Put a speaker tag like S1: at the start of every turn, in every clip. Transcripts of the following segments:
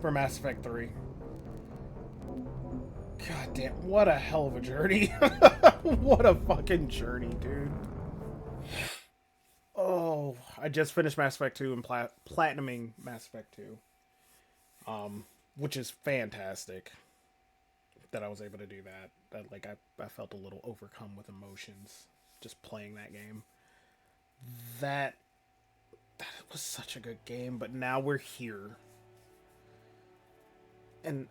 S1: for Mass Effect 3. God damn, what a hell of a journey. What a fucking journey, dude. Oh, I just finished Mass Effect 2 and platinuming Mass Effect 2. Which is fantastic that I was able to do that. I felt a little overcome with emotions just playing that game. That that was such a good game, but now we're here. And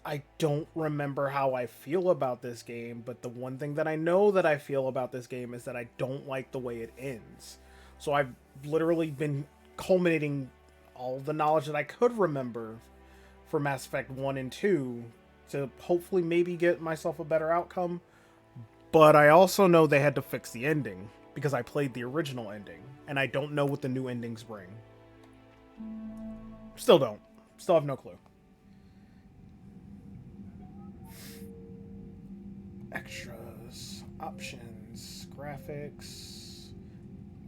S1: I don't remember how I feel about this game, but the one thing that I know that I feel about this game is that I don't like the way it ends. So I've literally been culminating all the knowledge that I could remember for Mass Effect 1 and 2 to hopefully maybe get myself a better outcome. But I also know they had to fix the ending because I played the original ending and I don't know what the new endings bring. Still don't. Still have no clue. Extras, options, graphics,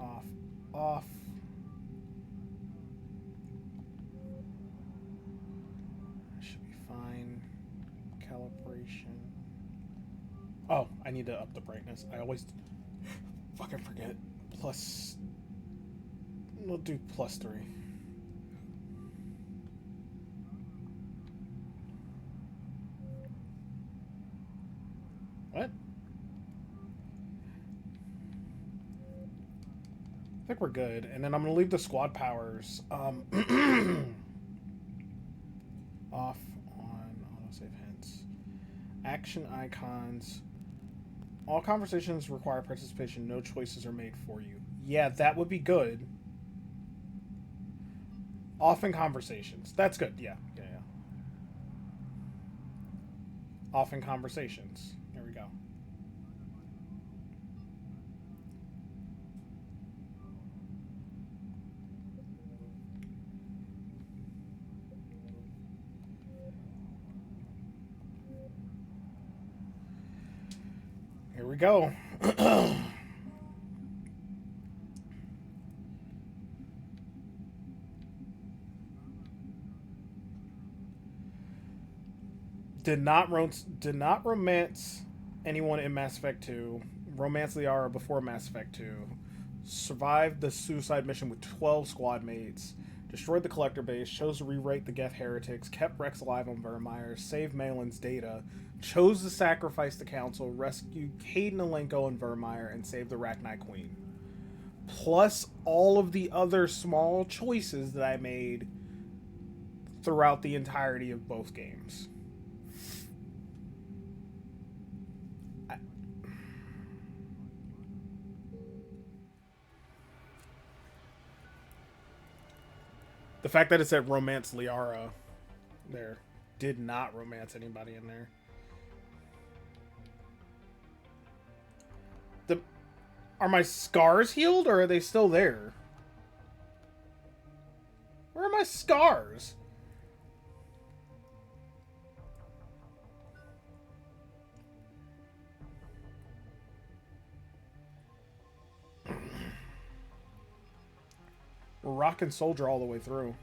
S1: off, off. Should be fine. Calibration. Oh, I need to up the brightness. I always fucking forget. Plus, we'll do +3. What? I think we're good. And then I'm going to leave the squad powers off on autosave hints. Action icons. All conversations require participation. No choices are made for you. Yeah, that would be good. Off in conversations. That's good. Yeah. Off in conversations. There we go. Here we go. did not romance anyone in Mass Effect 2. Romance Liara before Mass Effect 2. Survived the suicide mission with 12 squad mates. Destroyed the collector base. Chose to rewrite the Geth heretics. Kept Rex alive on Vermeer. Saved Malin's data. Chose to sacrifice the council. Rescued Caden Alenko and Vermeer. And saved the Rachni Queen. Plus all of the other small choices that I made throughout the entirety of both games. The fact that it said romance Liara there did not romance anybody in there. The Are my scars healed or are they still there? Where are my scars? We're rocking Soldier all the way through.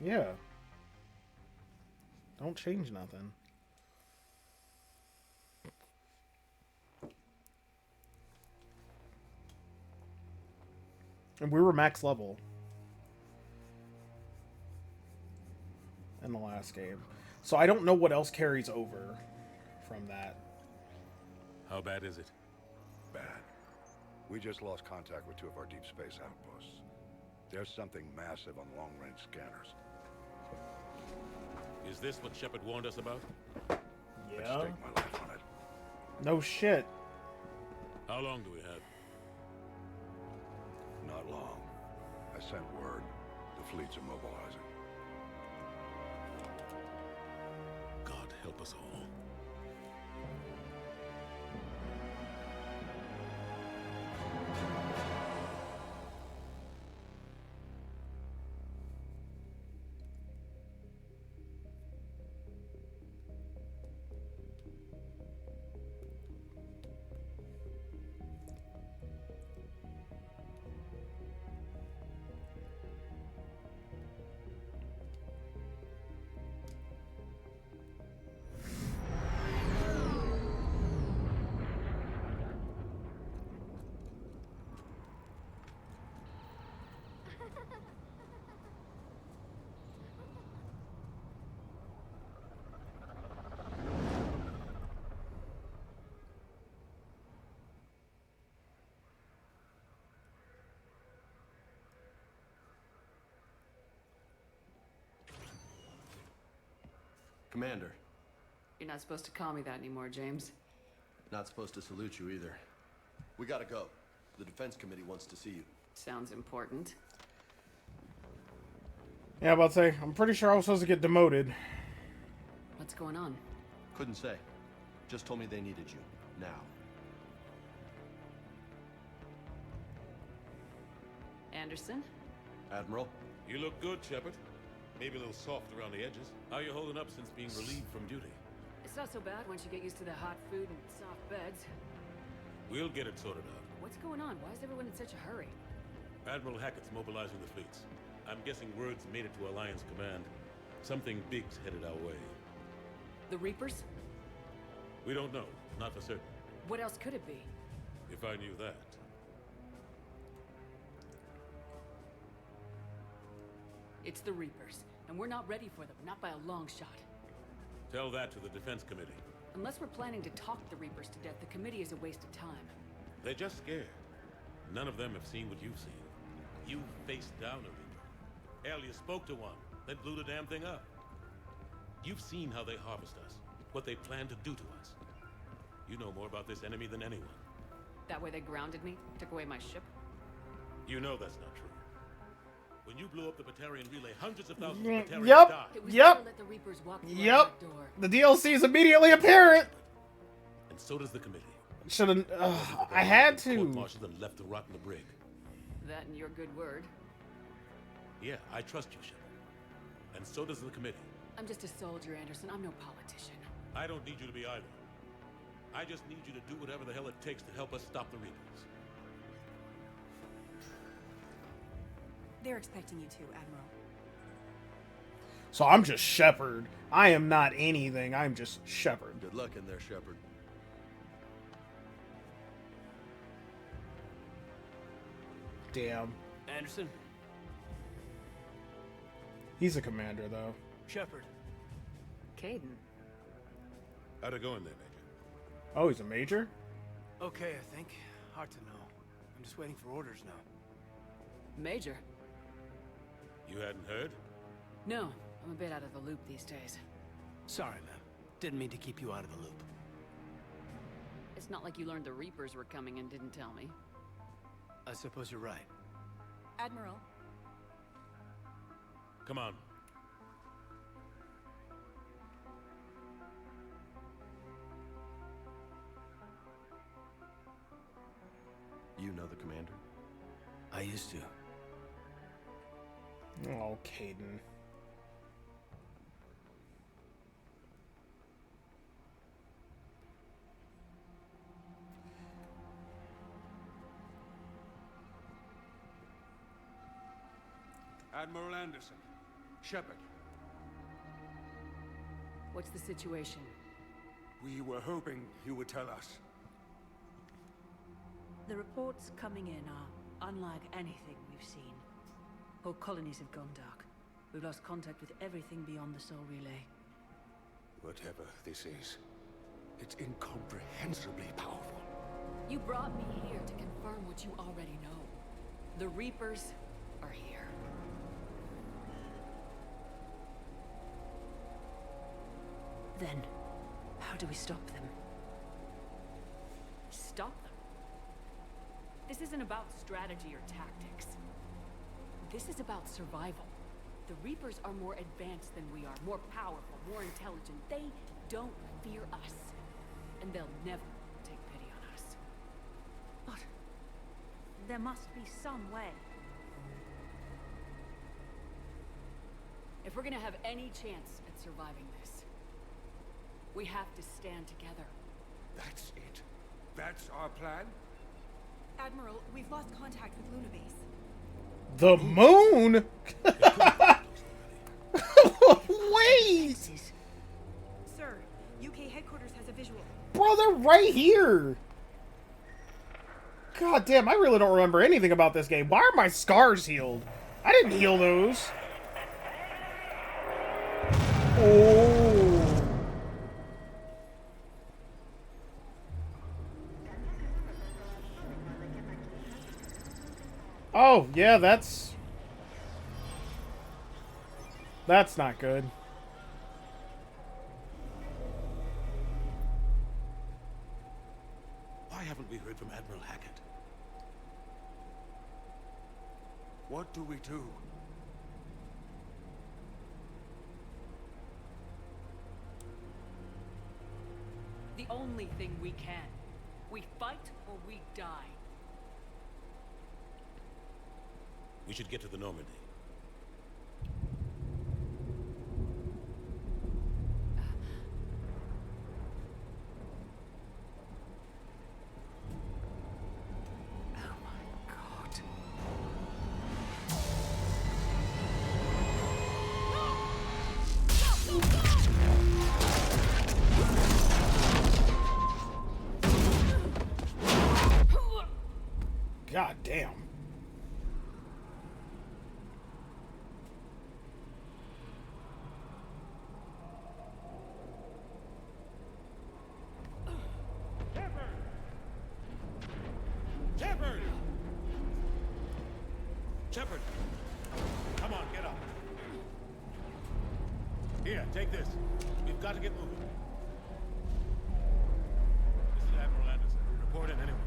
S1: Yeah. Don't change nothing. And we were max level in the last game. So I don't know what else carries over from that.
S2: How bad is it?
S3: Bad. We just lost contact with 2 of our deep space outposts. There's something massive on long-range scanners.
S2: Is this what Shepard warned us about?
S3: I'd
S1: Yeah.
S3: stake my life on it.
S1: No shit.
S2: How long do we have?
S3: Not long. I sent word. The fleets are mobilizing.
S2: God help us all.
S4: Commander,
S5: You're not supposed to call me that anymore, James.
S4: not supposed to salute you either. We gotta go. The Defense Committee wants to see you.
S5: Sounds important.
S1: Yeah, I'm about to say, I'm pretty sure I was supposed to get demoted.
S5: What's going on?
S4: Couldn't say. Just told me they needed you. Now.
S5: Anderson?
S4: Admiral?
S2: You look good, Shepard. Maybe a little soft around the edges. How you holding up since being relieved from duty?
S5: It's not so bad once you get used to the hot food and soft beds.
S2: We'll get it sorted out.
S5: What's going on? Why is everyone in such a hurry?
S2: Admiral Hackett's mobilizing the fleets. I'm guessing word's made it to Alliance Command. Something big's headed our way.
S5: The Reapers?
S2: We don't know. Not for certain.
S5: What else could it be?
S2: If I knew that.
S5: It's the Reapers, and we're not ready for them, not by a long shot.
S2: Tell that to the Defense Committee.
S5: Unless we're planning to talk the Reapers to death, the committee is a waste of time.
S2: They're just scared. None of them have seen what you've seen. You faced down a Reaper. Hell, you spoke to one, then blew the damn thing up. You've seen how they harvest us, what they plan to do to us. You know more about this enemy than anyone.
S5: That way they grounded me, took away my ship.
S2: You know that's not true. When you blew up the Batarian relay, hundreds of thousands of Batarians
S1: Yep.
S2: died.
S5: It was
S1: Yep.
S5: never let the Reapers walk through our
S1: Yep.
S5: back door.
S1: The DLC is immediately apparent.
S2: And so does the committee.
S1: Should have. I had to.
S2: Court-martialed and left to rot in the brig.
S5: That and your good word.
S2: Yeah, I trust you, Shepard. And so does the committee.
S5: I'm just a soldier, Anderson. I'm no politician.
S2: I don't need you to be either. I just need you to do whatever the hell it takes to help us stop the Reapers.
S6: They're expecting you to, Admiral.
S1: So I'm just Shepard. I am not anything. I'm just Shepard.
S4: Good luck in there, Shepard.
S1: Damn.
S7: Anderson?
S1: He's a commander, though.
S7: Shepard.
S5: Caden.
S2: How'd it go in there, Major?
S1: Oh, he's a major?
S7: Okay, I think. Hard to know. I'm just waiting for orders now.
S5: Major.
S2: You hadn't heard?
S5: No, I'm a bit out of the loop these days.
S7: Sorry, man. Didn't mean to keep you out of the loop.
S5: It's not like you learned the Reapers were coming and didn't tell me.
S7: I suppose you're right.
S6: Admiral,
S2: Come on.
S4: You know the commander?
S7: I used to.
S1: Oh, Caden.
S8: Admiral Anderson. Shepard,
S5: What's the situation?
S8: we were hoping you would tell us.
S6: the reports coming in are unlike anything we've seen. Whole colonies have gone dark. We've lost contact with everything beyond the Soul Relay.
S8: Whatever this is, it's incomprehensibly powerful.
S5: You brought me here to confirm what you already know. The Reapers are here.
S6: Then, how do we stop them?
S5: Stop them. This isn't about strategy or tactics. This is about survival. The Reapers are more advanced than we are, more powerful, more intelligent. They don't fear us. And they'll never take pity on us.
S6: But there must be some way.
S5: If we're gonna have any chance at surviving this, we have to stand together.
S8: That's it. That's our plan?
S6: Admiral, we've lost contact with Luna Base.
S1: The moon? Wait!
S6: Sir, UK headquarters has a visual.
S1: Bro, they're right here! God damn, I really don't remember anything about this game. Why are my scars healed? I didn't heal those. Oh. Oh, yeah, that's not good.
S2: Why haven't we heard from Admiral Hackett?
S8: What do we do?
S5: The only thing we can. We fight or we die.
S2: We should get to the Normandy.
S6: Oh my god.
S1: God damn.
S2: Shepard! Shepard! Come on, get up. Here, take this. We've got to get moving. This is Admiral Anderson. Report in, anyone.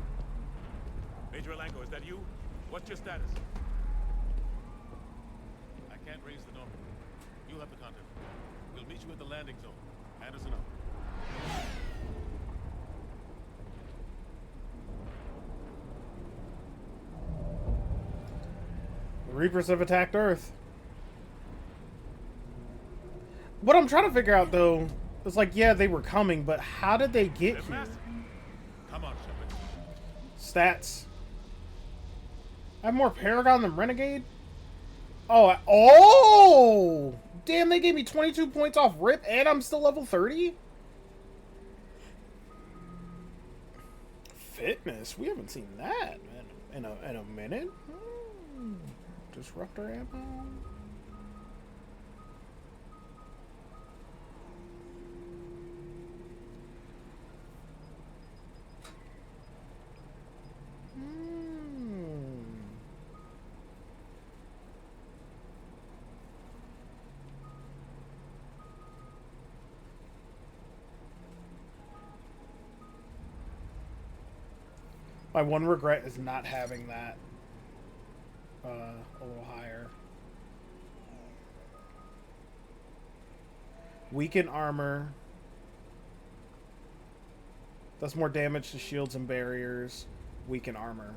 S2: Major Alanko, is that you? What's your status? I can't raise the Normandy. You'll have the contact. We'll meet you at the landing zone. Anderson up.
S1: The Reapers have attacked Earth. What I'm trying to figure out, though, is like, yeah, they were coming, but how did they get
S2: They're
S1: here?
S2: massive. Come on, Shepard.
S1: Stats. I have more Paragon than Renegade? Oh, oh! Damn, they gave me 22 points off RIP, and I'm still level 30? Fitness. We haven't seen that in a minute. Disruptor ammo. My one regret is not having that a little higher. Weaken armor. Does more damage to shields and barriers. Weaken armor.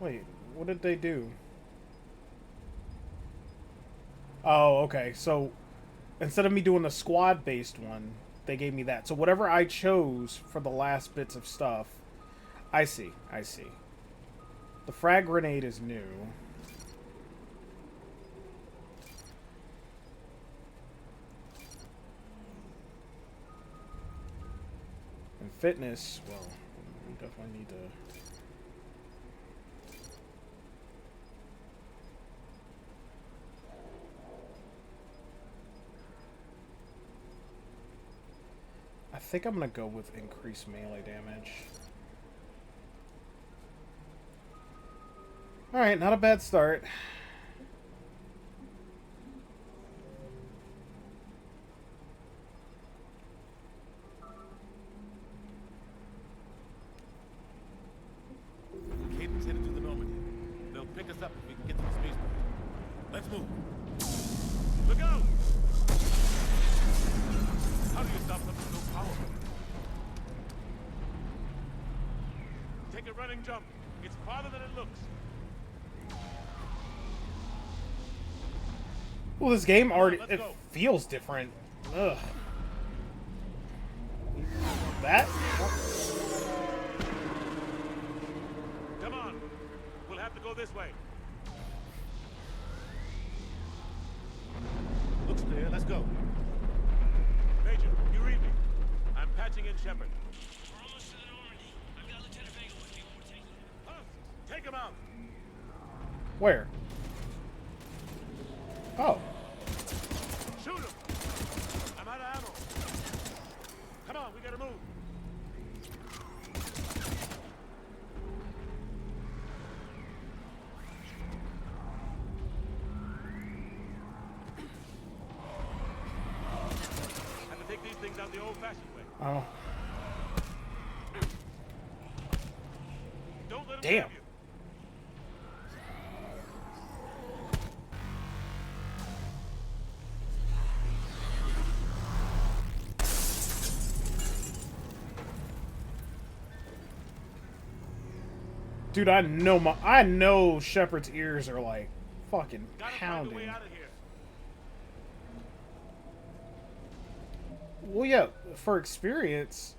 S1: Wait, what did they do? Oh, okay. So instead of me doing the squad-based one, they gave me that. So whatever I chose for the last bits of stuff, I see. I see. The frag grenade is new. And fitness, well, we definitely need to... I think I'm gonna go with increased melee damage. Alright, not a bad start.
S2: Caden's headed to the Normandy. They'll pick us up if we can get to the spaceport. Let's move. Look out! How do you stop something so powerful? Take a running jump. It's farther than it looks.
S1: Well, this game already
S2: Let's
S1: it
S2: go.
S1: feels different. Ugh. That?
S2: Come on. We'll have to go this way. Looks clear. Let's go. Major, you read me. I'm patching in Shepard.
S9: We're almost to the Normandy. I've got Lieutenant Vega with me when we're taking them.
S2: Husks, take him out.
S1: Where? Oh.
S2: Shoot him. I'm out of ammo. Come on, we gotta move. Have to take these things out the old-fashioned way.
S1: Oh,
S2: Don't let them
S1: damn.
S2: grab you.
S1: Dude, I know Shepard's ears are like fucking
S2: Gotta find a
S1: pounding.
S2: way out of here.
S1: Well, yeah, for experience,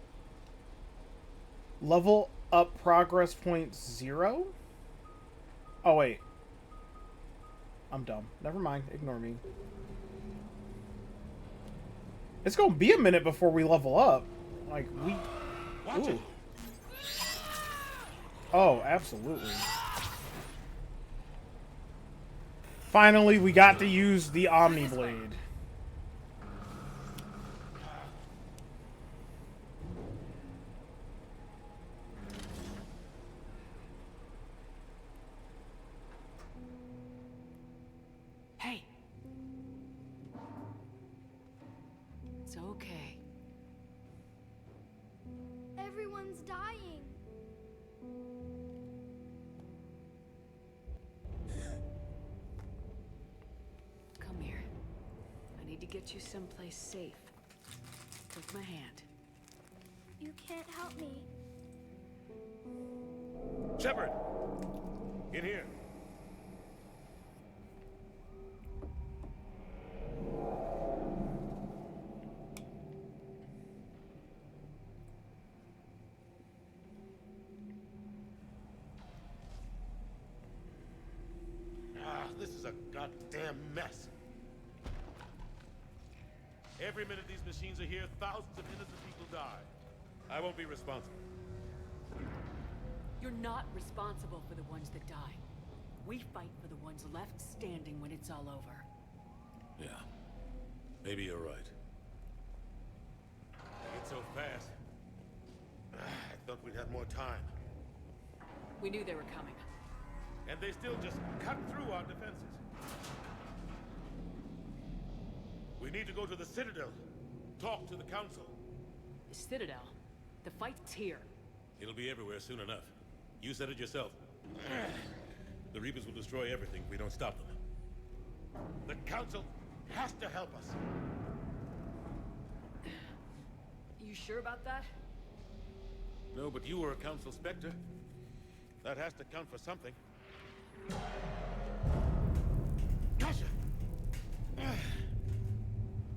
S1: level up progress point 0. Oh wait, I'm dumb. Never mind. Ignore me. It's gonna be a minute before we level up. Like we.
S2: Watch it.
S1: Oh, absolutely. Finally, we got to use the Omni Blade.
S5: Hey. It's okay.
S10: Everyone's dying.
S5: Come here. I need to get you someplace safe. Take my hand.
S10: You can't help me.
S2: Shepard! In here. This is a goddamn mess. Every minute these machines are here, thousands of innocent people die. I won't be responsible.
S5: You're not responsible for the ones that die. We fight for the ones left standing when it's all over.
S2: Yeah. Maybe you're right. It's so fast. I thought we'd have more time.
S5: We knew they were coming.
S2: And they still just cut through our defenses. We need to go to the Citadel. Talk to the Council.
S5: The Citadel? The fight's here.
S2: It'll be everywhere soon enough. You said it yourself. The Reapers will destroy everything if we don't stop them. The Council has to help us.
S5: You sure about that?
S2: No, but you were a Council Spectre. That has to count for something. Gotcha!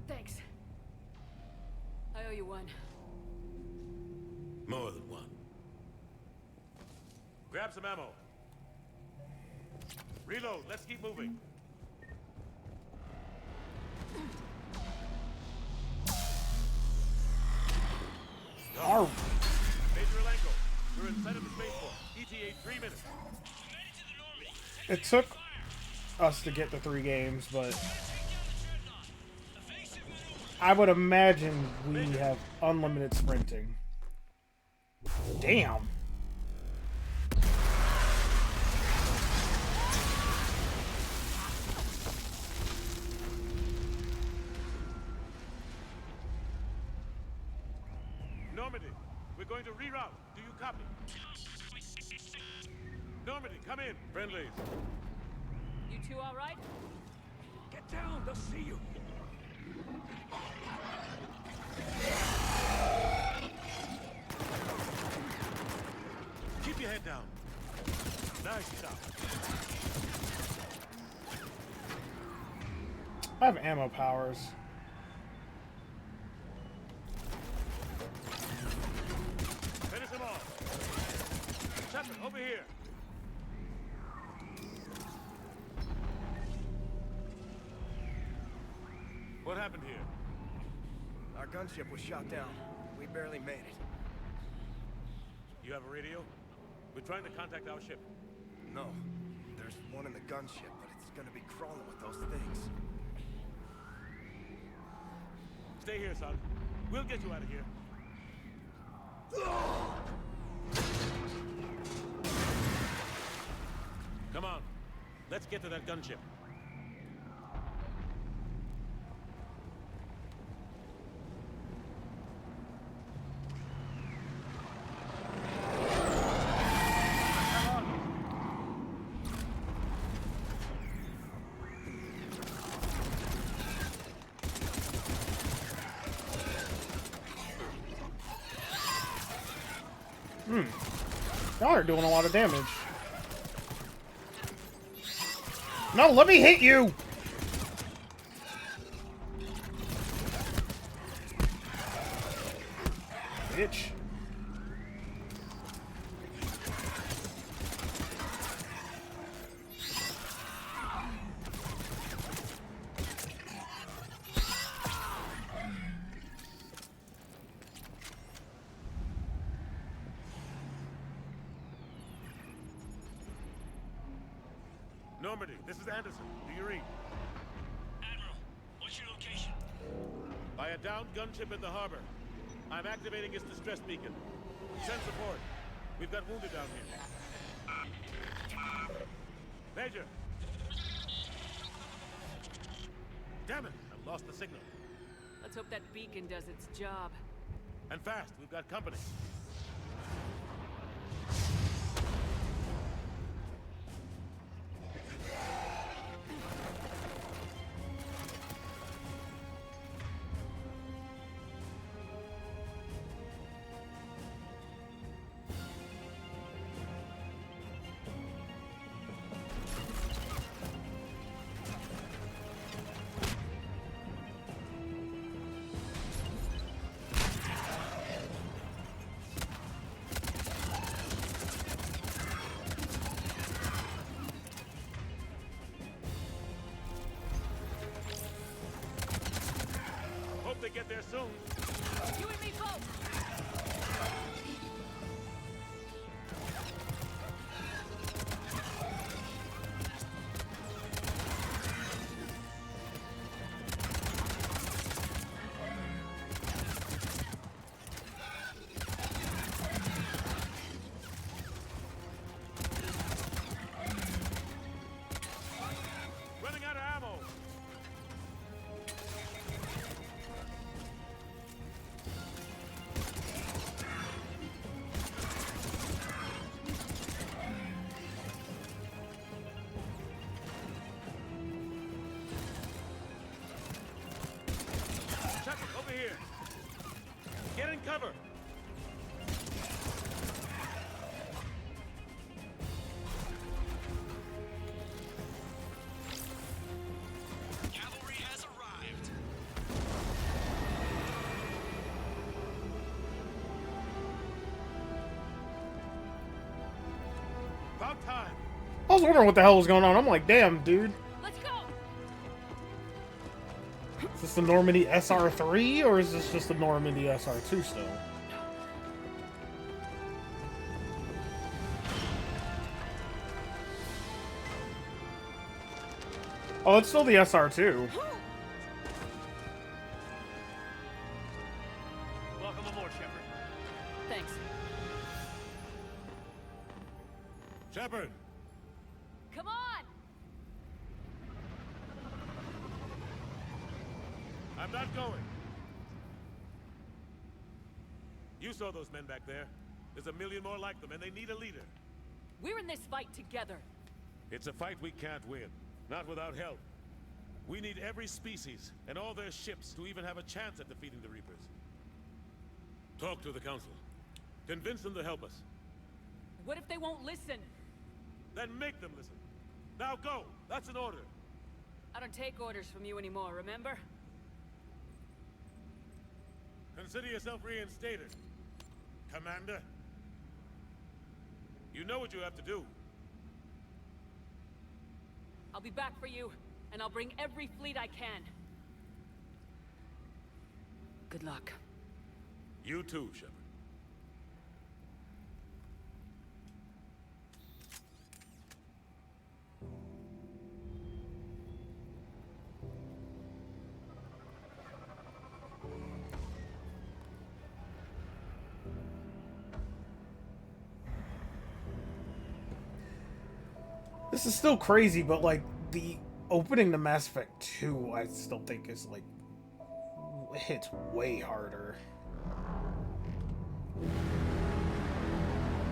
S5: Thanks. I owe you one.
S2: More than one. Grab some ammo. Reload. Let's keep moving.
S1: Our
S2: Major Alenko, we're inside of the spaceport. ETA 3 minutes.
S1: It took us to get the 3 games, but I would imagine we have unlimited sprinting. Damn.
S2: Normandy, we're going to reroute. Do you copy? Normandy, come in. Friendlies.
S5: You two all right?
S8: Get down, they'll see you.
S2: Keep your head down. Nice shot.
S1: I have ammo powers.
S2: Finish him off. Shepard, over here. What happened here?
S7: Our gunship was shot down. We barely made it.
S2: You have a radio? We're trying to contact our ship.
S7: No. There's one in the gunship, but it's gonna be crawling with those things.
S2: Stay here, son. We'll get you out of here. Let's get to that gunship.
S1: Y'all are doing a lot of damage. No, let me hit you! Bitch.
S2: Normandy, this is Anderson. Do you read?
S9: Admiral, what's your location?
S2: By a downed gunship in the harbor. I'm activating its distress beacon. Send support. We've got wounded down here. Major! Damn it! I've lost the signal.
S5: Let's hope that beacon does its job.
S2: And fast, we've got company. Hope they get there soon.
S5: You and me both!
S2: Running out of ammo. Shepard, over here. Get in cover.
S9: Cavalry has arrived.
S2: About time.
S1: I was wondering what the hell was going on. I'm like, damn, dude.
S5: Let's go!
S1: Is this the Normandy SR3 or is this just the Normandy SR2 still? Oh, it's still the SR2.
S8: Welcome aboard, Shepard.
S5: Thanks.
S2: Shepard.
S5: Come on!
S2: I'm not going. You saw those men back there. There's a million more like them, and they need a leader.
S5: We're in this fight together.
S2: It's a fight we can't win. Not without help. We need every species and all their ships to even have a chance at defeating the Reapers. Talk to the Council. Convince them to help us.
S5: What if they won't listen?
S2: Then make them listen. Now go! That's an order.
S5: I don't take orders from you anymore, remember?
S2: Consider yourself reinstated, Commander. You know what you have to do.
S5: I'll be back for you, and I'll bring every fleet I can. Good luck.
S2: You too, Shepard.
S1: This is still crazy, but like the opening to Mass Effect 2, I still think is like hits way harder.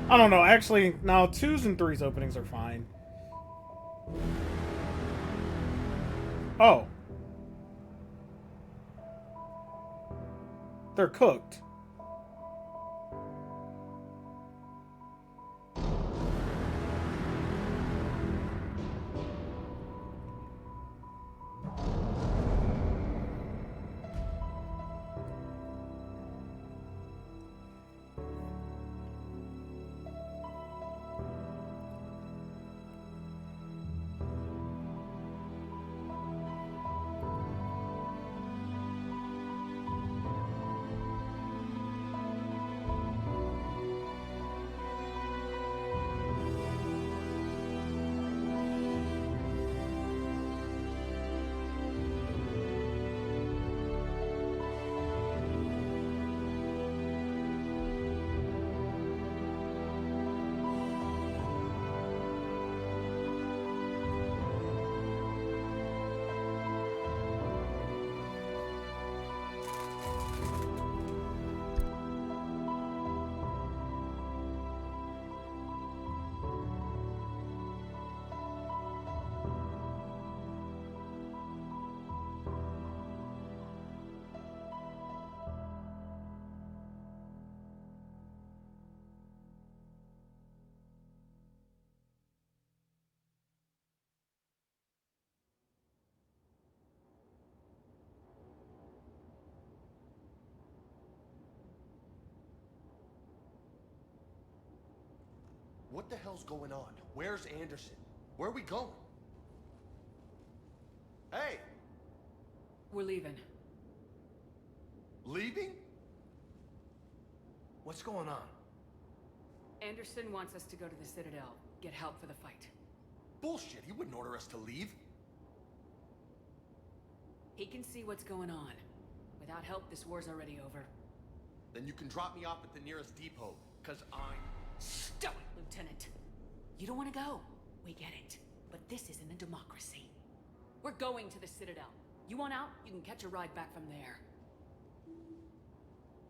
S1: I don't know. Actually, no. 2s and 3s openings are fine. Oh, they're cooked.
S4: What the hell's going on? Where's Anderson? Where are we going? Hey!
S5: We're leaving.
S4: Leaving?
S7: What's going on?
S5: Anderson wants us to go to the Citadel, get help for the fight.
S4: Bullshit, he wouldn't order us to leave.
S5: He can see what's going on. Without help, this war's already over.
S4: Then you can drop me off at the nearest depot, cause I'm...
S5: Stop it, Lieutenant! You don't want to go. We get it. But this isn't a democracy. We're going to the Citadel. You want out? You can catch a ride back from there.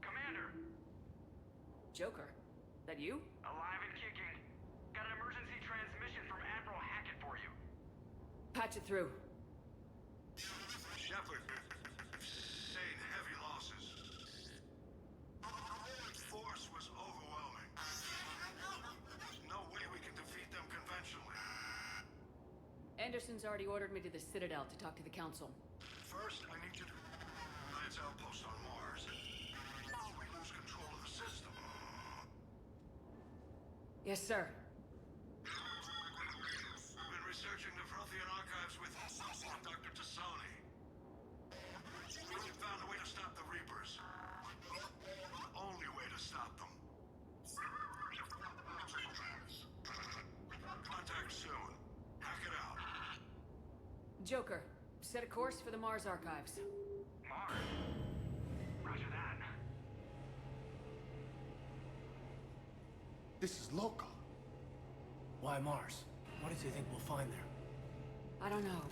S8: Commander!
S5: Joker, that you?
S8: Alive and kicking. Got an emergency transmission from Admiral Hackett for you.
S5: Patch it through.
S3: Shepard, sustained heavy losses. The force was overwhelming. There's no way we can defeat them conventionally.
S5: Anderson's already ordered me to the Citadel to talk to the Council.
S3: First, I need you to Alliance outpost on Mars. We lose control of the system.
S5: Yes, sir.
S3: We've been researching the Prothean archives with Dr. Tassoni. We found a way to stop the Reapers. The only way to stop them. Contact soon. Hack it out.
S5: Joker, set a course for the Mars archives.
S8: Mars. Roger that.
S4: This is local.
S7: Why Mars? What does he think we'll find there?
S5: I don't know.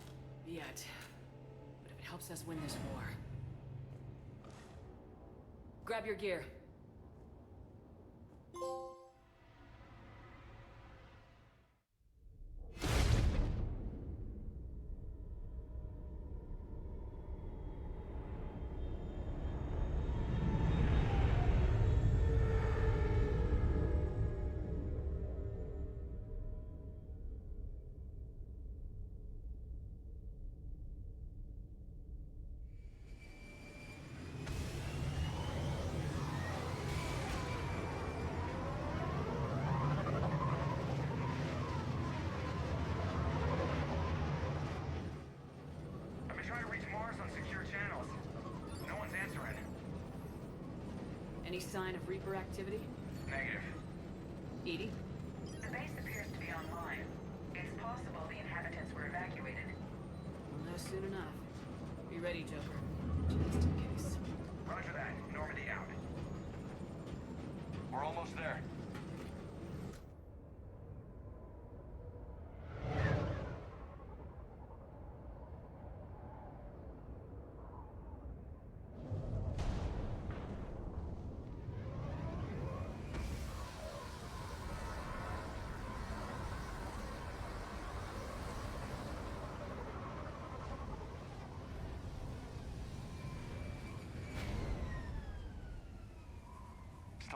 S5: Yet. But if it helps us win this war... Grab your gear.
S8: I've been trying to reach Mars on secure channels. No one's answering.
S5: Any sign of Reaper activity?
S8: Negative.
S5: Edie?
S11: The base appears to be online. It's possible the inhabitants were evacuated.
S5: We'll know soon enough. Be ready, Joker. Just in case.
S8: Roger that. Normandy out. We're almost there.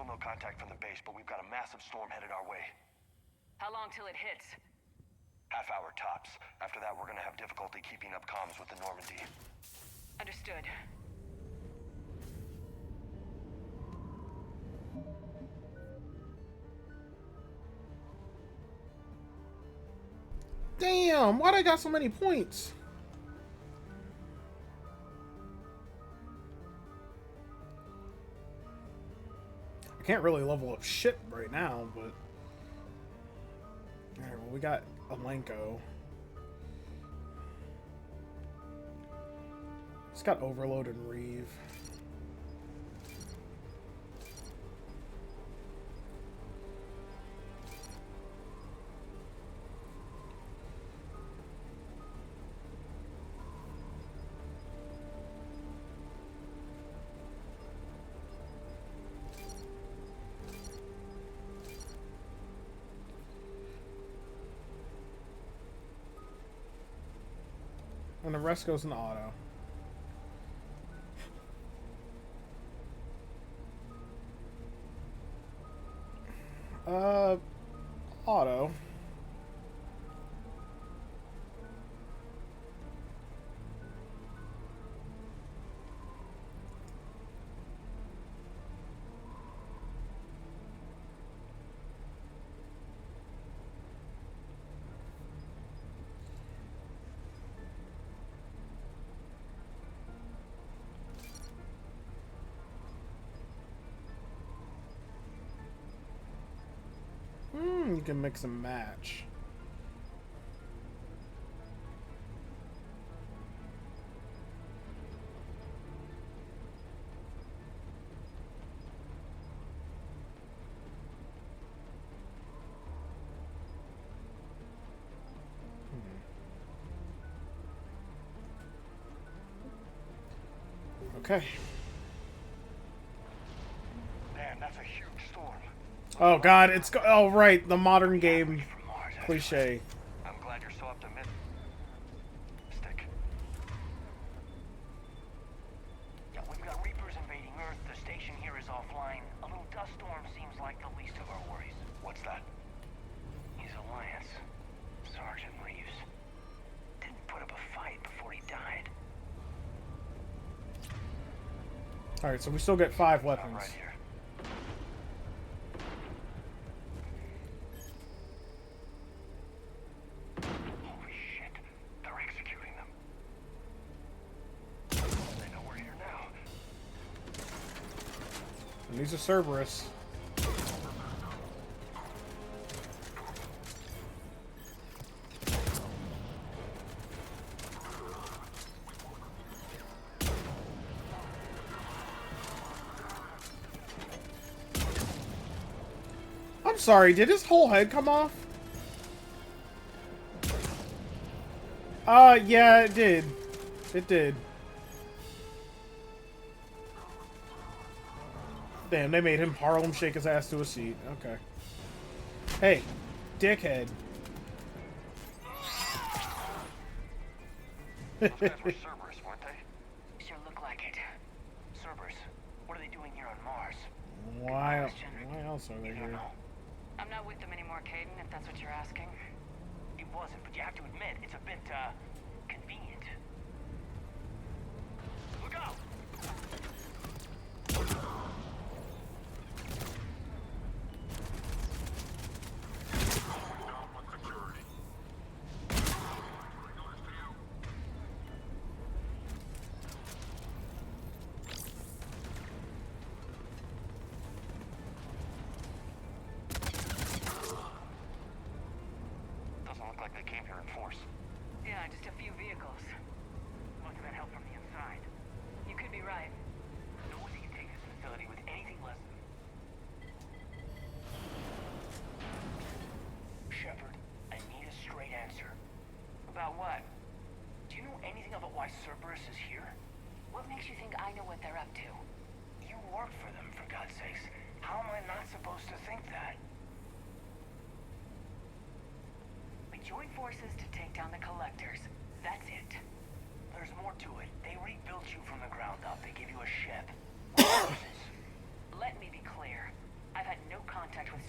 S7: no contact from the base, but we've got a massive storm headed our way.
S11: How long till it hits?
S7: Half hour tops. After that, we're gonna have difficulty keeping up comms with the Normandy.
S11: Understood.
S1: Damn, why'd I got so many points? I can't really level up shit right now, but... Alright, well, we got Alenko. It's got Overload and Reeve. And the rest goes in auto. Auto. You can mix and match. Okay.
S7: Man, that's a huge storm.
S1: Oh god, it's oh right, the modern game cliche.
S7: I'm glad you're so optimistic.
S8: Yeah, we've got Reapers invading Earth. The station here is offline. A little dust storm seems like the least of our worries.
S7: What's that?
S8: His alliance, Sergeant Reeves, didn't put up a fight before he died.
S1: Alright, so we still get 5 weapons.
S7: Right here. Holy shit. They're executing them. They know we're here now.
S1: And these are Cerberus. I'm sorry, did his whole head come off? Yeah, it did. It did. Damn, they made him Harlem shake his ass to a seat. Okay. Hey, dickhead.
S7: Those guys were Cerberus, weren't they?
S8: Sure look like it. Cerberus, what are they doing here on Mars?
S1: Why else are they here?
S11: I'm not with them anymore, Caden, if that's what you're asking.
S8: It wasn't, but you have to admit, it's a bit, convenient. Look out!
S7: Doesn't look like they came here in force.
S11: Yeah, just a few vehicles.
S8: Must have had help from the inside.
S11: You could be right.
S8: No one can take this facility with anything less than... Shepard, I need a straight answer.
S11: About what?
S8: Do you know anything about why Cerberus is here?
S11: What makes you think I know what they're up to?
S8: You work for them, for God's sakes. How am I not supposed to think that?
S11: We joined forces to take down the Collectors. That's it.
S8: There's more to it. They rebuilt you from the ground up. They gave you a ship. With forces.
S11: Let me be clear.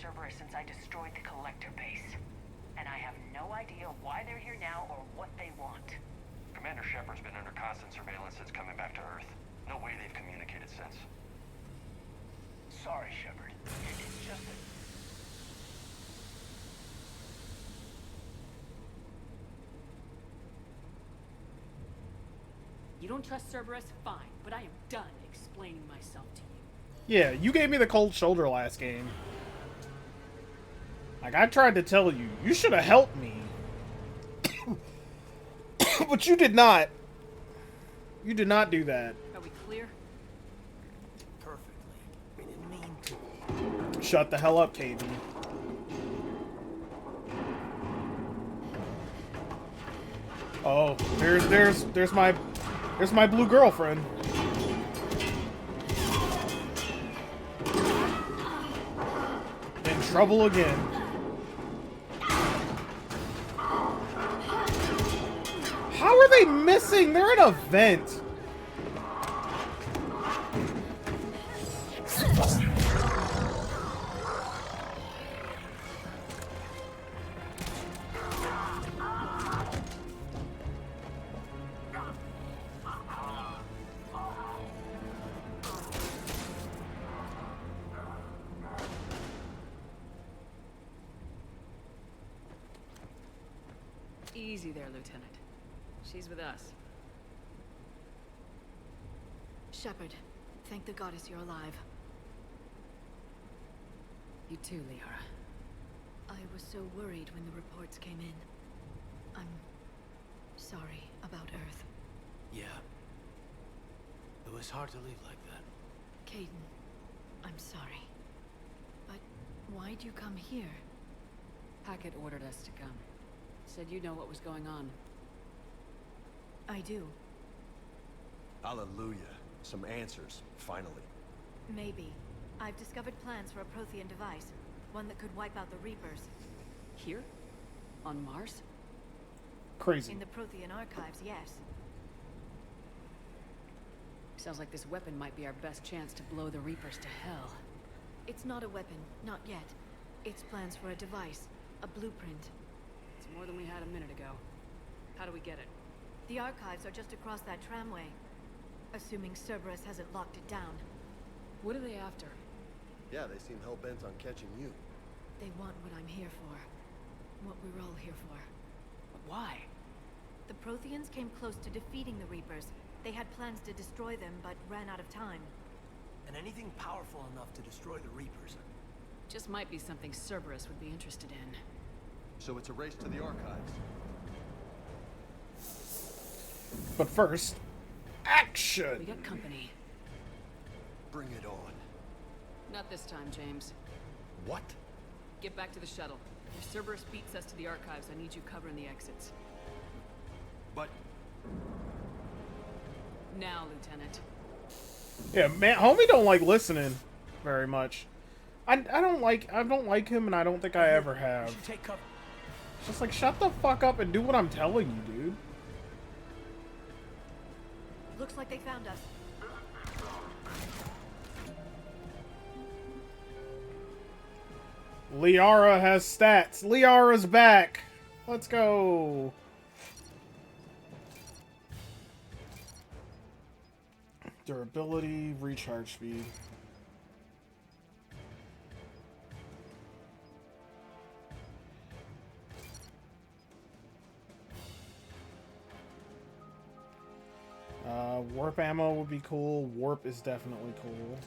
S11: Cerberus since I destroyed the Collector base. And I have no idea why they're here now or what they want.
S7: Commander Shepard's been under constant surveillance since coming back to Earth. No way they've communicated since. Sorry, Shepard. It's just that...
S5: You don't trust Cerberus? Fine, but I am done explaining myself to you.
S1: Yeah, you gave me the cold shoulder last game. Like, I tried to tell you, you should have helped me. But you did not. You did not do that.
S5: Are we clear?
S7: Perfectly. We didn't mean to.
S1: Shut the hell up, Caden. Oh, there's my blue girlfriend. In trouble again. How are they missing? They're in a vent.
S5: Easy there, Lieutenant. She's with us.
S6: Shepard, thank the goddess you're alive.
S5: You too, Liara.
S6: I was so worried when the reports came in. I'm sorry about Earth.
S12: Yeah. It was hard to leave like that.
S6: Caden, I'm sorry. But why'd you come here?
S5: Hackett ordered us to come. Said you know what was going on.
S6: I do.
S4: Hallelujah. Some answers, finally.
S6: Maybe. I've discovered plans for a Prothean device. One that could wipe out the Reapers.
S5: Here? On Mars?
S1: Crazy.
S6: In the Prothean archives, yes.
S5: Sounds like this weapon might be our best chance to blow the Reapers to hell.
S6: It's not a weapon, not yet. It's plans for a device, a blueprint.
S5: It's more than we had a minute ago. How do we get it?
S6: The archives are just across that tramway. Assuming Cerberus hasn't locked it down.
S5: What are they after?
S4: Yeah, they seem hell-bent on catching you.
S6: They want what I'm here for. What we're all here for.
S5: But why?
S6: The Protheans came close to defeating the Reapers. They had plans to destroy them, but ran out of time.
S12: And anything powerful enough to destroy the Reapers.
S5: Just might be something Cerberus would be interested in.
S4: So it's a race to the archives.
S1: But first, action!
S5: We got company.
S4: Bring it on.
S5: Not this time, James.
S4: What?
S5: Get back to the shuttle. If Cerberus beats us to the archives, I need you covering the exits.
S4: But...
S5: Now, Lieutenant.
S1: Yeah, man, homie don't like listening very much. I don't like him, and I don't think I ever have.
S12: Take cover.
S1: Just like, shut the fuck up and do what I'm telling you, dude.
S6: Looks like they found us.
S1: Liara has stats. Liara's back. Let's go. Durability, recharge speed. Warp ammo would be cool. Warp is definitely cool.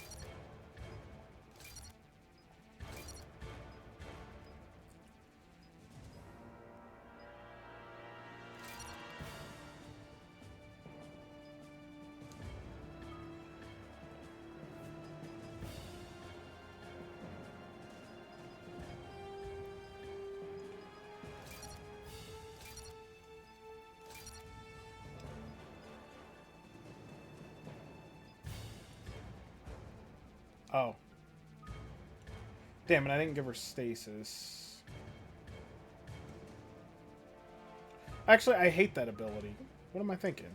S1: Oh. Damn it, I didn't give her stasis. Actually, I hate that ability. What am I thinking?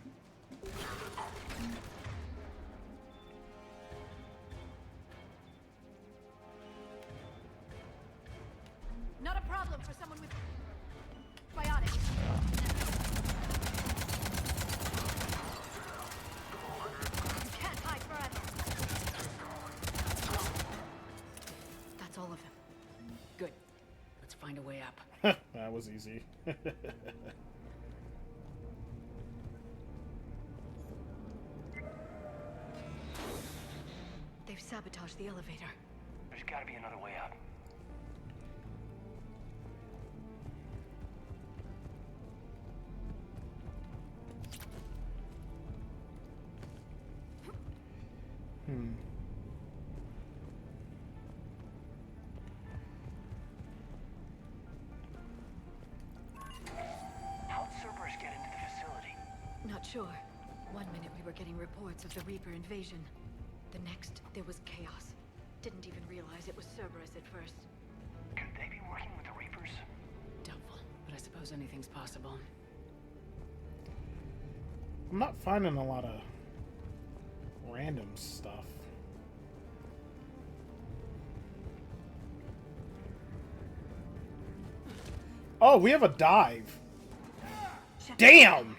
S5: That's all of them. Good. Let's find a way up.
S1: That was easy.
S5: They've sabotaged the elevator.
S8: There's gotta be another way up. How'd Cerberus get into the facility?
S5: Not sure. One minute we were getting reports of the Reaper invasion. The next, there was chaos. Didn't even realize it was Cerberus at first.
S8: Could they be working with the Reapers?
S5: Doubtful, but I suppose anything's possible.
S1: I'm not finding a lot of random stuff. Oh, we have a dive. Damn!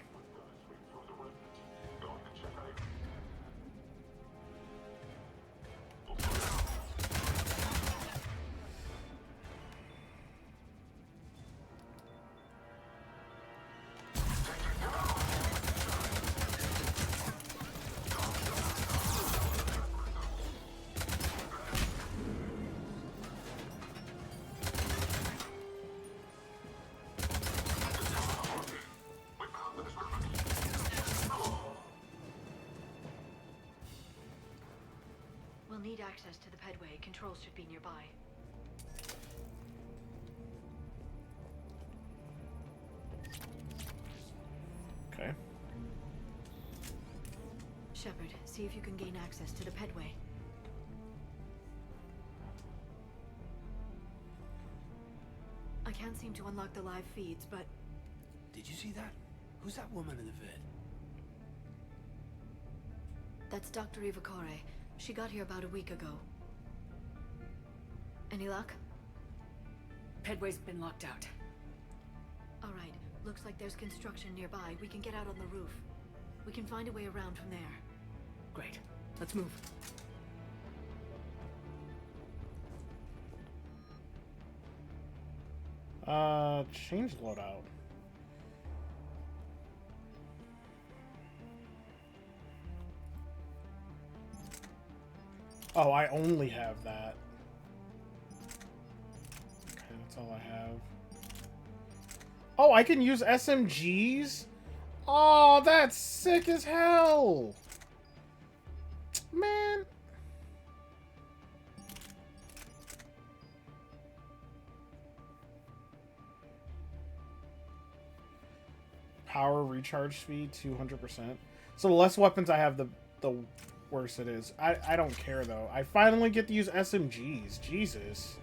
S5: We'll need access to the pedway. Controls should be nearby.
S1: Okay.
S5: Shepard, see if you can gain access to the pedway. I can't seem to unlock the live feeds, but...
S12: Did you see that? Who's that woman in the vid?
S5: That's Dr. Eva Corey. She got here about a week ago. Any luck? Pedway's been locked out. All right. Looks like there's construction nearby. We can get out on the roof. We can find a way around from there. Great. Let's move.
S1: Change loadout. Oh, I only have that. Okay, that's all I have. Oh, I can use SMGs? Oh, that's sick as hell! Man. Power recharge speed 200%. So the less weapons I have, the worse it is. I don't care though. I finally get to use SMGs. Jesus.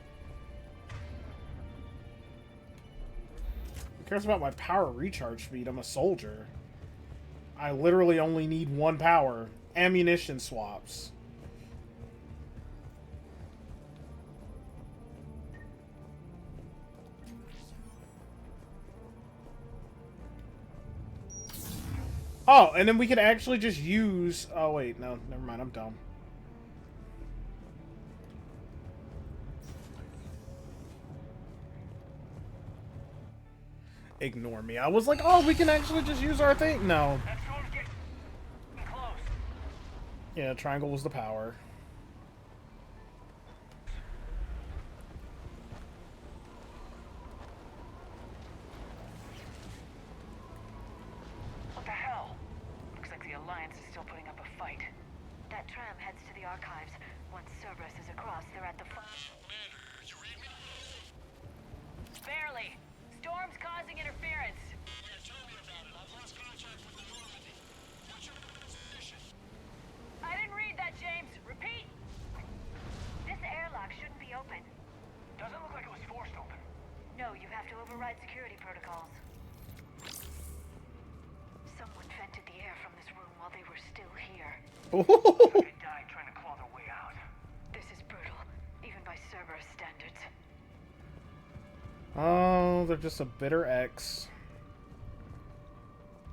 S1: Who cares about my power recharge speed? I'm a soldier. I literally only need one power. Ammunition swaps. Oh, and then we could actually just use... Oh, wait. No, never mind. I'm dumb. Ignore me. I was like, oh, we can actually just use our thing. No. Yeah, triangle was the power.
S11: What the hell? Looks like the Alliance is still putting up a fight. That tram heads to the archives. Once Cerberus is across, they're at the Barely. Storm's causing interference.
S3: Yeah, tell me about it. I've lost contact with the Normandy. What's your position?
S11: I didn't read that, James. Repeat. This airlock shouldn't be open.
S8: Doesn't look like it was forced open.
S11: No, you have to override security protocols. Someone vented the air from this room while they were still here.
S8: They died trying to claw their way out.
S11: This is brutal, even by Cerberus standards.
S1: Oh, they're just a bitter ex.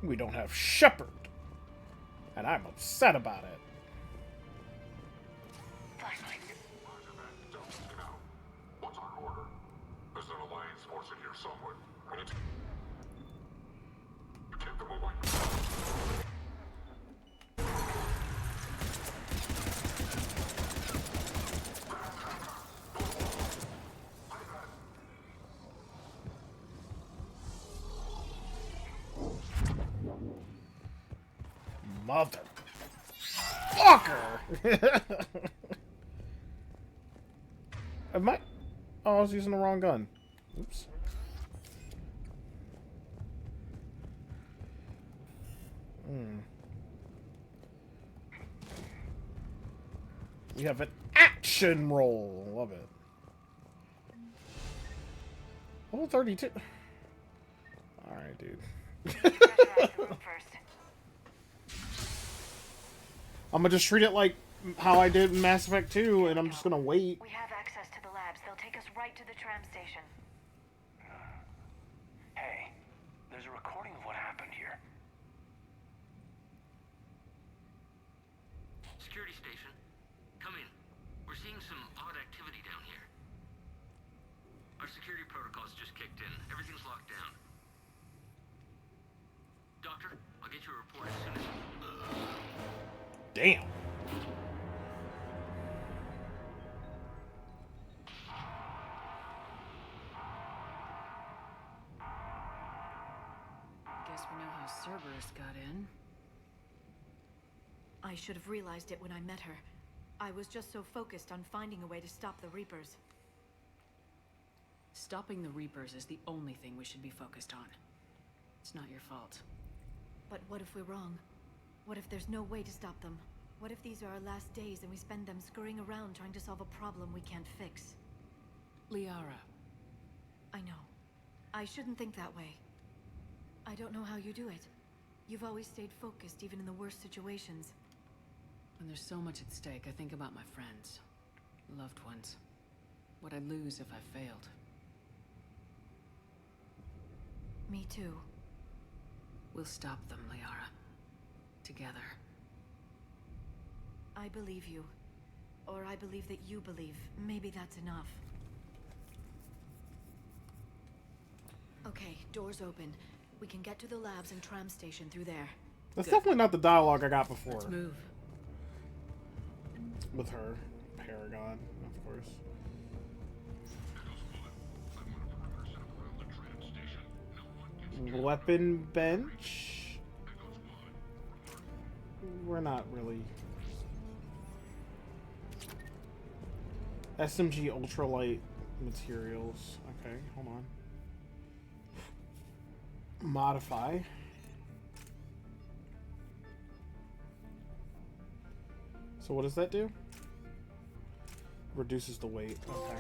S1: We don't have Shepard. And I'm upset about it. Mother. Fucker! Am I? Oh, I was using the wrong gun. Oops. We have an action roll. Love it. Level 32. Alright, dude. I'm gonna just treat it like how I did in Mass Effect 2, and I'm just gonna wait.
S11: We have access to the labs. They'll take us right to the tram station.
S8: Hey, there's a recording of what happened here.
S9: Security station. Come in. We're seeing some odd activity down here. Our security protocols just kicked in. Everything's locked down. Doctor, I'll get you a report as soon as...
S1: Damn.
S6: Guess we know how Cerberus got in.
S11: I should have realized it when I met her. I was just so focused on finding a way to stop the Reapers.
S6: Stopping the Reapers is the only thing we should be focused on. It's not your fault.
S11: But what if we're wrong? What if there's no way to stop them? What if these are our last days and we spend them scurrying around trying to solve a problem we can't fix?
S6: Liara.
S11: I know. I shouldn't think that way. I don't know how you do it. You've always stayed focused even in the worst situations.
S6: When there's so much at stake, I think about my friends. Loved ones. What I'd lose if I failed.
S11: Me too.
S6: We'll stop them, Liara. Together.
S11: I believe you. Or I believe that you believe. Maybe that's enough. Okay, doors open. We can get to the labs and tram station through there.
S1: That's definitely not the dialogue I got before.
S6: Let's move.
S1: With her. Paragon, of course. Weapon bench? We're not really... SMG ultralight materials. Okay, hold on. Modify. So what does that do? Reduces the weight. Okay.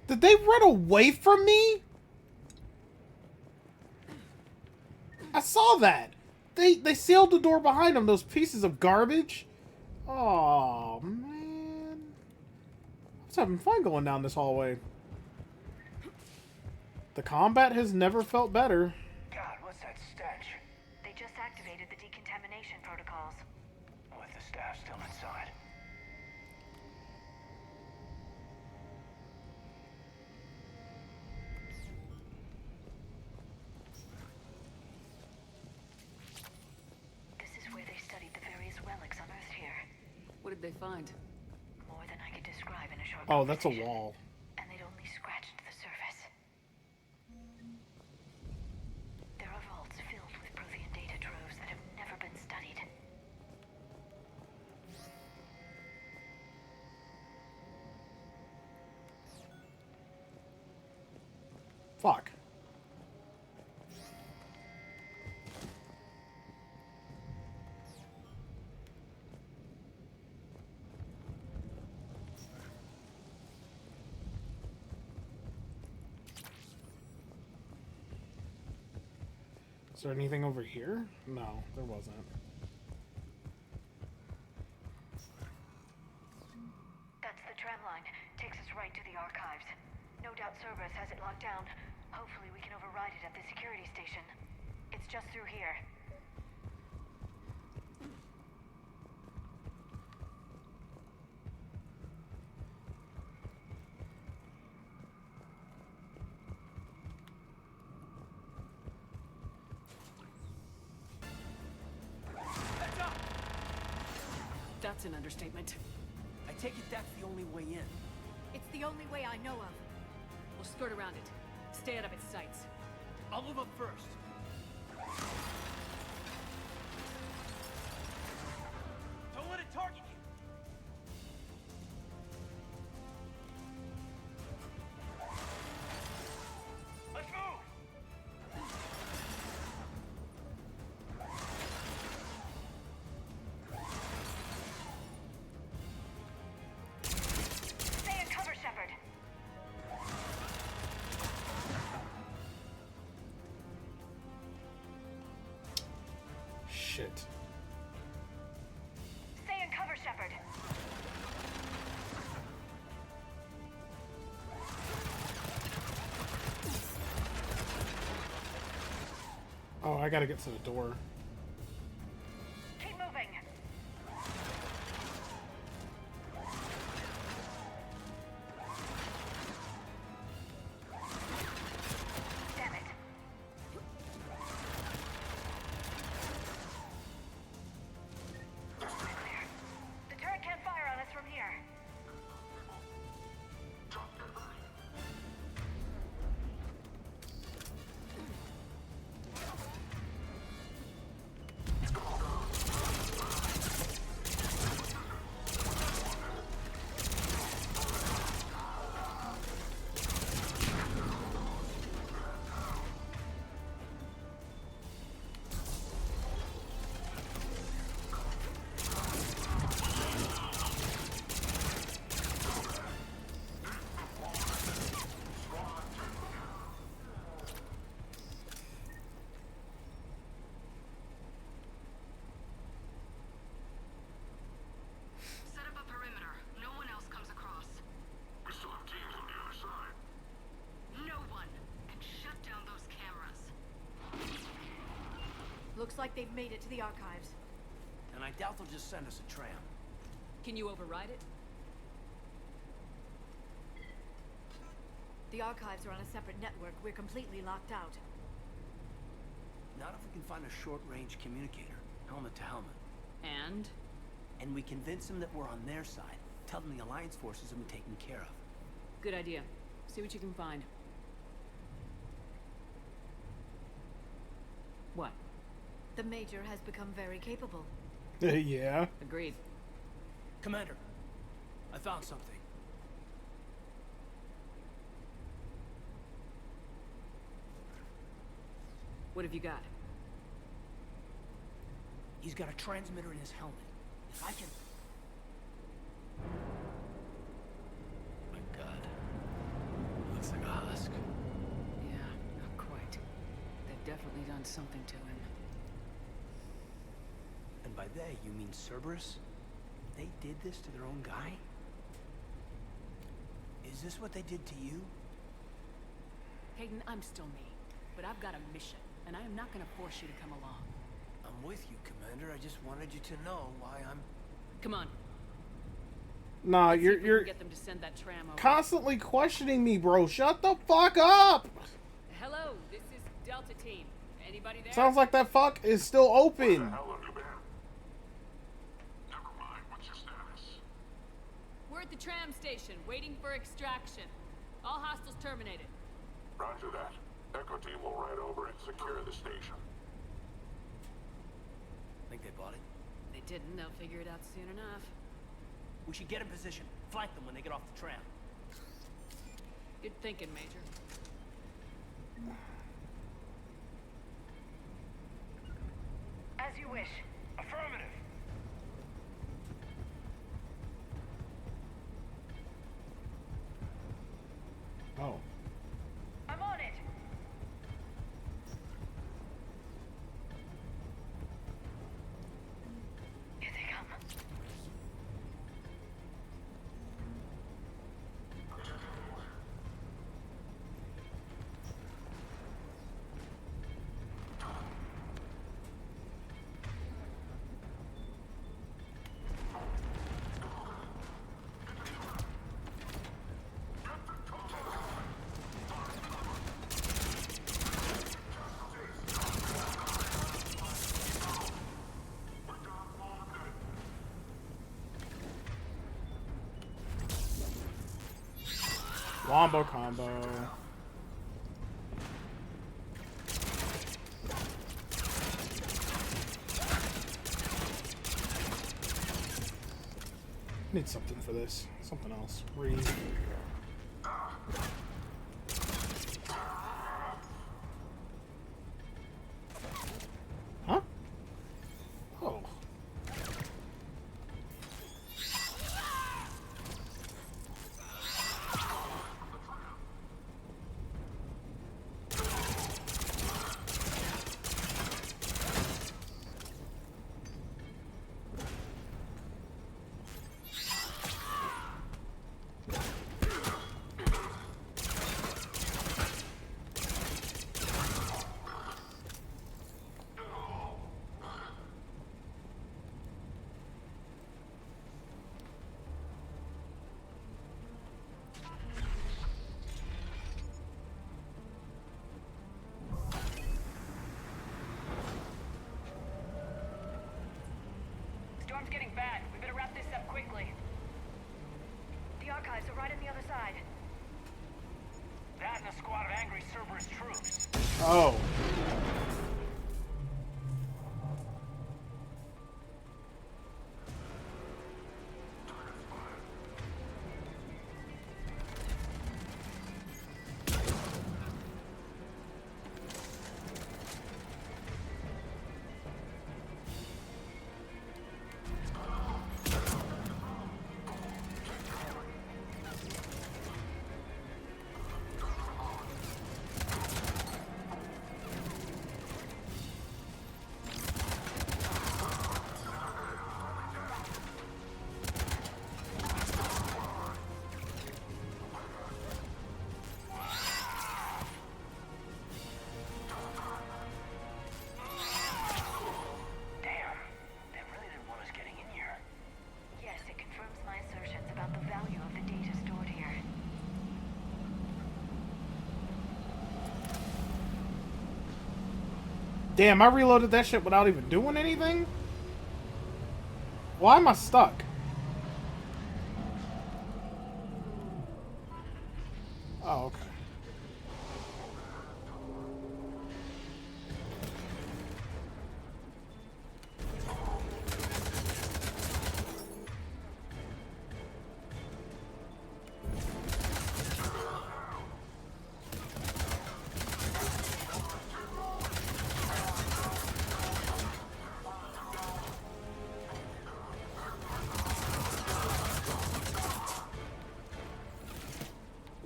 S1: Did they run away from me? I saw that. They sealed the door behind them, those pieces of garbage. Oh man. I was having fun going down this hallway. The combat has never felt better.
S8: God, what's that stench?
S11: They just activated the decontamination protocols.
S8: With the staff still inside.
S5: What'd they find?
S11: More than I could describe in a short
S1: Oh, that's a
S11: conversation.
S1: wall.
S11: And they'd only scratched the surface. There are vaults filled with Prothean data troves that have never been studied.
S1: Fuck. Is there anything over here? No, there wasn't.
S11: That's the tram line. Takes us right to the archives. No doubt Cerberus has it locked down. Hopefully we can override it at the security station. It's just through here.
S5: That's an understatement.
S12: I take it that's the only way in.
S11: It's the only way I know of.
S5: We'll skirt around it. Stay out of its sights.
S12: I'll move up first. Don't let it target you. Let's move.
S11: Stay in cover, Shepard.
S1: Shit.
S11: Stay in cover, Shepard.
S1: Oh, I gotta get to the door.
S11: Keep moving. Damn it. Clear. The turret can't fire on us from here.
S9: Set up a perimeter. No one else comes across.
S3: We still have teams on the other side.
S9: No one. And shut down those cameras.
S11: Looks like they've made it to the archives.
S12: And I doubt they'll just send us a tram.
S5: Can you override it?
S11: The archives are on a separate network. We're completely locked out.
S12: Not if we can find a short-range communicator, helmet to helmet.
S5: And?
S12: And we convince them that we're on their side. Tell them the Alliance forces have been taken care of.
S5: Good idea. See what you can find. What?
S11: The Major has become very capable.
S1: Yeah.
S5: Agreed.
S12: Commander, I found something.
S5: What have you got?
S12: He's got a transmitter in his helmet. If I can... My God. Looks like a husk.
S5: Yeah, not quite. They've definitely done something to him.
S12: And by they, you mean Cerberus? They did this to their own guy? Is this what they did to you?
S5: Hayden, I'm still me. But I've got a mission, and I am not gonna force you to come along.
S12: I'm with you, Commander. I just wanted you to know why I'm...
S5: Come on.
S1: Nah,
S5: See if we can
S1: you're
S5: get them to send that tram over.
S1: constantly questioning me, bro. Shut the fuck up.
S5: Hello, this is Delta Team. Anybody there?
S1: Sounds like that fuck is still open.
S3: Hello, Command. Never mind. What's your status?
S5: tram station, waiting for extraction. All hostiles terminated.
S3: Roger that. Echo team will ride over and secure the station.
S12: Think they bought it?
S5: They didn't, they'll figure it out soon enough.
S12: We should get in position. Flank them when they get off the tram.
S5: Good thinking, Major.
S11: As you wish.
S8: Affirmative.
S1: Oh.
S11: I'm on it. Here they come.
S1: Wombo combo. Need something for this. Something else. Breathe. Huh? Oh.
S11: Storm's getting bad. We better wrap this up quickly. The archives are right on the other side.
S8: That and a squad of angry Cerberus troops.
S1: Oh. Damn, I reloaded that shit without even doing anything? Why am I stuck? Oh, okay.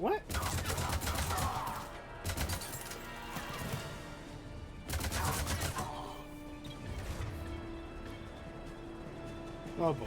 S1: What? Oh boy.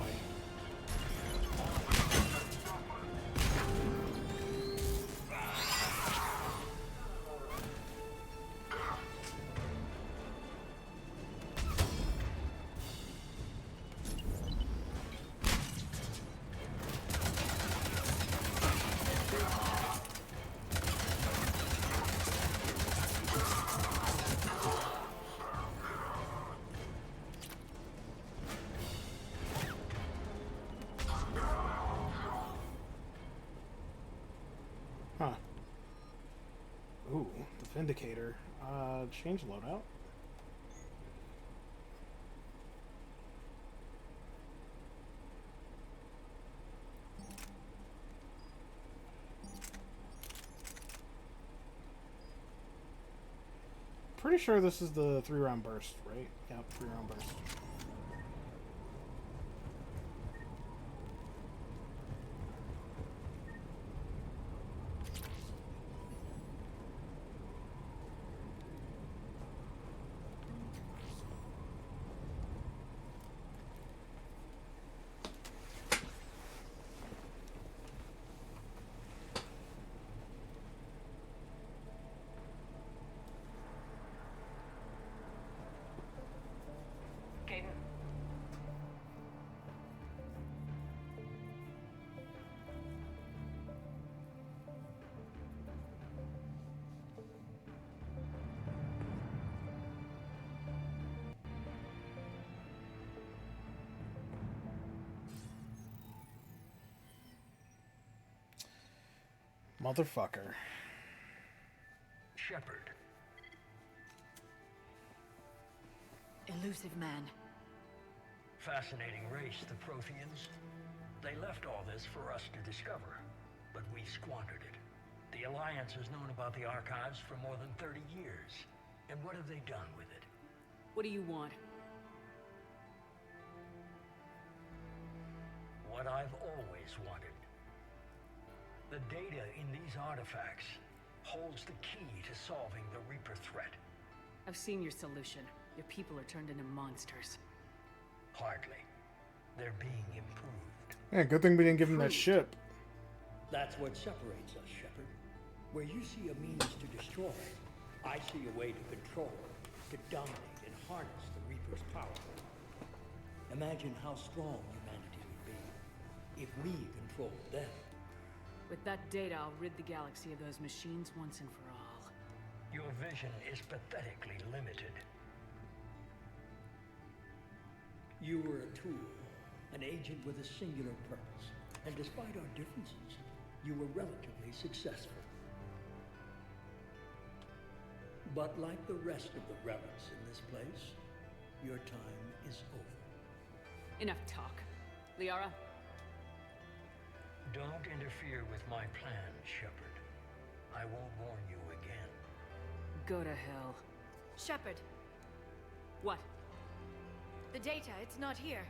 S1: Vindicator. Change loadout. Pretty sure this is the 3-round burst, right? Yep, 3-round burst.
S5: Caden.
S1: Motherfucker.
S8: Shepard.
S6: Elusive man.
S8: Fascinating race, the Protheans. They left all this for us to discover, but we squandered it. The Alliance has known about the archives for more than 30 years. And what have they done with it?
S5: What do you want?
S8: What I've always wanted. The data in these artifacts holds the key to solving the Reaper threat.
S5: I've seen your solution. Your people are turned into monsters.
S8: Hardly. They're being improved.
S1: Yeah, good thing we didn't give him that ship.
S13: That's what separates us, Shepard. Where you see a means to destroy, I see a way to control, to dominate and harness the Reaper's power. Imagine how strong humanity would be if we controlled them.
S5: With that data, I'll rid the galaxy of those machines once and for all.
S8: Your vision is pathetically limited.
S13: You were a tool, an agent with a singular purpose. And despite our differences, you were relatively successful. But like the rest of the relics in this place, your time is over.
S5: Enough talk. Liara?
S8: Don't interfere with my plan, Shepard. I won't warn you again.
S5: Go to hell.
S11: Shepard,
S5: What?
S11: the data, it's not here.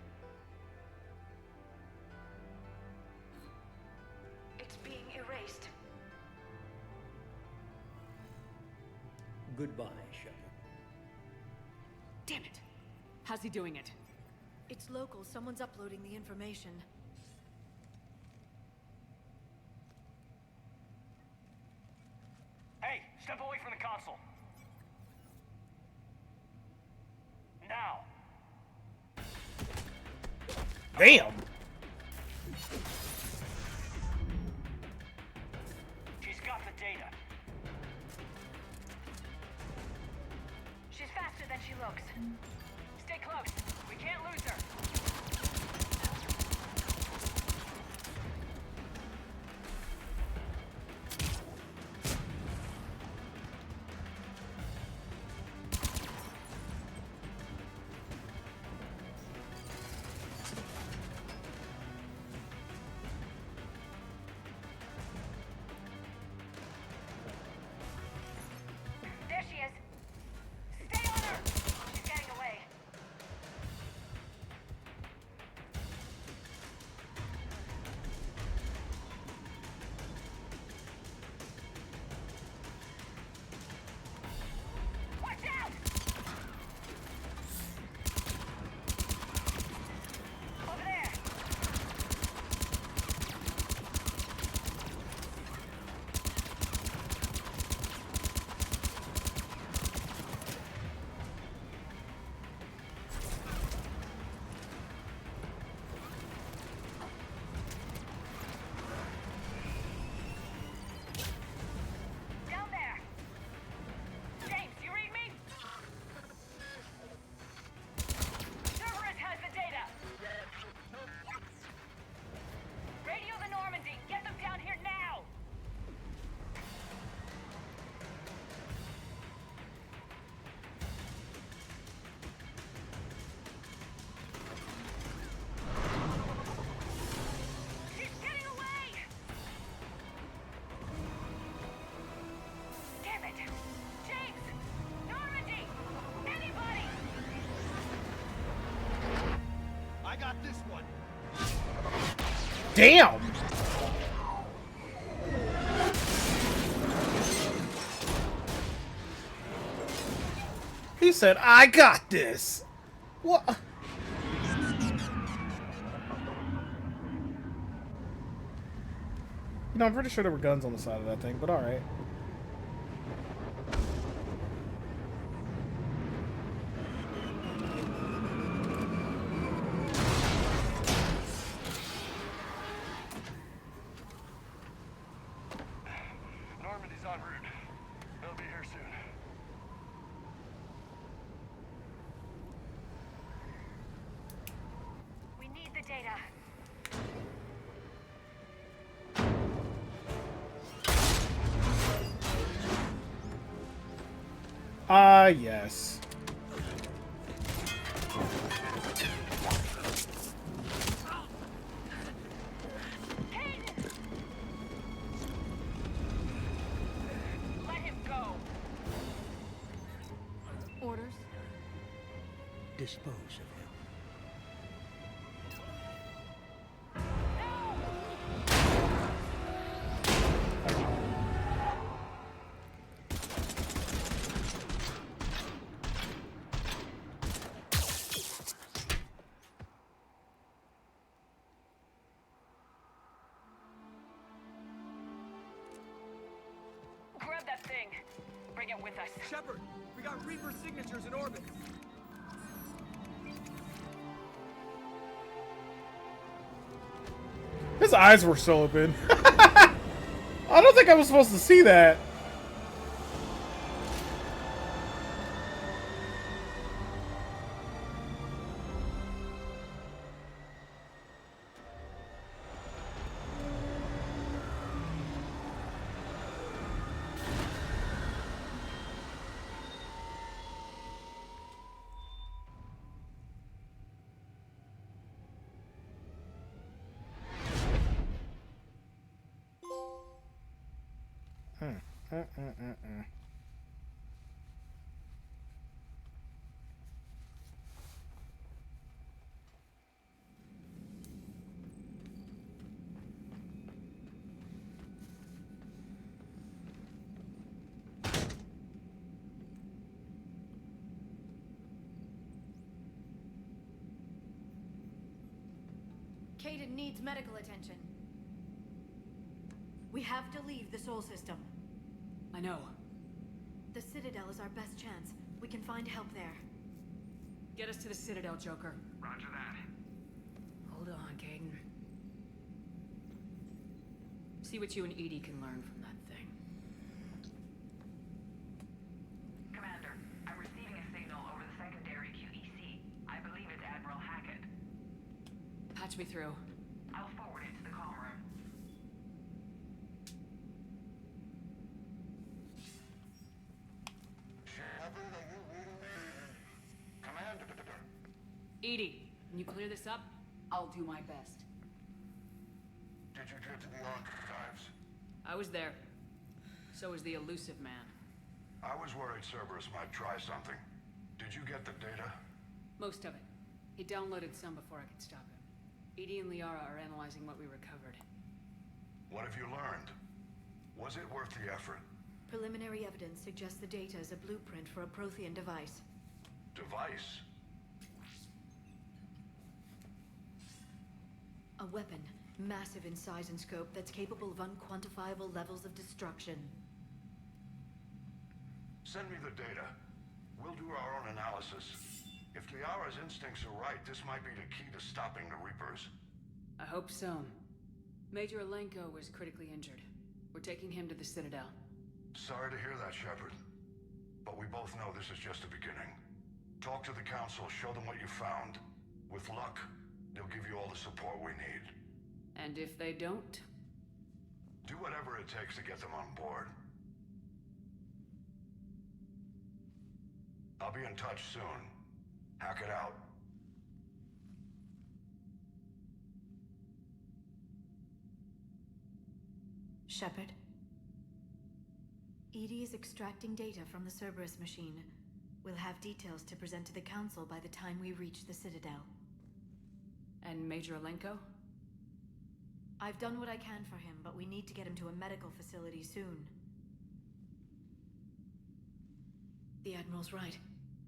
S11: It's being erased.
S13: Goodbye, Shepard.
S5: Damn it! How's he doing it?
S11: It's local. Someone's uploading the information.
S8: Hey, step away from the console. Now.
S1: Damn!
S8: She's got the data.
S11: She's faster than she looks.
S5: Stay close. We can't lose her.
S11: There she is. Stay on her! She's getting away.
S4: this one.
S1: Damn! He said, I got this! What? You know, I'm pretty sure there were guns on the side of that thing, but alright.
S7: Normandy's en route. They'll be here soon.
S11: We need the data.
S1: Ah, yes.
S11: Let him go.
S5: Orders?
S13: Dispose of him.
S11: Grab that thing. Bring it with us.
S4: Shepard, we got Reaper signatures in orbit.
S1: His eyes were still open. I don't think I was supposed to see that.
S11: Kaidan needs medical attention. We have to leave the Sol system.
S5: I know.
S11: The Citadel is our best chance. We can find help there.
S5: Get us to the Citadel, Joker.
S9: Roger that.
S5: Hold on, Kaidan. See what you and EDI can learn from that thing.
S14: Commander, I'm receiving a signal over the secondary QEC. I believe it's Admiral Hackett.
S5: Patch me through.
S14: I'll forward it to the comm room.
S3: Commander.
S5: EDI, can you clear this up? I'll do my best.
S3: Did you get to the archives?
S5: I was there. So was the elusive man.
S3: I was worried Cerberus might try something. Did you get the data?
S5: Most of it. He downloaded some before I could stop him. EDI and Liara are analyzing what we recovered.
S3: What have you learned? Was it worth the effort?
S11: Preliminary evidence suggests the data is a blueprint for a Prothean device.
S3: Device?
S11: A weapon, massive in size and scope, that's capable of unquantifiable levels of destruction.
S3: Send me the data. We'll do our own analysis. If Liara's instincts are right, this might be the key to stopping the Reapers.
S5: I hope so. Major Alenko was critically injured. We're taking him to the Citadel.
S3: Sorry to hear that, Shepard. But we both know this is just the beginning. Talk to the Council, show them what you found. With luck, they'll give you all the support we need.
S5: And if they don't?
S3: Do whatever it takes to get them on board. I'll be in touch soon. Hack it out.
S11: Shepard? EDI is extracting data from the Cerberus machine. We'll have details to present to the Council by the time we reach the Citadel.
S6: And Major Alenko?
S11: I've done what I can for him, but we need to get him to a medical facility soon. The Admiral's right.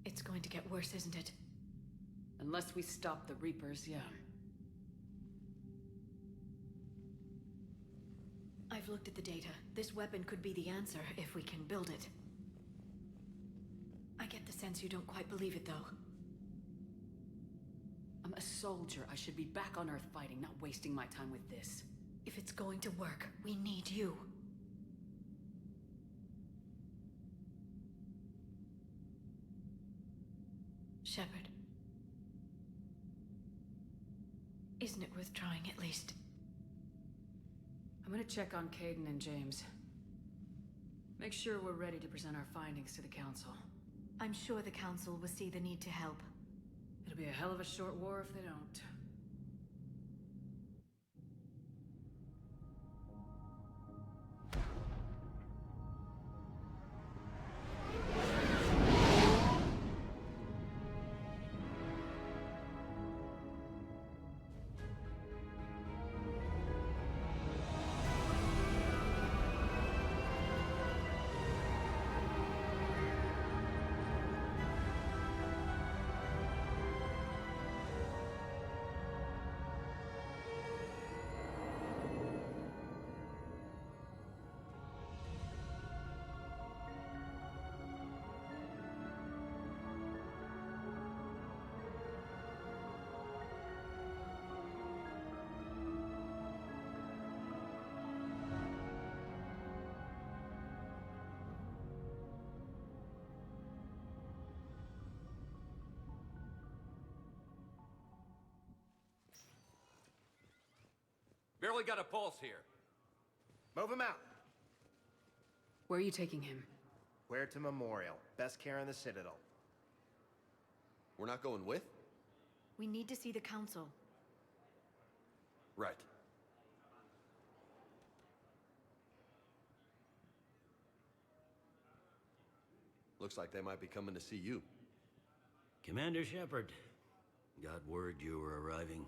S11: It's going to get worse, isn't it?
S6: Unless we stop the Reapers, yeah.
S11: I've looked at the data. This weapon could be the answer if we can build it. I get the sense you don't quite believe it, though.
S6: I'm a soldier. I should be back on Earth fighting, not wasting my time with this.
S11: If it's going to work, we need you. Shepard. Isn't it worth trying at least?
S6: I'm gonna check on Kaidan and James. Make sure we're ready to present our findings to the Council.
S11: I'm sure the Council will see the need to help.
S6: It'll be a hell of a short war if they don't.
S15: Barely got a pulse here.
S16: Move him out.
S6: Where are you taking him?
S16: Huerta Memorial. Best care in the Citadel.
S4: We're not going with?
S11: We need to see the Council.
S4: Right. Looks like they might be coming to see you.
S17: Commander Shepard. Got word you were arriving.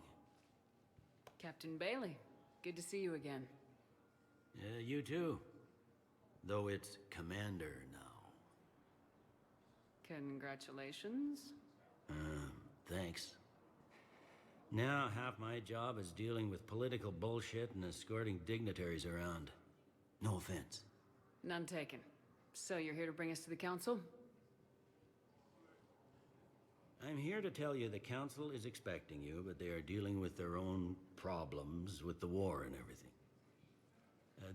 S6: Captain Bailey. Good to see you again.
S17: Yeah, you too. Though it's Commander now.
S6: Congratulations.
S17: Thanks. Now half my job is dealing with political bullshit and escorting dignitaries around. No offense.
S6: None taken. So you're here to bring us to the Council?
S17: I'm here to tell you the Council is expecting you, but they are dealing with their own problems with the war and everything.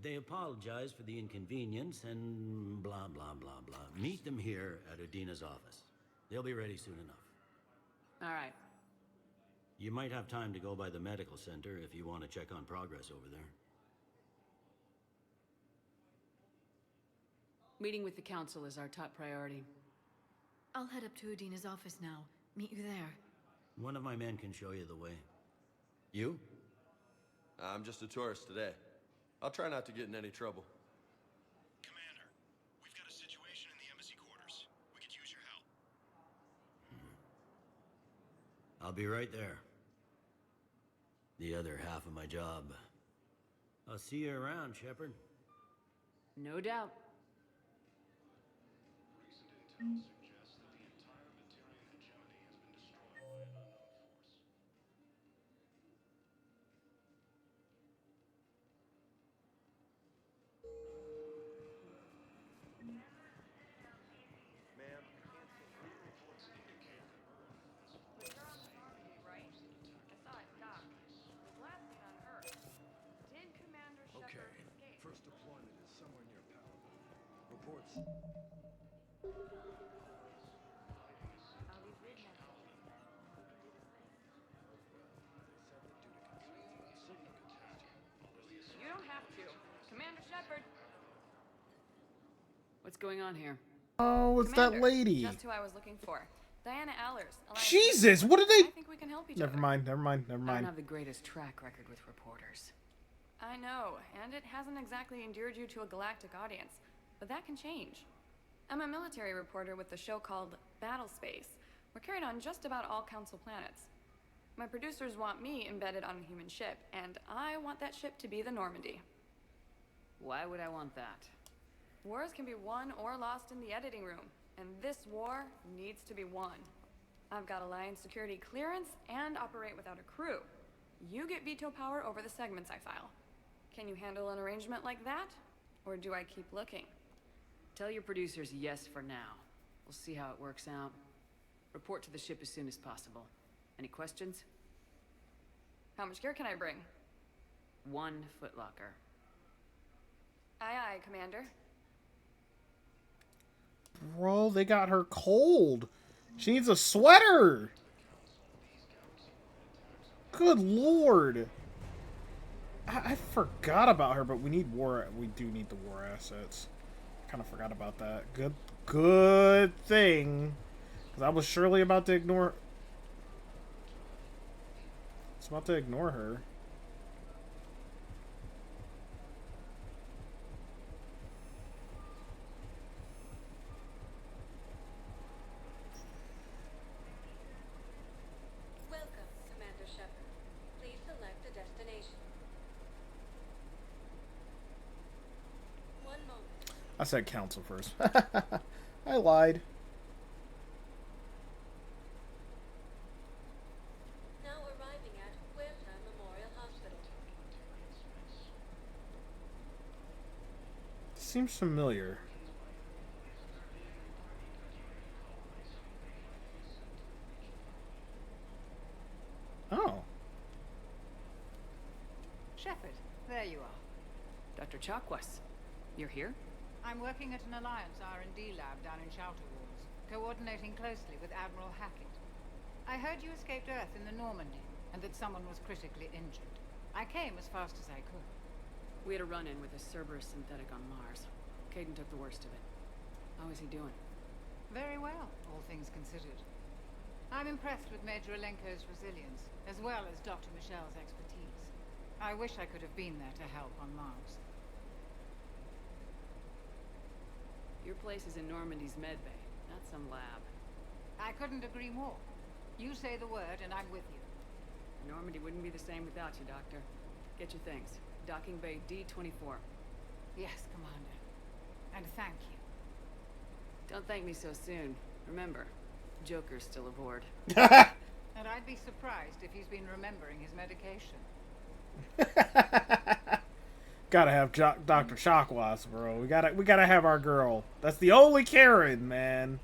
S17: They apologize for the inconvenience and blah, blah, blah, blah. Meet them here at Udina's office. They'll be ready soon enough.
S6: All right.
S17: You might have time to go by the medical center if you want to check on progress over there.
S6: Meeting with the Council is our top priority.
S11: I'll head up to Udina's office now. Meet you there.
S17: One of my men can show you the way. You?
S4: I'm just a tourist today. I'll try not to get in any trouble.
S3: Commander, we've got a situation in the embassy quarters. We could use your help.
S17: I'll be right there. The other half of my job. I'll see you around, Shepard.
S6: No doubt.
S3: Recent intel suggests that the entire Batarian hegemony has been destroyed by an unknown force.
S16: Ma'am,
S3: Reports indicate that Earth has
S14: But you're on the property, right? I saw it dock. It was last seen on Earth. Did Commander Shepard escape?
S12: First deployment is somewhere near Palawan. Reports.
S14: I'll be big now. You don't have to. Commander Shepard.
S6: What's going on here?
S1: Oh, it's that lady.
S14: Just who I was looking for. Diana Allers.
S1: Jesus, what did they?
S14: I think we can help each
S1: Never
S14: other.
S1: mind, never mind, never
S6: I don't
S1: mind.
S6: have the greatest track record with reporters.
S14: I know, and it hasn't exactly endeared you to a galactic audience. But that can change. I'm a military reporter with the show called Battle Space. We're carried on just about all Council planets. My producers want me embedded on a human ship, and I want that ship to be the Normandy.
S5: Why would I want that?
S14: Wars can be won or lost in the editing room, and this war needs to be won. I've got Alliance security clearance and operate without a crew. You get veto power over the segments I file. Can you handle an arrangement like that? Or do I keep looking?
S5: Tell your producers yes for now. We'll see how it works out. Report to the ship as soon as possible. Any questions?
S14: How much gear can I bring?
S5: 1 footlocker.
S14: Aye, aye, Commander.
S1: Bro, they got her cold. She needs a sweater. Good lord. I forgot about her, but we need war. We do need the war assets. Kind of forgot about that. Good thing. Because I was surely about to ignore... I was about to ignore her.
S11: Welcome, Commander Shepard. Please select a destination. One moment.
S1: I said council first. I lied.
S11: Now arriving at Huerta Memorial Hospital.
S1: Seems familiar. Oh.
S18: Shepard, there you are.
S5: Dr. Chakwas, you're here?
S18: I'm working at an Alliance R&D lab down in Shelter Walls, coordinating closely with Admiral Hackett. I heard you escaped Earth in the Normandy, and that someone was critically injured. I came as fast as I could.
S5: We had a run-in with a Cerberus synthetic on Mars. Caden took the worst of it. How is he doing?
S18: Very well, all things considered. I'm impressed with Major Alenko's resilience, as well as Dr. Michel's expertise. I wish I could have been there to help on Mars.
S5: Your place is in Normandy's medbay, not some lab.
S18: I couldn't agree more. You say the word and I'm with you.
S5: Normandy wouldn't be the same without you, Doctor. Get your things. Docking Bay D-24.
S18: Yes, Commander. And thank you.
S5: Don't thank me so soon. Remember, Joker's still aboard.
S18: And I'd be surprised if he's been remembering his medication.
S1: Gotta have Dr. Chakwas, bro. We gotta have our girl. That's the only Karen, man.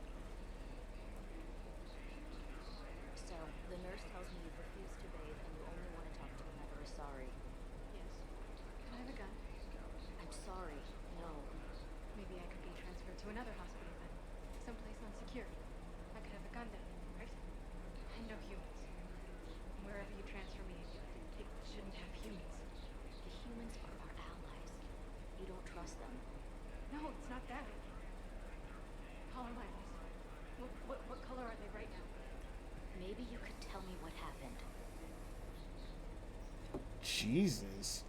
S11: So, the nurse tells me you refuse to bathe and you only want to talk to whomever is sorry. Yes. Can I have a gun? I'm sorry. No.
S14: Maybe I could be transferred to another hospital then. Someplace unsecure. I could have a gun then, right? And no humans. Wherever you transfer me, it shouldn't have humans.
S11: The humans are our allies. You don't trust them.
S14: No, it's not that. How am I? What color are they right now?
S11: Maybe you could tell me what happened.
S1: Jesus.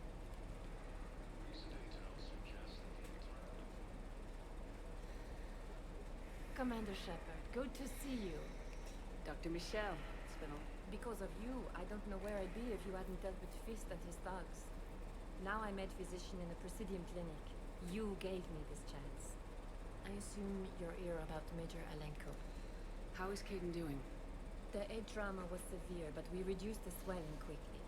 S19: Commander Shepard, good to see you.
S5: Dr. Michel, it's been a...
S19: Because of you, I don't know where I'd be if you hadn't dealt with Fist and his thugs. Now I'm head physician in the Presidium Clinic. You gave me this chance. I assume you're here about Major Alenko.
S5: How is Caden doing?
S19: The head trauma was severe, but we reduced the swelling quickly.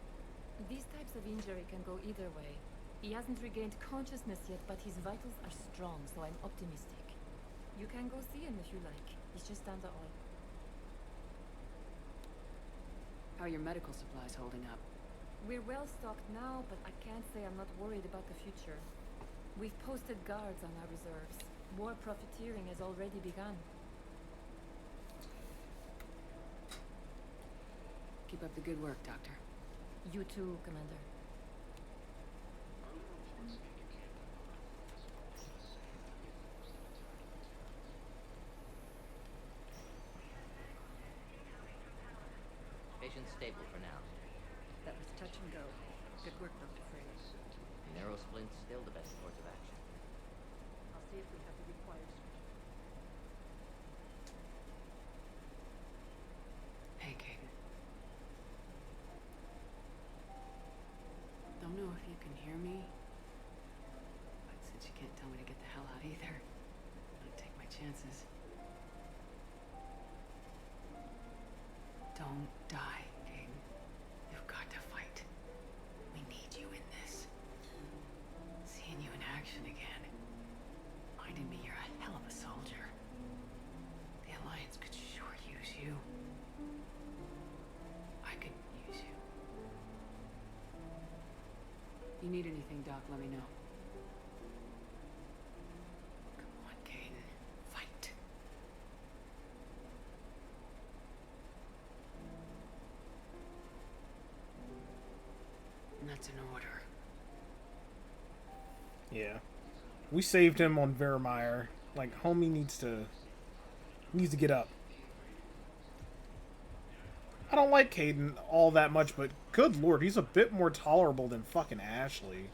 S19: These types of injury can go either way. He hasn't regained consciousness yet, but his vitals are strong, so I'm optimistic. You can go see him if you like. He's just down the hall.
S5: How are your medical supplies holding up?
S19: We're well stocked now, but I can't say I'm not worried about the future. We've posted guards on our reserves. War profiteering has already begun.
S5: Keep up the good work, Doctor.
S19: You too, Commander.
S20: Patient's stable for now.
S6: That was touch and go. Good work, Dr. Frey.
S20: Narrow splint's still the best course of action.
S6: I'll see if we have the required
S5: Hey, Caden. hear me? But since you can't tell me to get the hell out either, I'll take my chances. Don't die, Aiden. You've got to fight. We need you in this. Seeing you in action again. Reminding me you're a hell of a soldier. The Alliance could sure use you. I could use you. You need anything, Doc, let me know. Come on, Caden. Fight. And that's an order.
S1: Yeah. We saved him on Vermeer. Like, homie needs to get up. I don't like Caden all that much, but good lord, he's a bit more tolerable than fucking Ashley.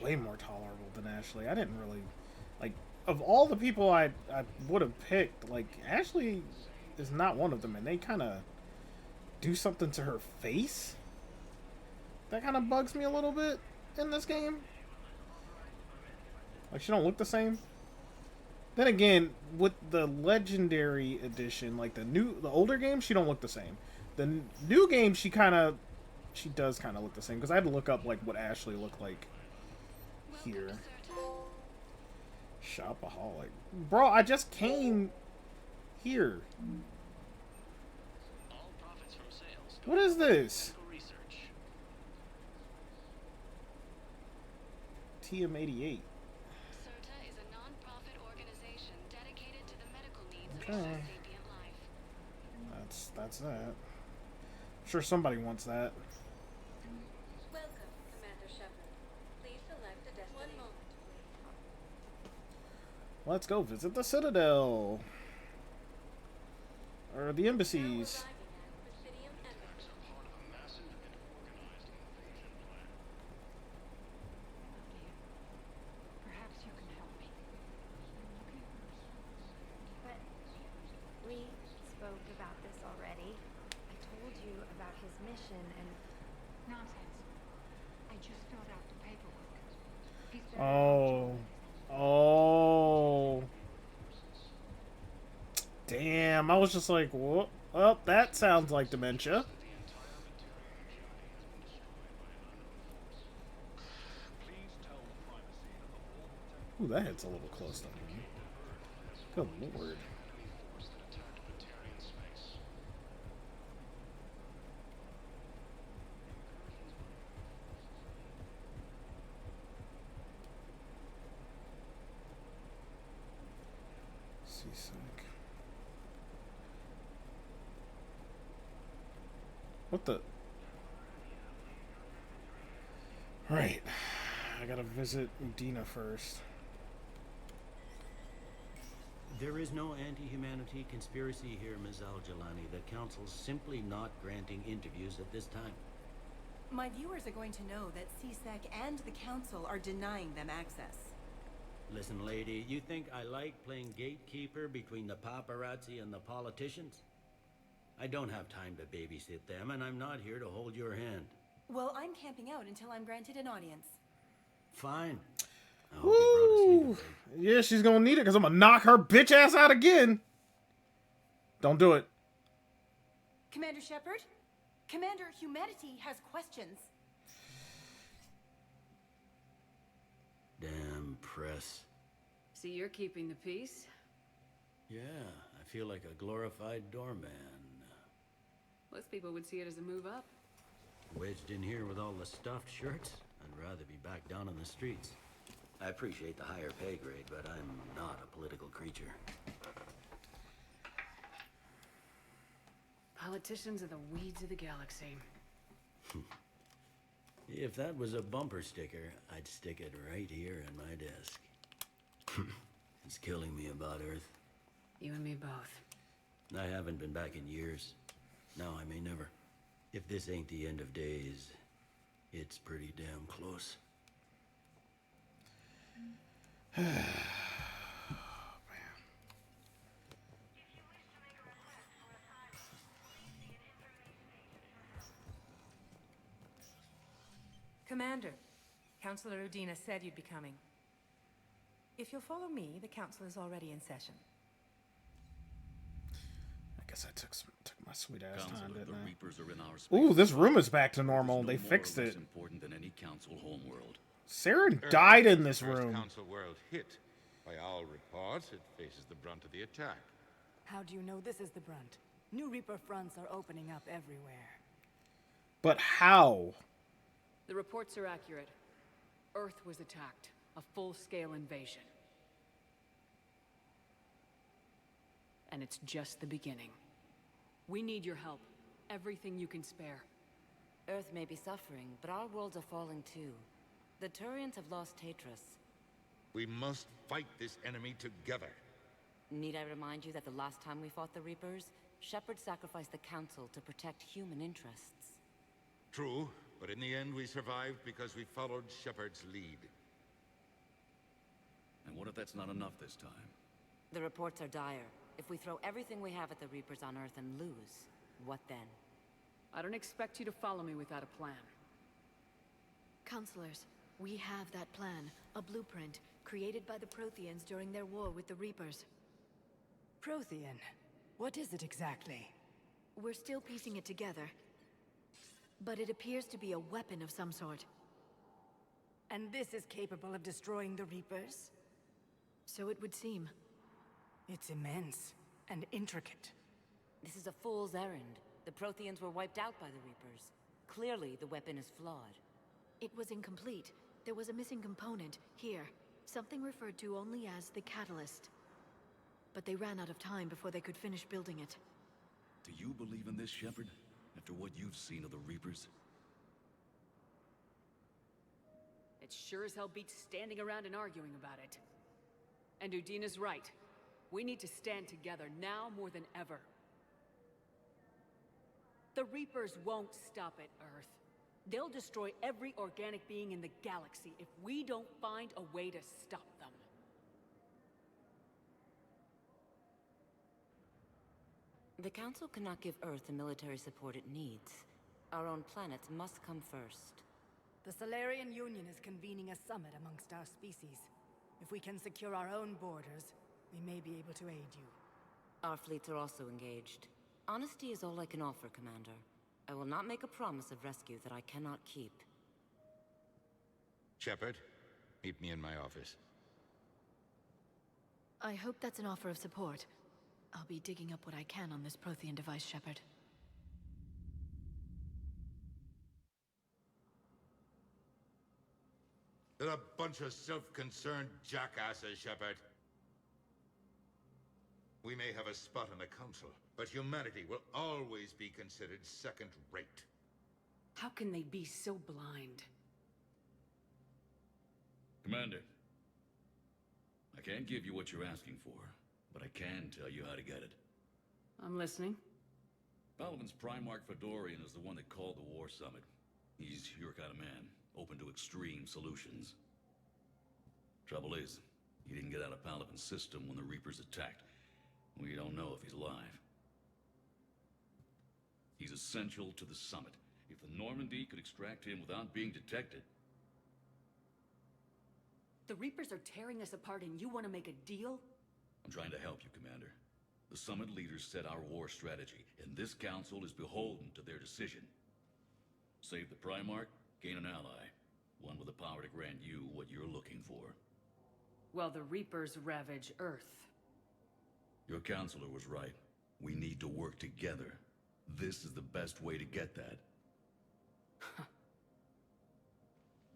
S1: Way more tolerable than Ashley. I didn't really... Like, of all the people I would have picked, like, Ashley is not one of them, and they kind of do something to her face that kind of bugs me a little bit in this game. Like, she don't look the same. Then again, with the Legendary Edition, like the older game, she don't look the same. The new game, she does kind of look the same, because I had to look up like what Ashley looked like here. Shopaholic. Bro, I just came here. What is this? TM88. Okay. That's that. I'm sure somebody wants that.
S11: Welcome, Commander Shepard. Please select a destination. 1 moment.
S1: Let's go visit the Citadel. Or the embassies.
S18: Perhaps you can help me.
S10: But we spoke about this already. I told you about his mission and...
S18: Nonsense. I just filled out the paperwork. He's very
S1: Oh. Oh. Damn, I was just like, what? Well, that sounds like dementia. Ooh, that hits a little close to me. Good lord. Seasick. What the? Right. I gotta visit Udina first.
S17: There is no anti-humanity conspiracy here, Ms. Al-Jalani. The Council's simply not granting interviews at this time.
S21: My viewers are going to know that CSEC and the Council are denying them access.
S17: Listen, lady, you think I like playing gatekeeper between the paparazzi and the politicians? I don't have time to babysit them, and I'm not here to hold your hand.
S21: Well, I'm camping out until I'm granted an audience.
S17: Fine. I hope you brought a sleeping bag.
S1: Yeah, she's gonna need it because I'm gonna knock her bitch ass out again. Don't do it.
S21: Commander Shepard? Commander Humanity has questions.
S17: Damn press.
S5: See, you're keeping the peace.
S17: Yeah, I feel like a glorified doorman.
S5: Most people would see it as a move up.
S17: Wedged in here with all the stuffed shirts, I'd rather be back down on the streets. I appreciate the higher pay grade, but I'm not a political creature.
S5: Politicians are the weeds of the galaxy.
S17: If that was a bumper sticker, I'd stick it right here in my desk. It's killing me about Earth.
S5: You and me both.
S17: I haven't been back in years. Now I may never. If this ain't the end of days, it's pretty damn close.
S2: Commander, Councillor Udina said you'd be coming. If you'll follow me, the council is already in session.
S1: I guess I took my sweet ass time,
S22: Counselor,
S1: didn't
S22: the
S1: I?
S22: Reapers are in our space.
S1: Ooh, this room is back to normal.
S22: It is
S1: They
S22: no more
S1: fixed
S22: or less
S1: it.
S22: important than any council homeworld.
S1: Saren
S23: Earth,
S1: died in this
S23: first
S1: room.
S23: Council world hit. By all reports, it faces the brunt of the attack.
S24: How do you know this is the brunt? New Reaper fronts are opening up everywhere.
S1: But how?
S5: The reports are accurate. Earth was attacked. A full-scale invasion. And it's just the beginning. We need your help. Everything you can spare.
S25: Earth may be suffering, but our worlds are falling too. The Turians have lost Tatris.
S23: We must fight this enemy together.
S25: Need I remind you that the last time we fought the Reapers, Shepard sacrificed the Council to protect human interests?
S23: True, but in the end we survived because we followed Shepard's lead.
S22: And what if that's not enough this time?
S25: The reports are dire. If we throw everything we have at the Reapers on Earth and lose, what then?
S5: I don't expect you to follow me without a plan.
S10: Counselors, we have that plan. A blueprint, created by the Protheans during their war with the Reapers.
S24: Prothean? What is it exactly?
S10: We're still piecing it together. But it appears to be a weapon of some sort.
S24: And this is capable of destroying the Reapers?
S10: So it would seem.
S24: It's immense and intricate.
S25: This is a fool's errand. The Protheans were wiped out by the Reapers. Clearly, the weapon is flawed.
S10: It was incomplete. There was a missing component, here. Something referred to only as the Catalyst. But they ran out of time before they could finish building it.
S22: Do you believe in this, Shepard? After what you've seen of the Reapers?
S5: It sure as hell beats standing around and arguing about it. And Udina's right. We need to stand together now more than ever. The Reapers won't stop at Earth. They'll destroy every organic being in the galaxy if we don't find a way to stop them.
S25: The Council cannot give Earth the military support it needs. Our own planets must come first.
S24: The Solarian Union is convening a summit amongst our species. If we can secure our own borders, we may be able to aid you.
S25: Our fleets are also engaged. Honesty is all I can offer, Commander. I will not make a promise of rescue that I cannot keep.
S23: Shepard, meet me in my office.
S10: I hope that's an offer of support. I'll be digging up what I can on this Prothean device, Shepard.
S23: They're a bunch of self-concerned jackasses, Shepard. We may have a spot in the Council, but humanity will always be considered second-rate.
S5: How can they be so blind?
S22: Commander, I can't give you what you're asking for, but I can tell you how to get it.
S5: I'm listening.
S22: Palaven's Primarch Fedorian is the one that called the War Summit. He's your kind of man, open to extreme solutions. Trouble is, he didn't get out of Palaven's system when the Reapers attacked. We don't know if he's alive. He's essential to the summit. If the Normandy could extract him without being detected...
S5: The Reapers are tearing us apart and you want to make a deal?
S22: I'm trying to help you, Commander. The summit leaders set our war strategy, and this council is beholden to their decision. Save the Primarch, gain an ally. One with the power to grant you what you're looking for.
S5: Well, the Reapers ravage Earth.
S22: Your counselor was right. We need to work together. This is the best way to get that.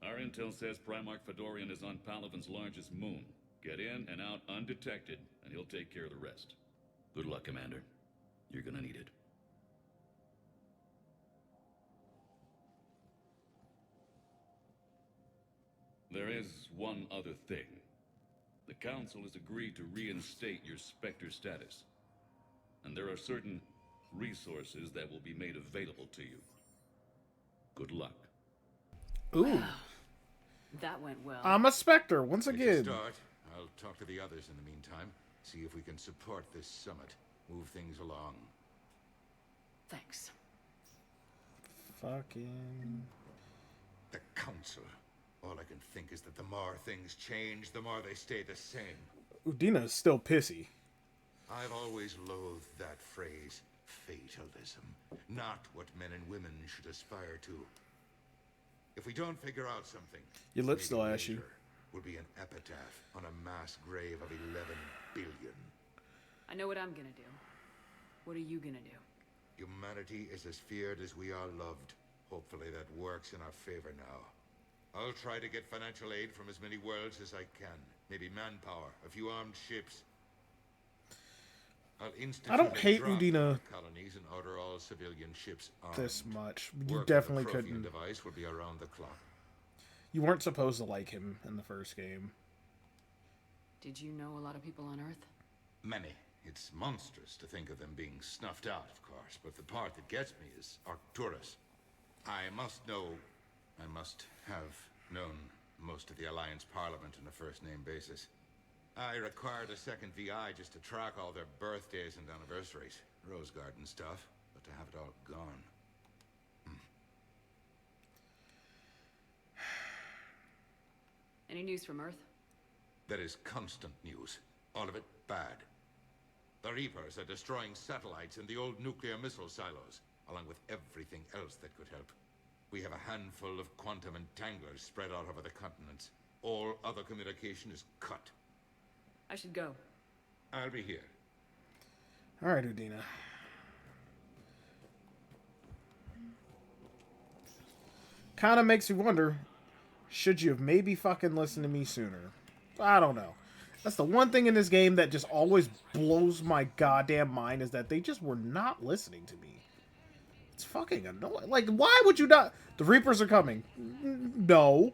S22: Our intel says Primarch Fedorian is on Palaven's largest moon. Get in and out undetected, and he'll take care of the rest. Good luck, Commander. You're gonna need it. There is one other thing. The Council has agreed to reinstate your Spectre status. And there are certain resources that will be made available to you. Good luck.
S1: Ooh.
S5: That went well.
S1: I'm a Spectre, once
S23: It's a
S1: again.
S23: start. I'll talk to the others in the meantime. See if we can support this summit. Move things along.
S5: Thanks.
S1: Fucking...
S23: The council. All I can think is that the more things change, the more they stay the same.
S1: Udina is still pissy.
S23: I've always loathed that phrase, fatalism. Not what men and women should aspire to. If we don't figure out something,
S1: Your lips still ashy.
S23: Will be an epitaph on a mass grave of 11 billion.
S5: I know what I'm gonna do. What are you gonna do?
S23: Humanity is as feared as we are loved. Hopefully that works in our favor now. I'll try to get financial aid from as many worlds as I can. Maybe manpower, a few armed ships. I'll institute
S1: I don't hate
S23: a drop
S1: Udina
S23: colonies and order all civilian ships armed.
S1: this much. You
S23: Work
S1: definitely
S23: on the Prothean
S1: couldn't.
S23: device will be around the clock.
S1: You weren't supposed to like him in the first game.
S5: Did you know a lot of people on Earth?
S23: Many. It's monstrous to think of them being snuffed out, of course, but the part that gets me is Arcturus. I must have known most of the Alliance Parliament on a first-name basis. I required a second VI just to track all their birthdays and anniversaries. Rose Garden stuff, but to have it all gone.
S5: Any news from Earth?
S23: There is constant news. All of it bad. The Reapers are destroying satellites and the old nuclear missile silos, along with everything else that could help. We have a handful of quantum entanglers spread out over the continents. All other communication is cut.
S5: I should go.
S23: I'll be here.
S1: Alright, Udina. Kinda makes me wonder, should you have maybe fucking listened to me sooner? I don't know. That's the one thing in this game that just always blows my goddamn mind, is that they just were not listening to me. It's fucking annoying. Like, why would you not? The Reapers are coming. No.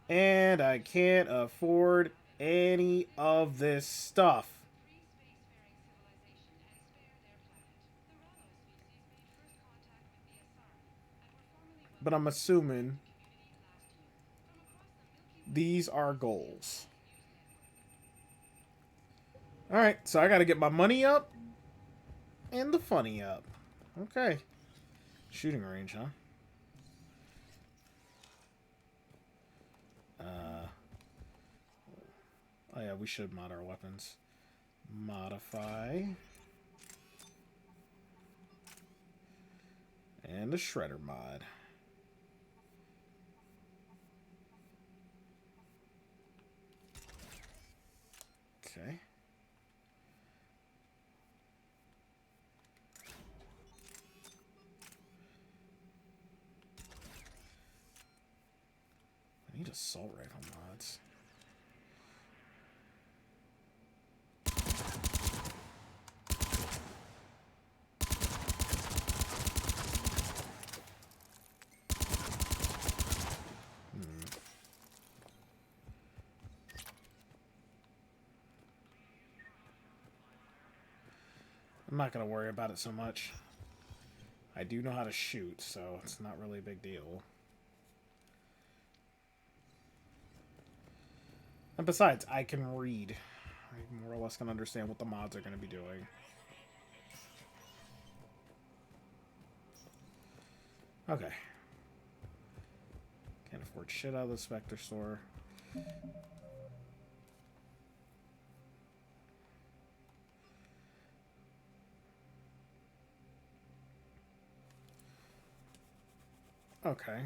S1: And I can't afford any of this stuff. But I'm assuming these are goals. Alright, so I gotta get my money up and the funny up. Okay. Shooting range, huh? Oh yeah, we should mod our weapons. Modify. And a shredder mod. Okay. I need assault rifle mods. I'm not going to worry about it so much. I do know how to shoot, so it's not really a big deal. And besides, I can read. I more or less can understand what the mods are going to be doing. Okay. Can't afford shit out of the Spectre store. Okay.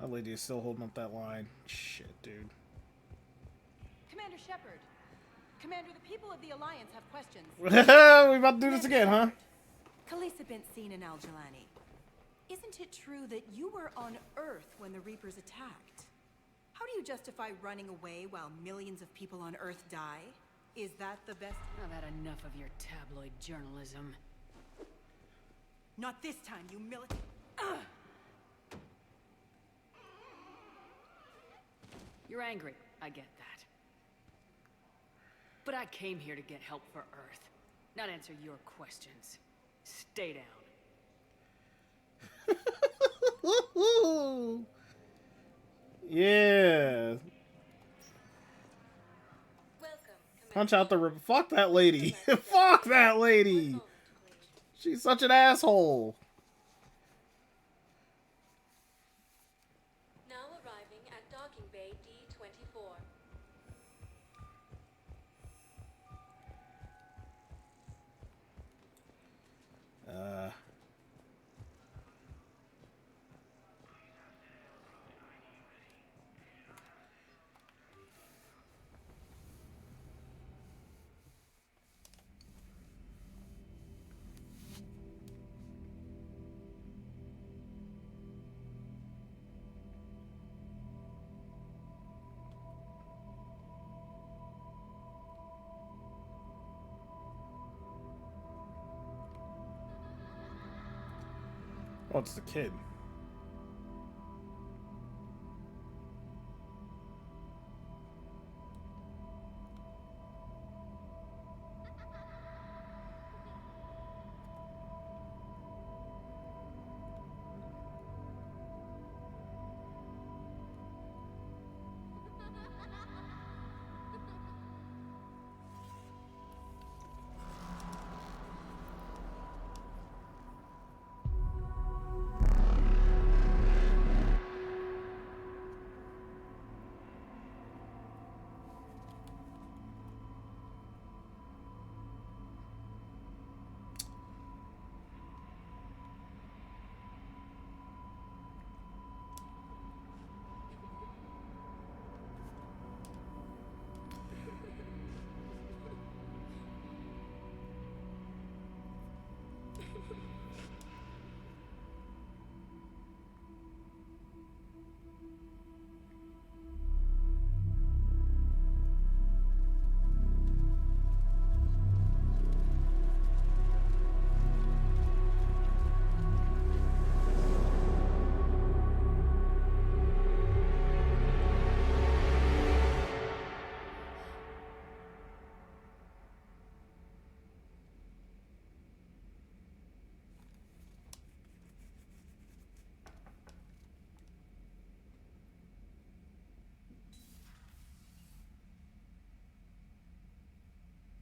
S1: That lady is still holding up that line. Shit, dude.
S21: Commander Shepard. Commander, the people of the Alliance have questions.
S1: We about to do this again, huh?
S21: Khalisah bint Sinan al-Jalani. Isn't it true that you were on Earth when the Reapers attacked? How do you justify running away while millions of people on Earth die? Is that the best?
S5: I've had enough of your tabloid journalism.
S21: Not this time, you militant.
S5: You're angry. I get that. But I came here to get help for Earth, not answer your questions. Stay down.
S1: Yeah. Punch out the rip. Fuck that lady. Fuck that lady. She's such an asshole.
S10: Now arriving at docking bay D-24.
S1: Oh, it's the kid.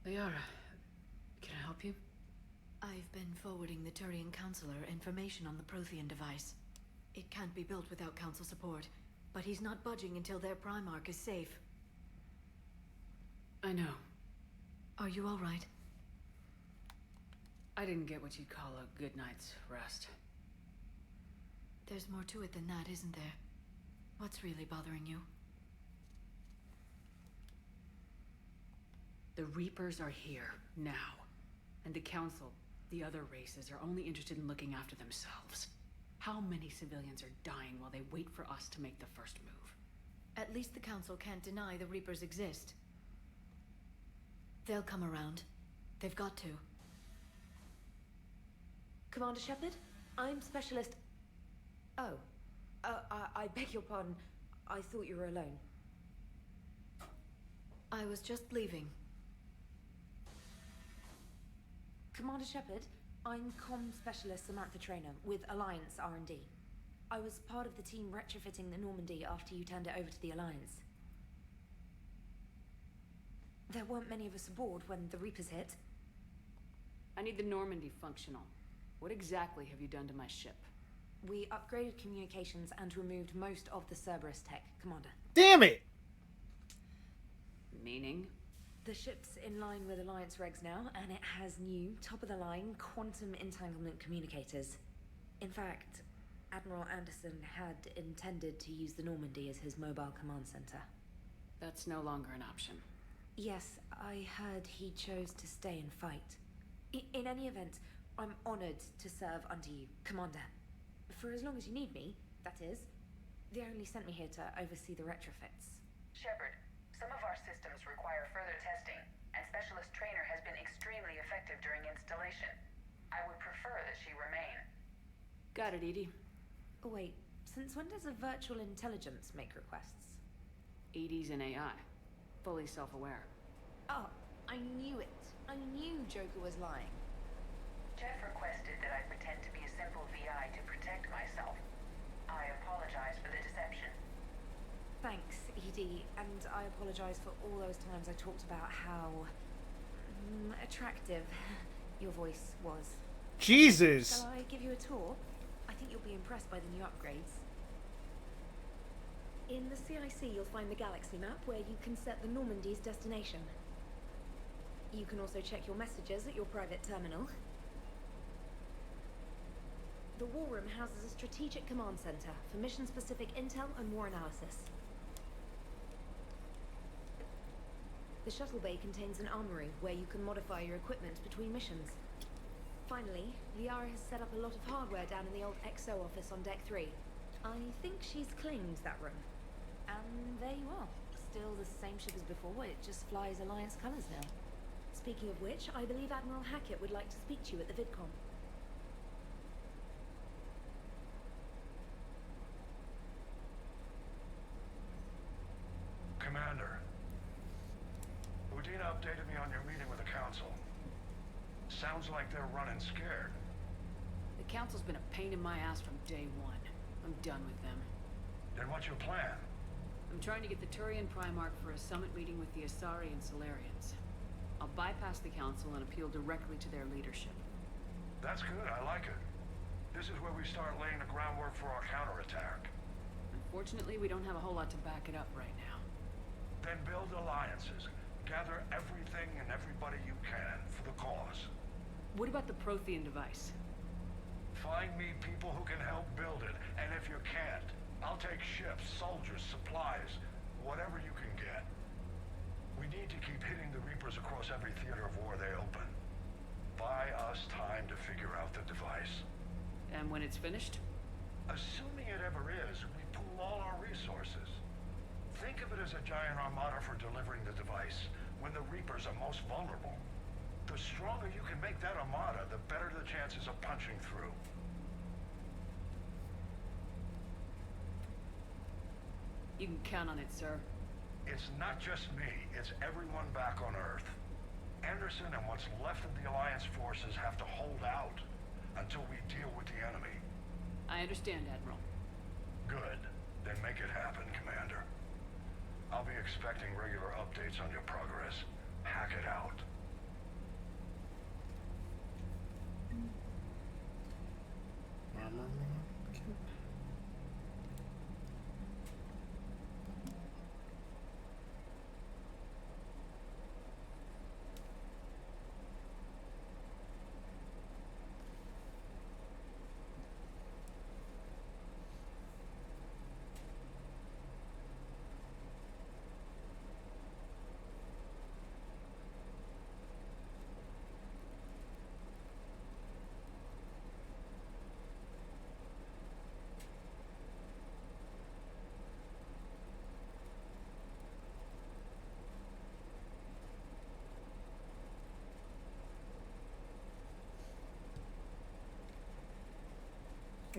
S6: Liara, can I help you?
S10: I've been forwarding the Turian Counselor information on the Prothean device. It can't be built without Council support, but he's not budging until their Primarch is safe.
S6: I know.
S10: Are you all right?
S6: I didn't get what you'd call a good night's rest.
S10: There's more to it than that, isn't there? What's really bothering you?
S6: The Reapers are here, now. And the Council, the other races, are only interested in looking after themselves. How many civilians are dying while they wait for us to make the first move?
S10: At least the Council can't deny the Reapers exist. They'll come around. They've got to.
S7: Commander Shepard, I'm Specialist... Oh. I beg your pardon. I thought you were alone.
S10: I was just leaving.
S7: Commander Shepard, I'm Comm Specialist Samantha Traynor with Alliance R&D. I was part of the team retrofitting the Normandy after you turned it over to the Alliance. There weren't many of us aboard when the Reapers hit.
S6: I need the Normandy functional. What exactly have you done to my ship?
S7: We upgraded communications and removed most of the Cerberus tech, Commander.
S1: Damn it!
S6: Meaning?
S7: The ship's in line with Alliance regs now, and it has new, top-of-the-line, quantum entanglement communicators. In fact, Admiral Anderson had intended to use the Normandy as his mobile command center.
S6: That's no longer an option.
S7: Yes, I heard he chose to stay and fight. In any event, I'm honored to serve under you, Commander. For as long as you need me, that is. They only sent me here to oversee the retrofits.
S8: Shepard, some of our systems require further testing, and Specialist Traynor has been extremely effective during installation. I would prefer that she remain.
S6: Got it, Edie.
S7: Oh wait, since when does a virtual intelligence make requests?
S6: Edie's an AI. Fully self-aware.
S7: Oh, I knew it. I knew Joker was lying.
S8: Jeff requested that I pretend to be a simple VI to protect myself. I apologize for the deception.
S7: Thanks, Edie, and I apologize for all those times I talked about how attractive your voice was.
S1: Jesus!
S7: Shall I give you a tour? I think you'll be impressed by the new upgrades. In the CIC, you'll find the galaxy map where you can set the Normandy's destination. You can also check your messages at your private terminal. The War Room houses a strategic command center for mission-specific intel and war analysis. The shuttle bay contains an armory where you can modify your equipment between missions. Finally, Liara has set up a lot of hardware down in the old XO office on Deck 3. I think she's claimed that room. And there you are. Still the same ship as before, it just flies Alliance colors now. Speaking of which, I believe Admiral Hackett would like to speak to you at the VidCon.
S3: Commander, Udina updated me on your meeting with the Council. Sounds like they're running scared.
S6: The Council's been a pain in my ass from day one. I'm done with them.
S3: Then what's your plan?
S6: I'm trying to get the Turian Primarch for a summit meeting with the Asari and Solarians. I'll bypass the Council and appeal directly to their leadership.
S3: That's good, I like it. This is where we start laying the groundwork for our counterattack.
S6: Unfortunately, we don't have a whole lot to back it up right now.
S3: Then build alliances. Gather everything and everybody you can for the cause.
S6: What about the Prothean device?
S3: Find me people who can help build it, and if you can't, I'll take ships, soldiers, supplies, whatever you can get. We need to keep hitting the Reapers across every theater of war they open. Buy us time to figure out the device.
S6: And when it's finished?
S3: Assuming it ever is, we pool all our resources. Think of it as a giant armada for delivering the device when the Reapers are most vulnerable. The stronger you can make that armada, the better the chances of punching through.
S6: You can count on it, sir.
S3: It's not just me, it's everyone back on Earth. Anderson and what's left of the Alliance forces have to hold out until we deal with the enemy.
S6: I understand, Admiral.
S3: Good. Then make it happen, Commander. I'll be expecting regular updates on your progress. Hack it out.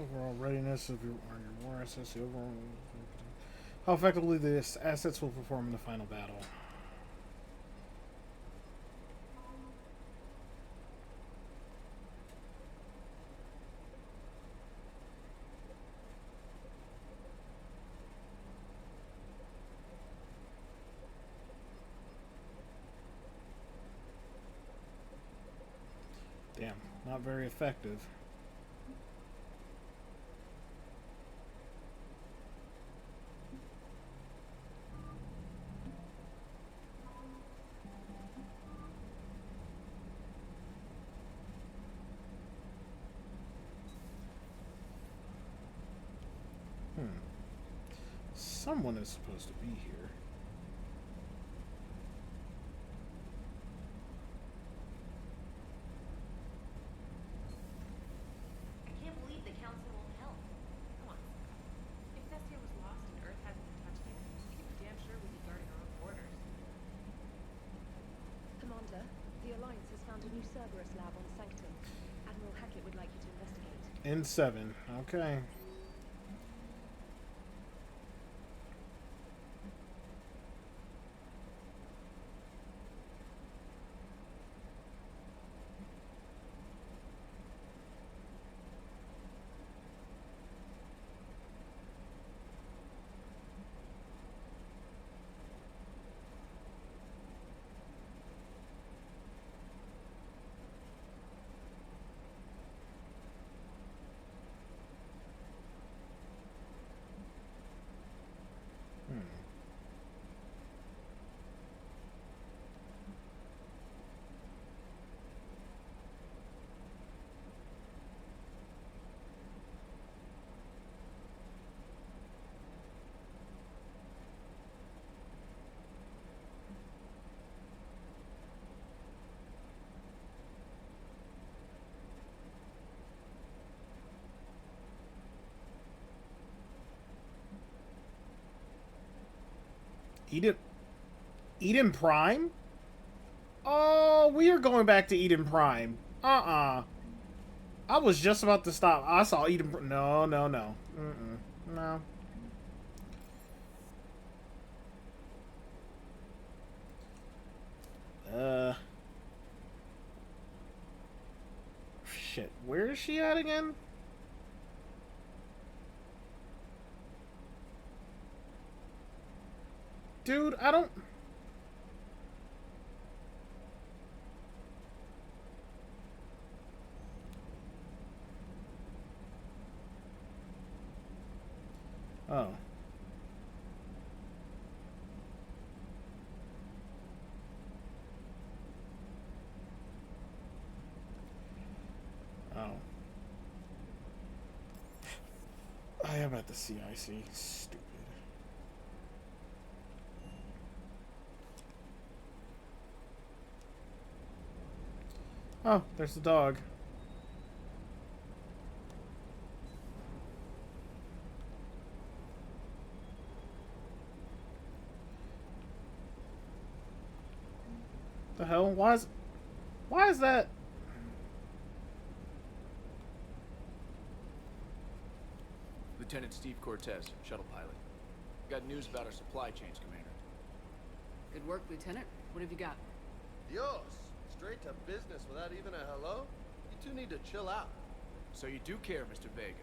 S1: Overall readiness of your war assets, the overall how effectively the assets will perform in the final battle. Damn, not very effective. Someone is supposed to be here.
S7: I can't believe the Council won't help. Come on. If Thessia was lost and Earth hasn't been touched yet, we can be damn sure we'd be guarding our own borders. Commander, the Alliance has found a new Cerberus lab on Sanctum. Admiral Hackett would like you to investigate.
S1: N7. Okay. Eden Prime? Oh, we are going back to Eden Prime. I was just about to stop. I saw Eden. No. No. Shit. Where is she at again? Dude, I don't... Oh. Oh. I am at the CIC. Stupid. Oh, there's the dog. The hell? Why is that?
S4: Lieutenant Steve Cortez, shuttle pilot. Got news about our supply chains, Commander.
S6: Good work, Lieutenant. What have you got?
S9: Dios! Straight to business without even a hello? You two need to chill out.
S4: So you do care, Mr. Vega?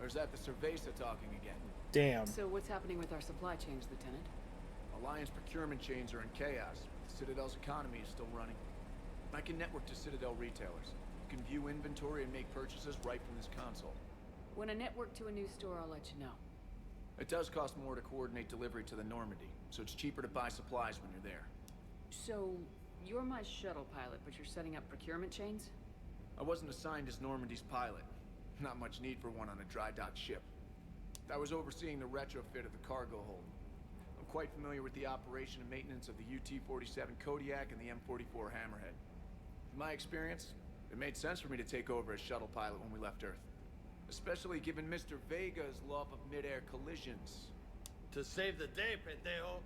S4: Or is that the Cerveza talking again?
S1: Damn.
S6: So what's happening with our supply chains, Lieutenant?
S4: Alliance procurement chains are in chaos. Citadel's economy is still running. I can network to Citadel retailers. You can view inventory and make purchases right from this console.
S6: When I network to a new store, I'll let you know.
S4: It does cost more to coordinate delivery to the Normandy, so it's cheaper to buy supplies when you're there.
S6: So, you're my shuttle pilot, but you're setting up procurement chains?
S4: I wasn't assigned as Normandy's pilot. Not much need for one on a dry dock ship. I was overseeing the retrofit of the cargo hold. I'm quite familiar with the operation and maintenance of the UT-47 Kodiak and the M44 Hammerhead. In my experience, it made sense for me to take over as shuttle pilot when we left Earth. Especially given Mr. Vega's love of mid-air collisions.
S9: To save the day, pendejo.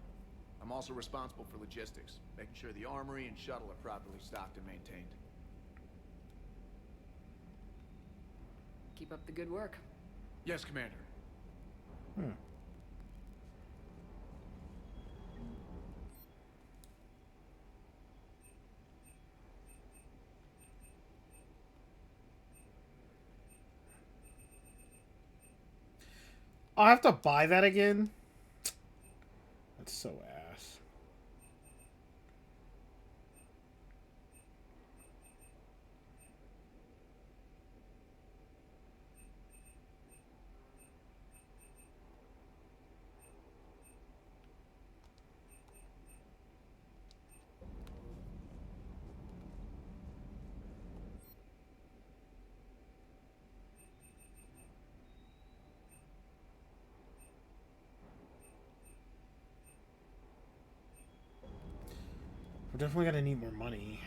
S4: I'm also responsible for logistics, making sure the armory and shuttle are properly stocked and maintained.
S6: Keep up the good work.
S4: Yes, Commander.
S1: I'll have to buy that again? That's so ass. We're definitely gonna need more money.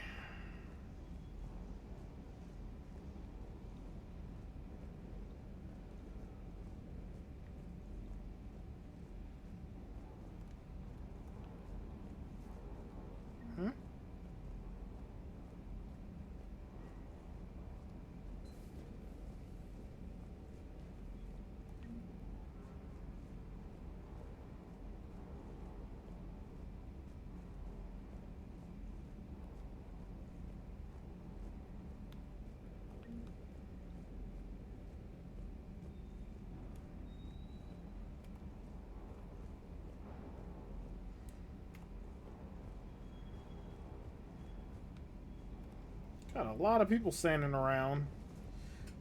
S1: Got a lot of people standing around.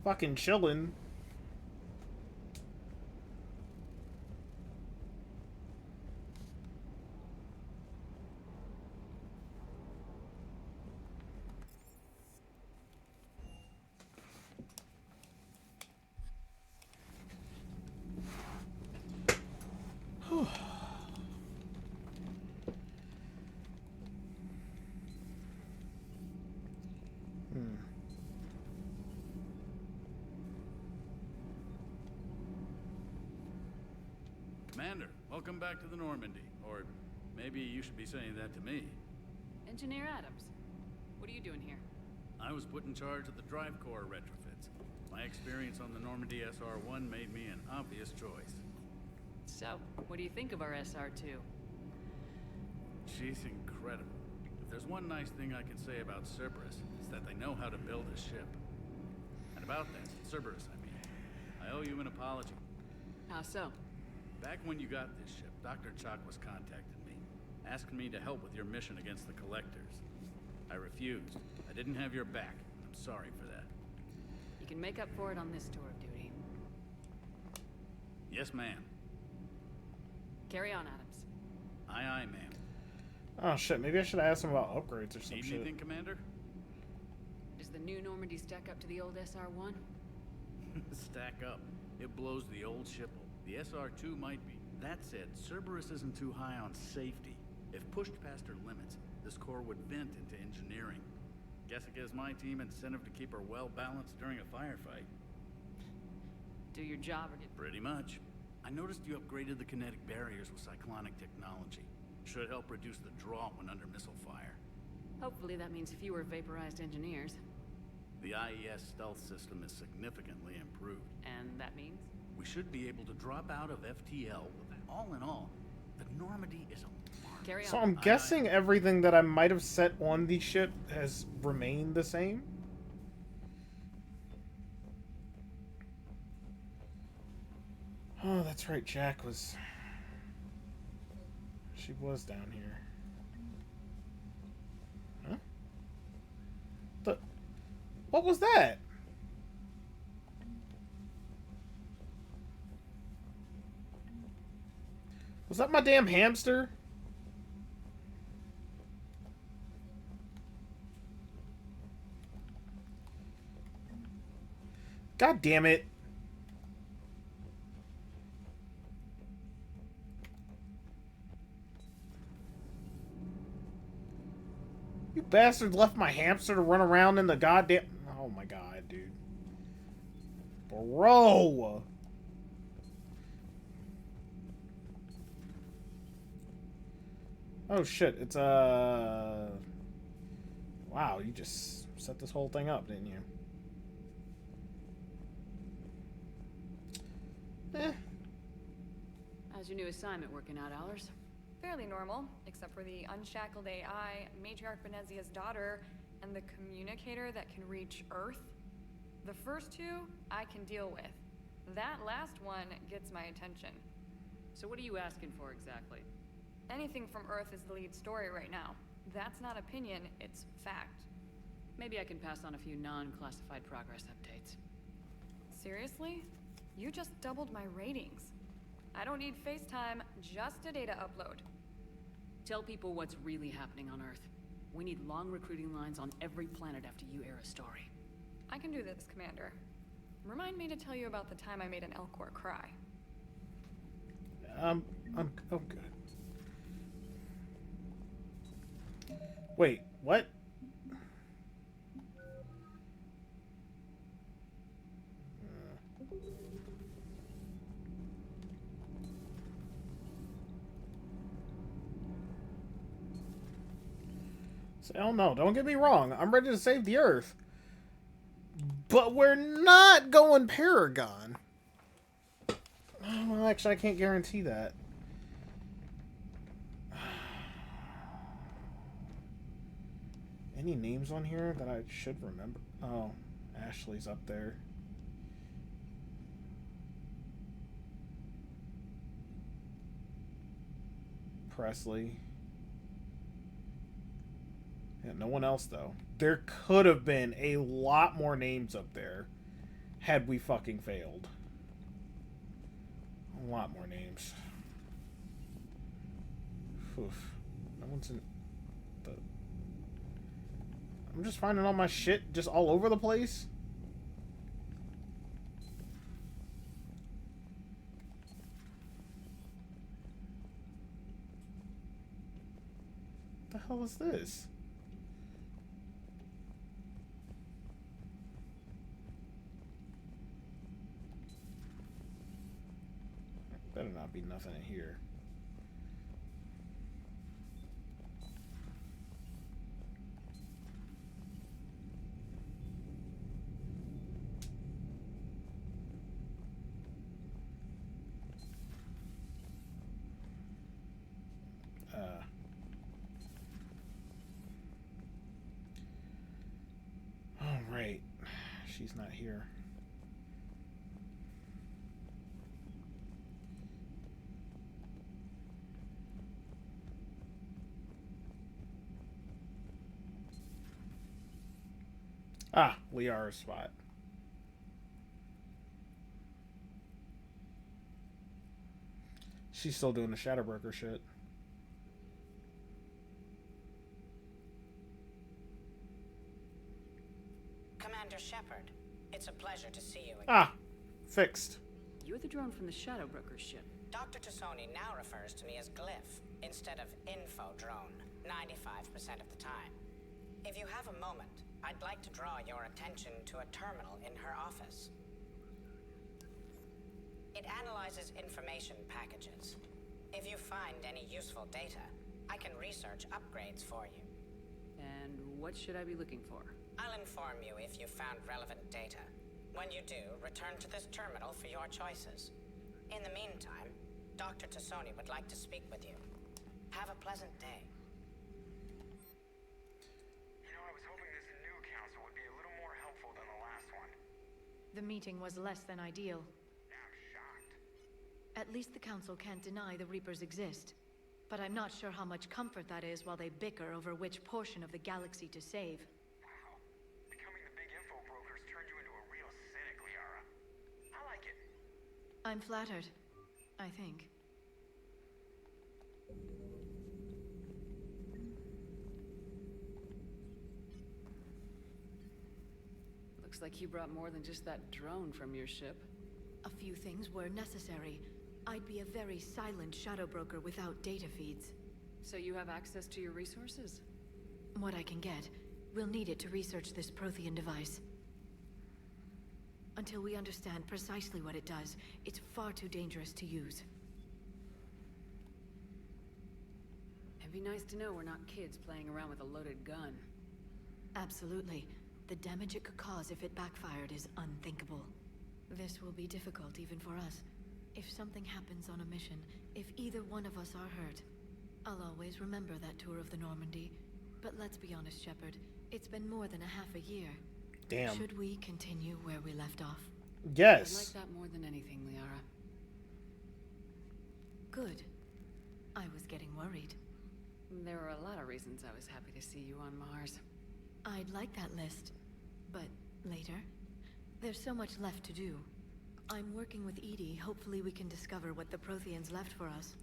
S1: Fucking chilling.
S12: Commander, welcome back to the Normandy. Or maybe you should be saying that to me.
S5: Engineer Adams, what are you doing here?
S12: I was put in charge of the drive core retrofits. My experience on the Normandy SR-1 made me an obvious choice.
S5: So, what do you think of our SR-2?
S12: She's incredible. If there's one nice thing I can say about Cerberus, it's that they know how to build a ship. And about that, Cerberus, I owe you an apology.
S5: How so?
S12: Back when you got this ship, Dr. Chalk was contacting me, asking me to help with your mission against the Collectors. I refused. I didn't have your back. I'm sorry for that.
S5: You can make up for it on this tour of duty.
S12: Yes, ma'am.
S5: Carry on, Adams.
S12: Aye, aye, ma'am.
S1: Oh shit, maybe I should have asked him about upgrades or some
S12: Need
S1: shit.
S12: anything, Commander?
S5: Does the new Normandy stack up to the old SR-1?
S12: Stack up. It blows the old ship. The SR-2 might be. That said, Cerberus isn't too high on safety. If pushed past her limits, this core would vent into engineering. Guess it gives my team incentive to keep her well balanced during a firefight.
S5: Do your job or get...
S12: Pretty much. I noticed you upgraded the kinetic barriers with cyclonic technology. Should help reduce the draw when under missile fire.
S5: Hopefully that means fewer vaporized engineers.
S12: The IES stealth system is significantly improved.
S5: And that means?
S12: We should be able to drop out of FTL. All in all, the Normandy is a mark.
S5: Carry on.
S1: So I'm guessing everything that I might have set on the ship has remained the same? Oh, that's right, Jack was... She was down here. Huh? What was that? Was that my damn hamster? God damn it. You bastard left my hamster to run around in the goddamn... Oh my god, dude. Bro! Oh shit, it's wow, you just set this whole thing up, didn't you?
S5: How's your new assignment working out, Allers?
S13: Fairly normal, except for the unshackled AI, Matriarch Benezia's daughter, and the communicator that can reach Earth. The first two, I can deal with. That last one gets my attention.
S5: So what are you asking for exactly?
S13: Anything from Earth is the lead story right now. That's not opinion, it's fact.
S5: Maybe I can pass on a few non-classified progress updates.
S13: Seriously? You just doubled my ratings. I don't need FaceTime, just a data upload.
S5: Tell people what's really happening on Earth. We need long recruiting lines on every planet after you air a story.
S13: I can do this, Commander. Remind me to tell you about the time I made an Elcor cry.
S1: I'm good. Wait, what? Hell no, don't get me wrong. I'm ready to save the Earth. But we're not going Paragon. Well, actually, I can't guarantee that. Any names on here that I should remember? Oh, Ashley's up there. Presley. Yeah, no one else, though. There could have been a lot more names up there had we fucking failed. A lot more names. Oof. No one's in the... I'm just finding all my shit just all over the place. What the hell is this? Better not be nothing in here. All right. She's not here. Ah, Liara's spot. She's still doing the Shadowbroker shit.
S14: Commander Shepard, it's a pleasure to see you again.
S1: Ah, fixed.
S5: You're the drone from the Shadowbroker ship.
S14: Dr. Tassoni now refers to me as Glyph instead of Info Drone, 95% of the time. If you have a moment, I'd like to draw your attention to a terminal in her office. It analyzes information packages. If you find any useful data, I can research upgrades for you.
S5: And what should I be looking for?
S14: I'll inform you if you found relevant data. When you do, return to this terminal for your choices. In the meantime, Dr. Tassoni would like to speak with you. Have a pleasant day.
S10: The meeting was less than ideal. At least the Council can't deny the Reapers exist. But I'm not sure how much comfort that is while they bicker over which portion of the galaxy to save.
S15: Wow. Becoming the big info brokers turned you into a real cynic, Liara. I like it.
S10: I'm flattered, I think.
S5: Looks like you brought more than just that drone from your ship.
S10: A few things were necessary. I'd be a very silent shadow broker without data feeds.
S5: So you have access to your resources?
S10: What I can get. We'll need it to research this Prothean device. Until we understand precisely what it does, it's far too dangerous to use.
S5: It'd be nice to know we're not kids playing around with a loaded gun.
S10: Absolutely. The damage it could cause if it backfired is unthinkable. This will be difficult even for us. If something happens on a mission, if either one of us are hurt, I'll always remember that tour of the Normandy. But let's be honest, Shepard. It's been more than a half a year.
S1: Damn.
S10: Should we continue where we left off?
S1: Yes.
S5: I like that more than anything, Liara.
S10: Good. I was getting worried.
S5: There were a lot of reasons I was happy to see you on Mars.
S10: I'd like that list. But later? There's so much left to do. I'm working with EDI. Hopefully we can discover what the Protheans left for us.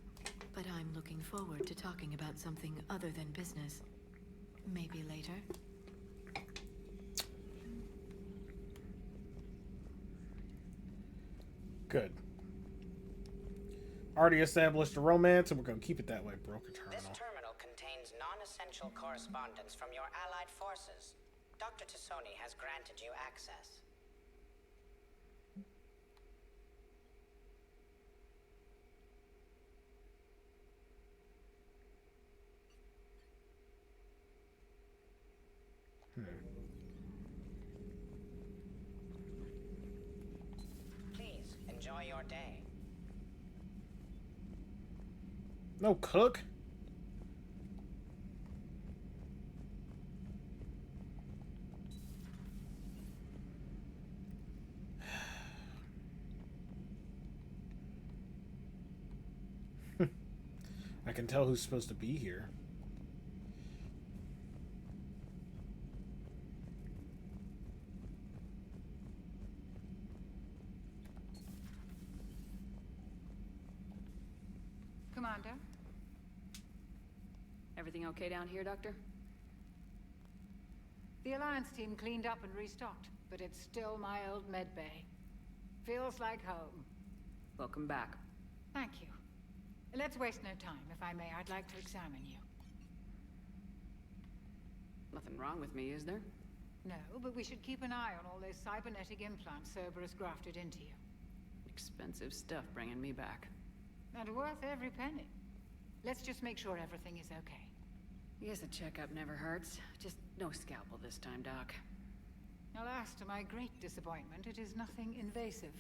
S10: But I'm looking forward to talking about something other than business. Maybe later.
S1: Good. Already established a romance, and we're gonna keep it that way, Broker Terminal.
S14: This terminal contains non-essential correspondence from your allied forces. Dr. Tassoni has granted you access. Please, enjoy your day.
S1: No cook? I can tell who's supposed to be here.
S18: Commander?
S5: Everything okay down here, Doctor?
S18: The Alliance team cleaned up and restocked, but it's still my old med bay. Feels like home.
S5: Welcome back.
S18: Thank you. Let's waste no time. If I may, I'd like to examine you.
S5: Nothing wrong with me, is there?
S18: No, but we should keep an eye on all those cybernetic implants Cerberus grafted into you.
S5: Expensive stuff bringing me back.
S18: And worth every penny. Let's just make sure everything is okay.
S6: Guess a checkup never hurts. Just no scalpel this time, Doc.
S18: Alas, to my great disappointment, it is nothing invasive.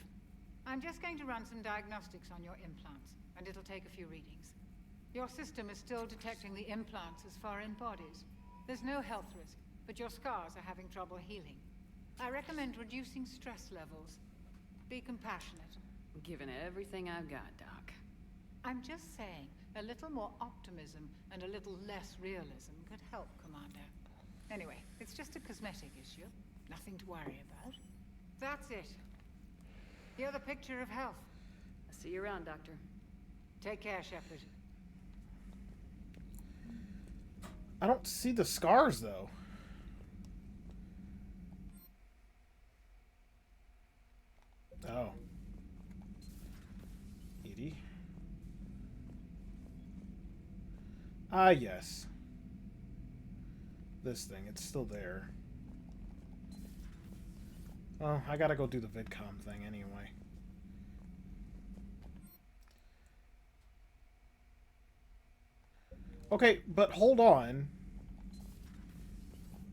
S18: I'm just going to run some diagnostics on your implants, and it'll take a few readings. Your system is still detecting the implants as foreign bodies. There's no health risk, but your scars are having trouble healing. I recommend reducing stress levels. Be compassionate.
S6: Given everything I've got, Doc.
S18: I'm just saying, a little more optimism and a little less realism could help, Commander. Anyway, it's just a cosmetic issue. Nothing to worry about. That's it. You're the picture of health.
S6: I'll see you around, Doctor.
S18: Take care, Shepard.
S1: I don't see the scars, though. Oh. EDI. Ah, yes. This thing, it's still there. Well, I gotta go do the VidCom thing anyway. Okay, but hold on.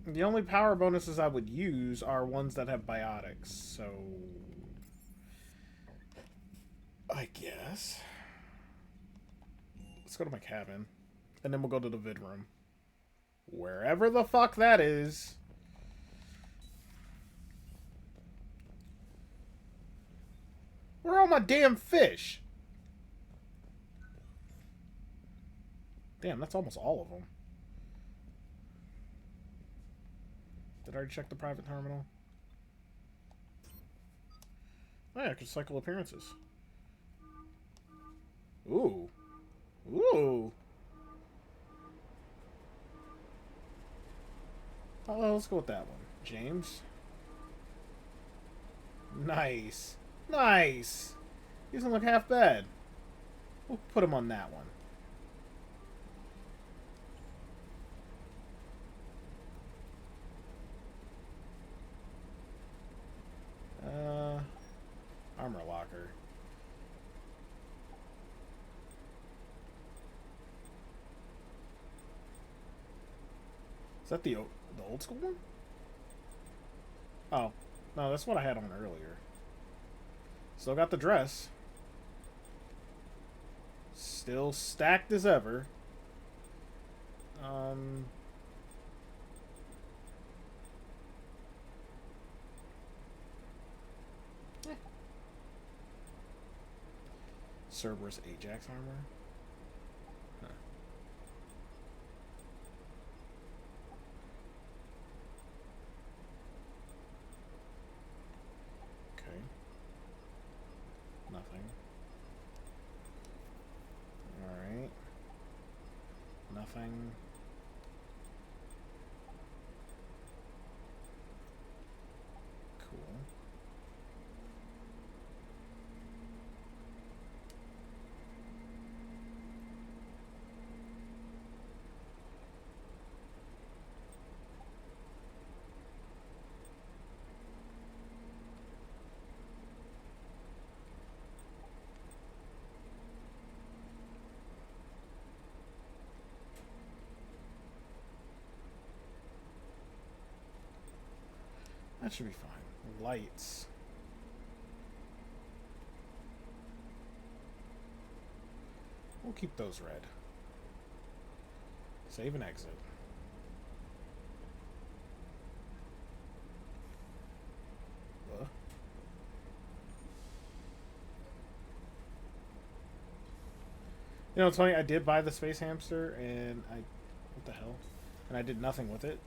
S1: The only power bonuses I would use are ones that have biotics, so... I guess. Let's go to my cabin. And then we'll go to the vid room. Wherever the fuck that is. Where are all my damn fish? Damn, that's almost all of them. Did I already check the private terminal? Oh yeah, I can cycle appearances. Ooh. Ooh. Oh, let's go with that one. James. Nice. Nice. He doesn't look half bad. We'll put him on that one. Armor locker. Is that the old school one? Oh. No, that's what I had on earlier. Still got the dress. Still stacked as ever. Cerberus Ajax armor. Huh. Okay. Nothing. Alright. Nothing. Cool. That should be fine. Lights. We'll keep those red. Save and exit. You know, it's funny, I did buy the space hamster and what the hell? And I did nothing with it.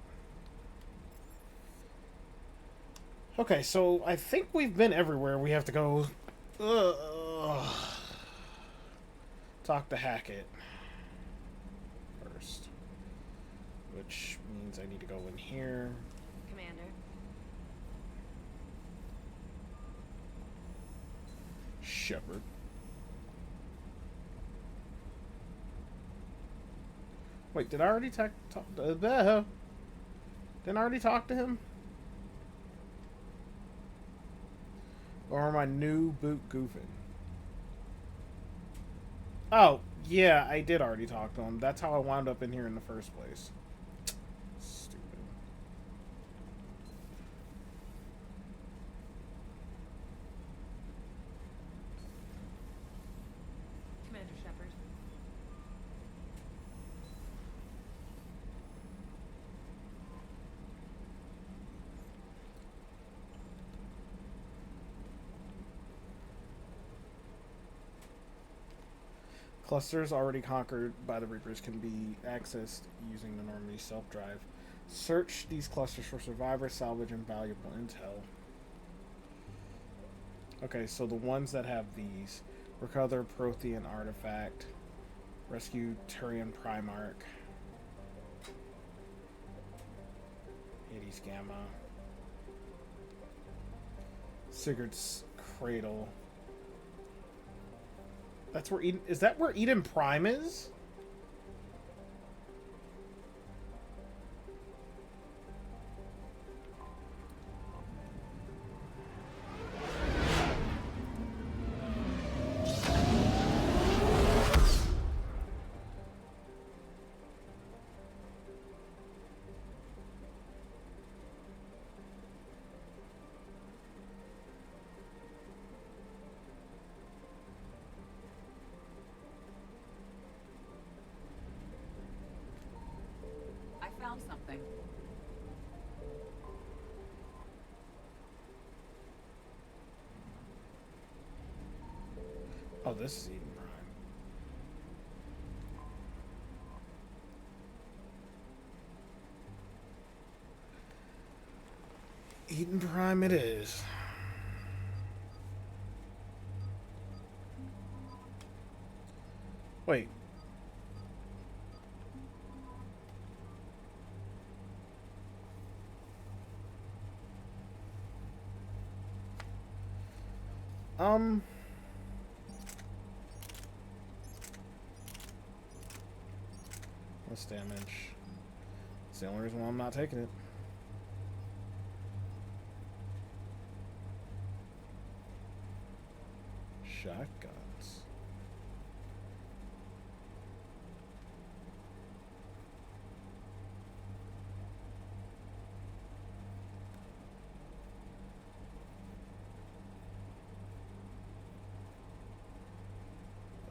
S1: Okay, so I think we've been everywhere. We have to go talk to Hackett first. Which means I need to go in here.
S10: Commander.
S1: Shepard. Wait, did I already talk didn't I already talk to him? Or am I new boot goofing? Oh, yeah, I did already talk to him. That's how I wound up in here in the first place. Stupid.
S2: Commander Shepard.
S1: Clusters already conquered by the Reapers can be accessed using the Normandy self-drive. Search these clusters for survivors, salvage, and valuable intel. Okay, so the ones that have these. Recover Prothean artifact. Rescue Turian Primarch. Hades Gamma. Sigurd's Cradle. That's where Eden... Is that where Eden Prime is?
S6: Found something.
S1: Oh, this is Eden Prime. Eden Prime it is. Wait. Less damage. It's the only reason why I'm not taking it. Shotguns.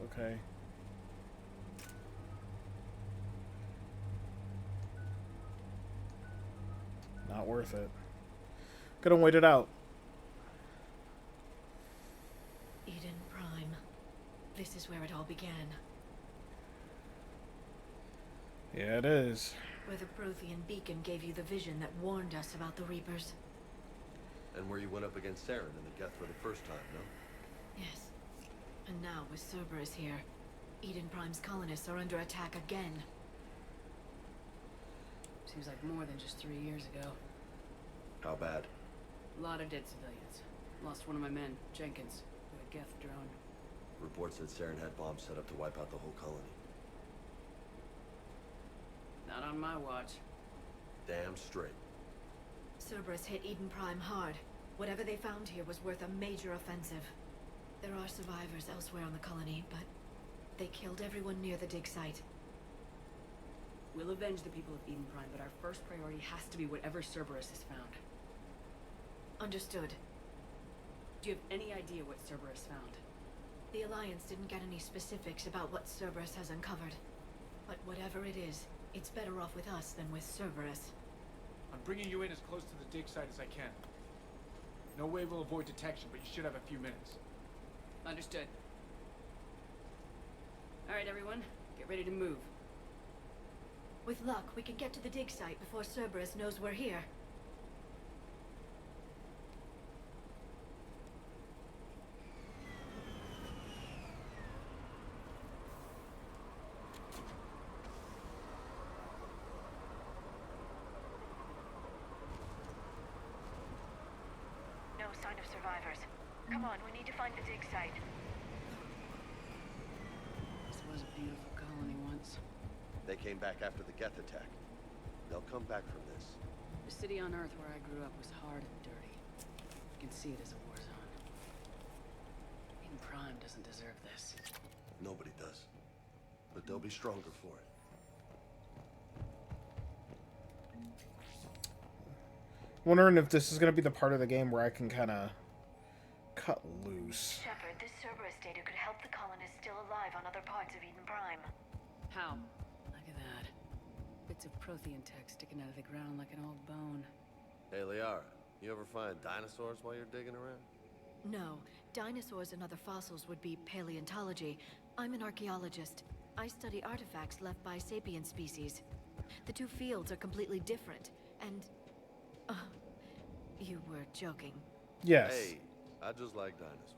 S1: Okay. Not worth it. Gonna wait it out.
S10: Eden Prime. This is where it all began.
S1: Yeah, it is.
S10: Where the Prothean beacon gave you the vision that warned us about the Reapers.
S9: And where you went up against Saren in the Geth for the first time, no?
S10: Yes. And now, with Cerberus here, Eden Prime's colonists are under attack again.
S6: Seems like more than just 3 years ago.
S9: How bad?
S6: A lot of dead civilians. Lost one of my men, Jenkins, with a Geth drone.
S9: Reports said Saren had bombs set up to wipe out the whole colony.
S6: Not on my watch.
S9: Damn straight.
S10: Cerberus hit Eden Prime hard. Whatever they found here was worth a major offensive. There are survivors elsewhere on the colony, but they killed everyone near the dig site.
S6: We'll avenge the people of Eden Prime, but our first priority has to be whatever Cerberus has found.
S10: Understood.
S6: Do you have any idea what Cerberus found?
S10: The Alliance didn't get any specifics about what Cerberus has uncovered. But whatever it is, it's better off with us than with Cerberus.
S4: I'm bringing you in as close to the dig site as I can. No way we'll avoid detection, but you should have a few minutes.
S6: Understood. Alright, everyone. Get ready to move.
S10: With luck, we can get to the dig site before Cerberus knows we're here.
S8: No sign of survivors. Come on, we need to find the dig site.
S6: This was a beautiful colony once.
S9: They came back after the Geth attack. They'll come back from this.
S6: The city on Earth where I grew up was hard and dirty. You can see it as a war zone. Eden Prime doesn't deserve this.
S9: Nobody does. But they'll be stronger for it.
S1: Wondering if this is going to be the part of the game where I can kind of cut loose.
S11: Shepard, this Cerberus data could help the colonists still alive on other parts of Eden Prime.
S6: How? Look at that. Bits of Prothean tech sticking out of the ground like an old bone.
S9: Hey, Liara, you ever find dinosaurs while you're digging around?
S10: No, dinosaurs and other fossils would be paleontology. I'm an archaeologist. I study artifacts left by sapient species. The two fields are completely different, and... you were joking.
S1: Yes.
S9: Hey, I just like dinosaurs.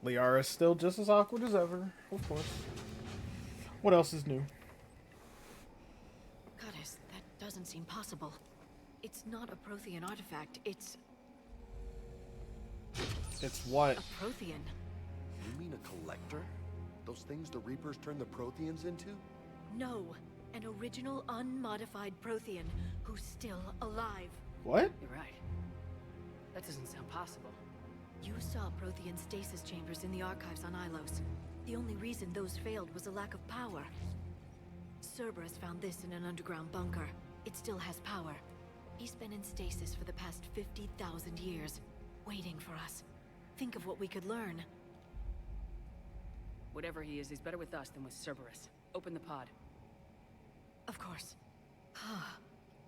S1: Liara's still just as awkward as ever, of course. What else is new?
S10: Goddess, that doesn't seem possible. It's not a Prothean artifact, it's...
S1: It's what?
S10: A Prothean.
S9: You mean a collector? Those things the Reapers turn the Protheans into?
S10: No, an original unmodified Prothean who's still alive.
S1: What?
S6: You're right. That doesn't sound possible.
S10: You saw Prothean stasis chambers in the archives on Ilos. The only reason those failed was a lack of power. Cerberus found this in an underground bunker. It still has power. He's been in stasis for the past 50,000 years, waiting for us. Think of what we could learn.
S6: Whatever he is, he's better with us than with Cerberus. Open the pod.
S10: Of course.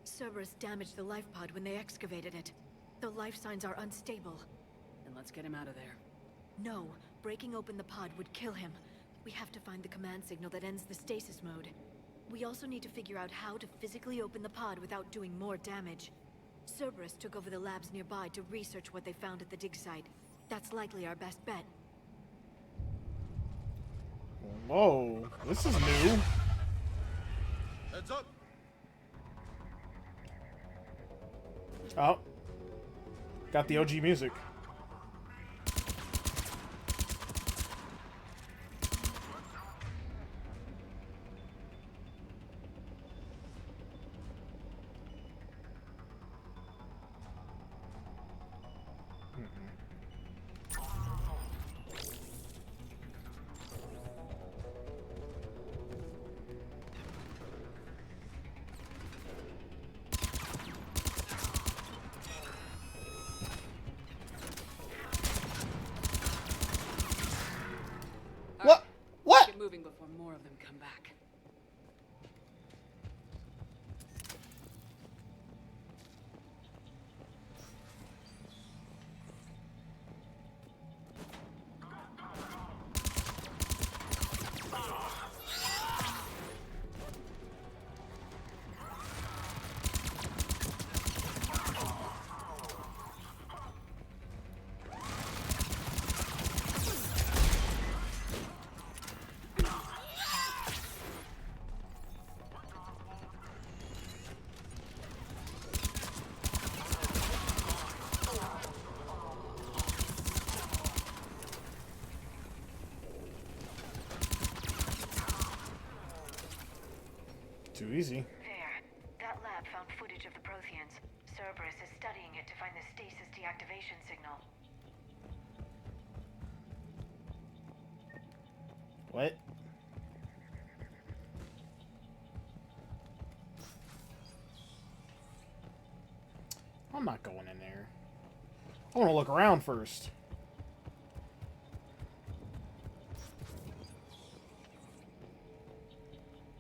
S10: Cerberus damaged the life pod when they excavated it. The life signs are unstable.
S6: Then let's get him out of there.
S10: No, breaking open the pod would kill him. We have to find the command signal that ends the stasis mode. We also need to figure out how to physically open the pod without doing more damage. Cerberus took over the labs nearby to research what they found at the dig site. That's likely our best bet.
S1: Whoa, this is new.
S9: Heads up!
S1: Oh. Got the OG music.
S6: Get moving before more of them come back.
S1: Too easy.
S11: There. That lab found footage of the Protheans. Cerberus is studying it to find the stasis deactivation signal.
S1: What? I'm not going in there. I want to look around first.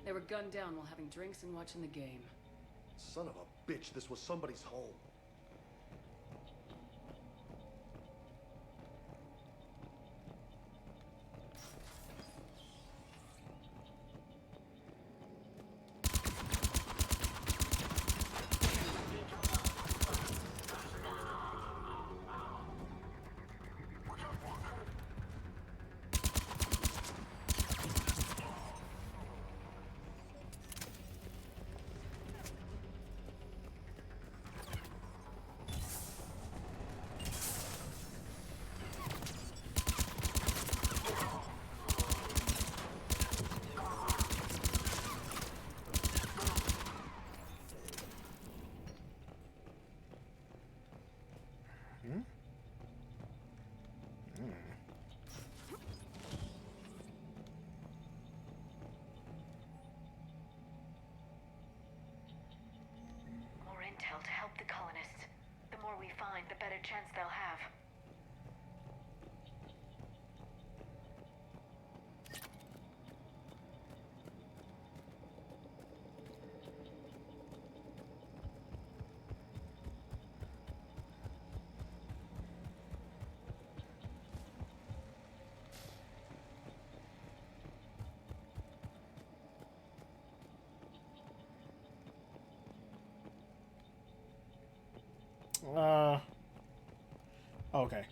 S6: They were gunned down while having drinks and watching the game.
S9: Son of a bitch, this was somebody's home.
S11: we find, the better chance they'll have.
S1: Okay.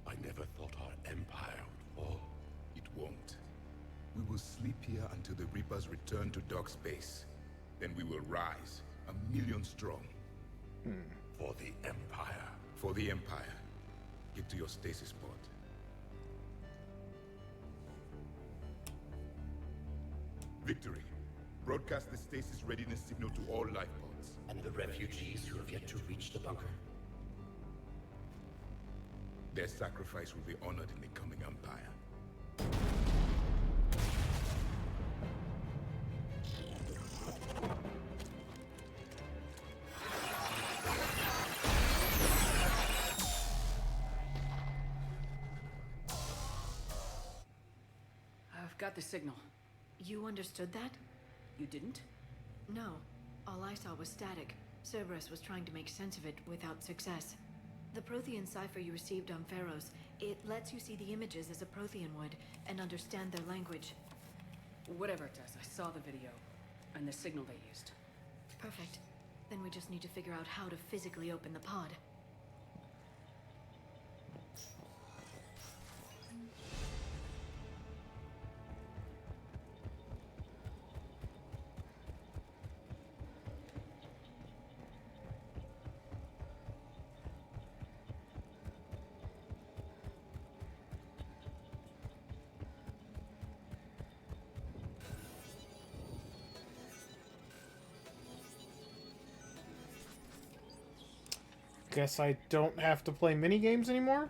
S16: I never thought our empire would fall. It won't. We will sleep here until the Reapers return to Dock Space. Then we will rise, 1,000,000 strong. For the Empire. For the Empire. Get to your stasis pod. Victory. Broadcast the stasis readiness signal to all life pods.
S17: And the refugees who have yet to reach the bunker?
S16: Their sacrifice will be honored in the coming Empire.
S6: I've got the signal.
S10: You understood that?
S6: You didn't?
S10: No. All I saw was static. Cerberus was trying to make sense of it without success. The Prothean cipher you received on Pharaohs, it lets you see the images as a Prothean would and understand their language.
S6: Whatever it does, I saw the video and the signal they used.
S10: Perfect. Then we just need to figure out how to physically open the pod.
S1: Guess I don't have to play mini games anymore?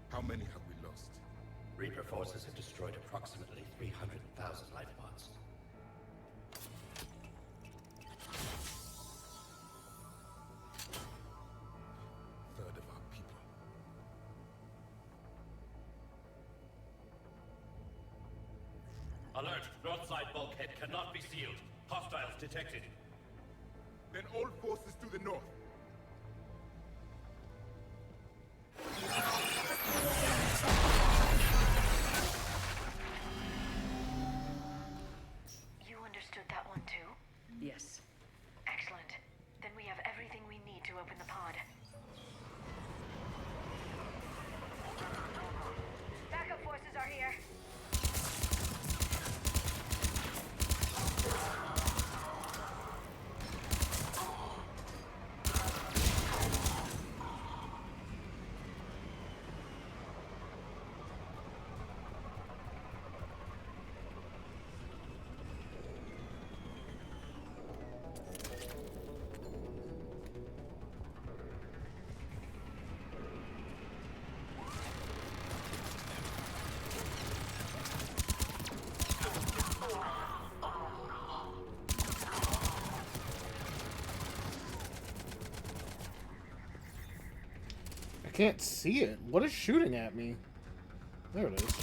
S16: How many have we lost?
S17: Reaper forces have destroyed approximately 300,000 life pods.
S16: Third of our people.
S17: Alert! North side bulkhead cannot be sealed. Hostiles detected.
S16: Then all forces to the north.
S5: Yes.
S11: Excellent. Then we have everything we need to open the pod. Backup forces are here.
S1: I can't see it. What is shooting at me? There it is.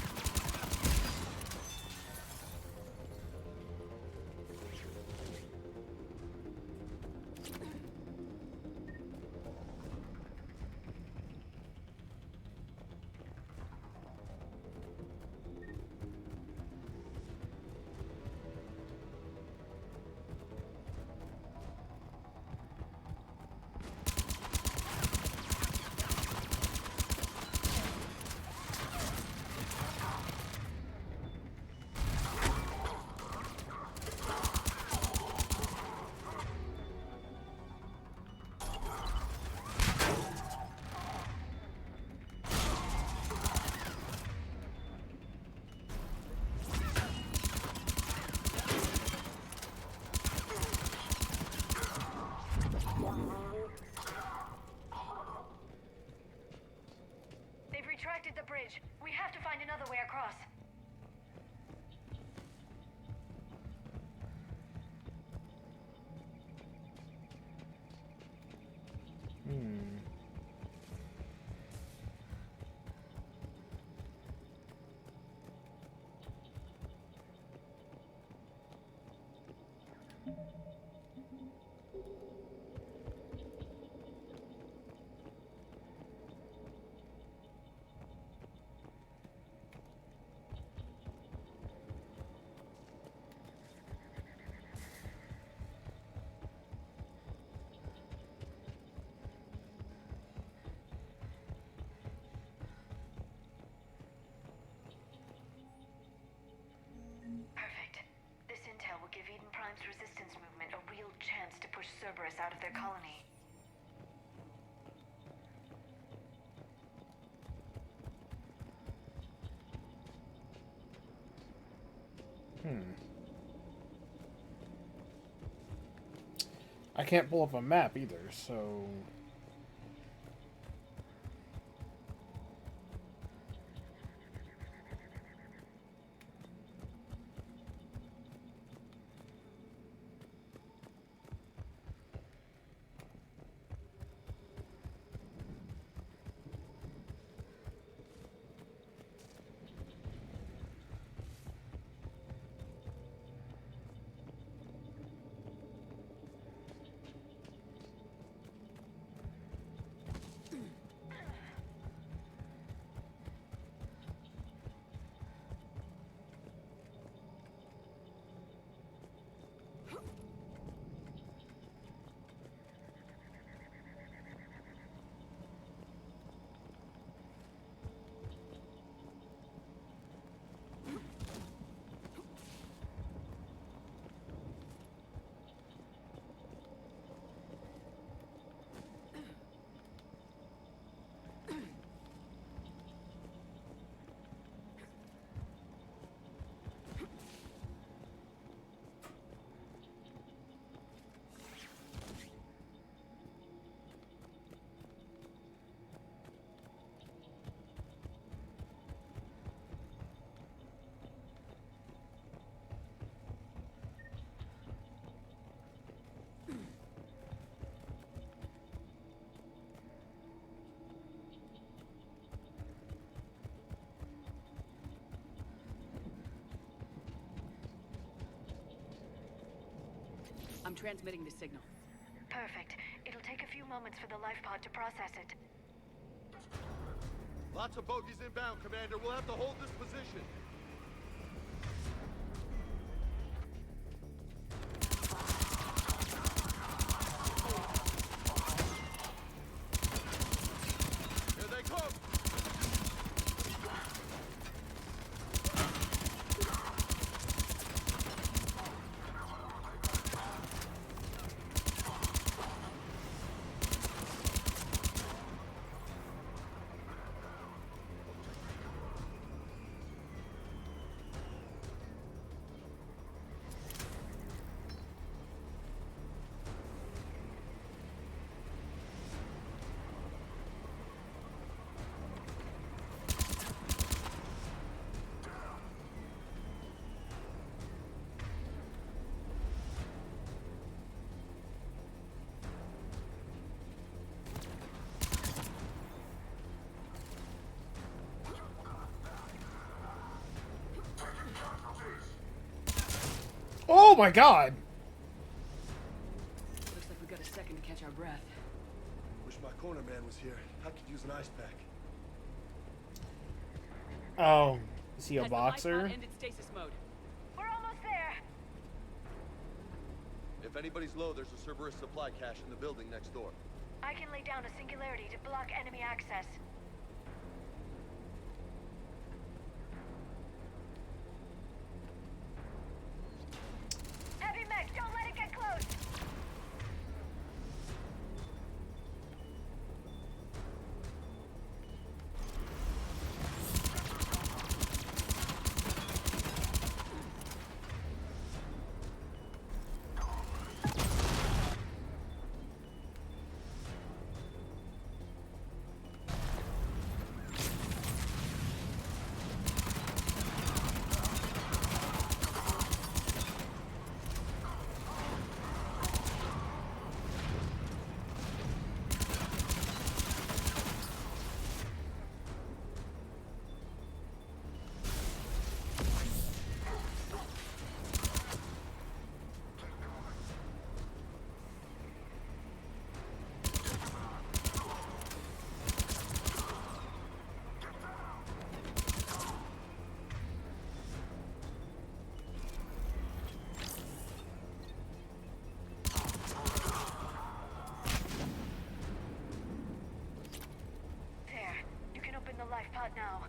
S11: They've retracted the bridge. We have to find another way across. Perfect. This intel will give Eden Prime's resistance movement a real chance to push Cerberus out of their colony.
S1: I can't pull up a map either, so...
S5: I'm transmitting the signal.
S11: Perfect. It'll take a few moments for the life pod to process it.
S9: Lots of bogies inbound, Commander. We'll have to hold this position.
S1: my god!
S6: Looks like we got a second to catch our breath.
S9: Wish my corner man was here. I could use an ice pack.
S1: Oh, is he a
S5: Has
S1: boxer?
S5: The life pod ended stasis mode.
S11: We're almost there.
S9: If anybody's low, there's a Cerberus supply cache in the building next door.
S11: I can lay down a singularity to block enemy access. Heavy mech, don't let it get close. The life pod now.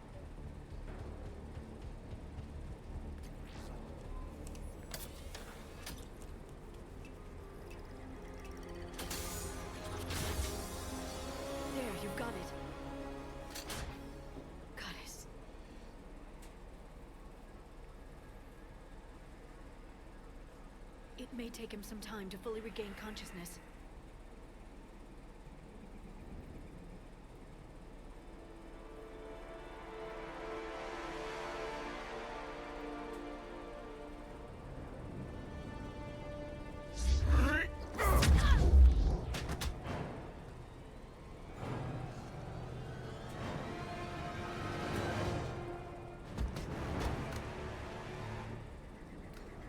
S10: There, you've got it. Goddess. It may take him some time to fully regain consciousness.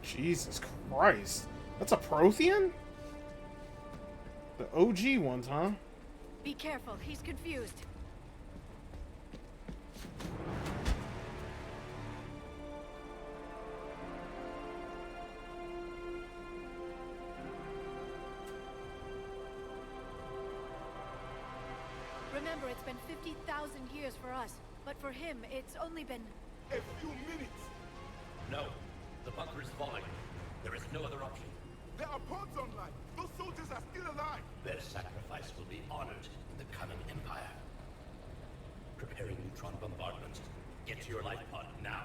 S1: Jesus Christ. That's a Prothean? The OG ones, huh?
S10: Be careful, he's confused. Remember, it's been 50,000 years for us, but for him, it's only been...
S16: A few minutes!
S17: No. The bunker is falling. There is no other option.
S16: There are pods online! Those soldiers are still alive!
S17: Their sacrifice will be honored in the coming Empire. Preparing neutron bombardment. Get to your life pod now.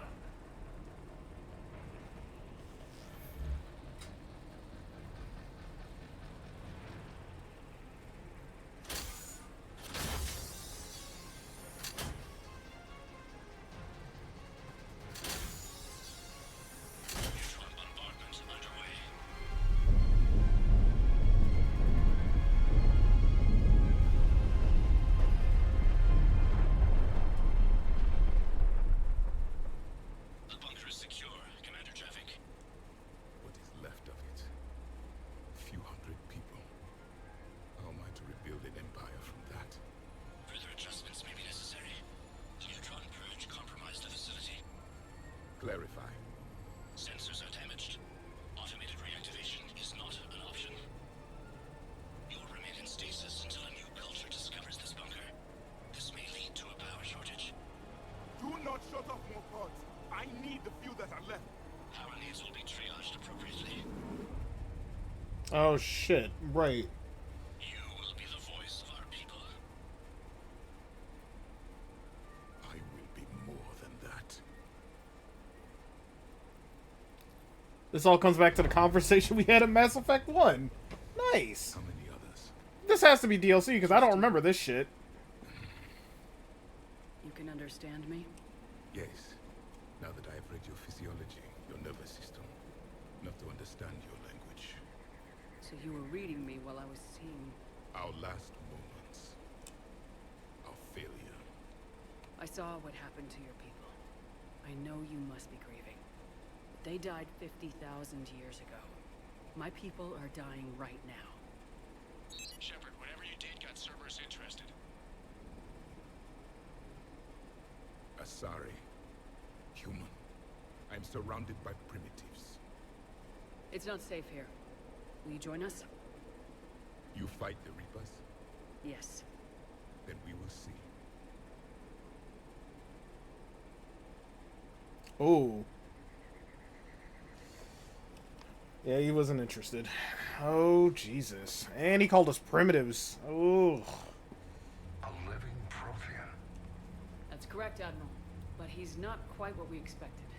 S16: Clarify.
S17: Sensors are damaged. Automated reactivation is not an option. You'll remain in stasis until a new culture discovers this bunker. This may lead to a power shortage.
S16: Do not shut off more pods. I need the few that are left.
S17: Power needs will be triaged appropriately.
S1: Oh shit, right.
S17: You will be the voice of our people.
S16: I will be more than that.
S1: This all comes back to the conversation we had in Mass Effect 1. Nice.
S16: How many others?
S1: This has to be DLC because I don't remember this shit.
S6: You can understand me?
S16: Yes. Now that I have read your physiology, your nervous system, enough to understand your language.
S6: So you were reading me while I was seeing...
S16: Our last moments. Our failure.
S6: I saw what happened to your people. I know you must be grieving.
S5: They died 50,000 years ago. My people are dying right now.
S17: Shepard, whatever you did got Cerberus interested.
S16: Asari. Human. I'm surrounded by primitives.
S5: It's not safe here. Will you join us?
S16: You fight the Reapers?
S5: Yes.
S16: Then we will see.
S1: Oh. Yeah, he wasn't interested. Oh, Jesus. And he called us primitives. Oh.
S3: A living Prothean.
S5: That's correct, Admiral. But he's not quite what we expected.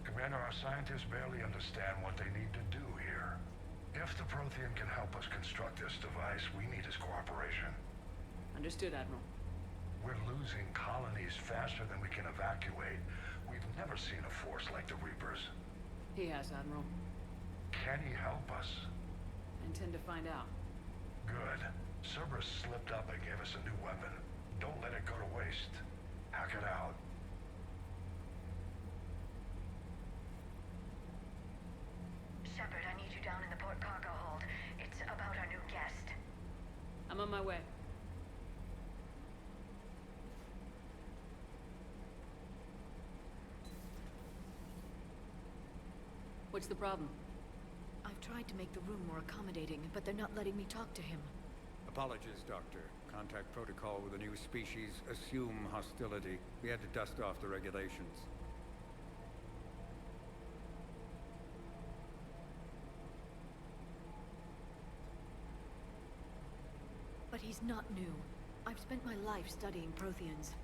S3: Commander, our scientists barely understand what they need to do here. If the Prothean can help us construct this device, we need his cooperation.
S5: Understood, Admiral.
S3: We're losing colonies faster than we can evacuate. We've never seen a force like the Reapers.
S5: He has, Admiral.
S3: Can he help us?
S5: I intend to find out.
S3: Good. Cerberus slipped up and gave us a new weapon. Don't let it go to waste. Hack it out.
S11: Shepard, I need you down in the port cargo hold. It's about our new guest.
S5: I'm on my way. What's the problem?
S10: I've tried to make the room more accommodating, but they're not letting me talk to him.
S19: Apologies, Doctor. Contact protocol with a new species. Assume hostility. We had to dust off the regulations.
S10: But he's not new. I've spent my life studying Protheans.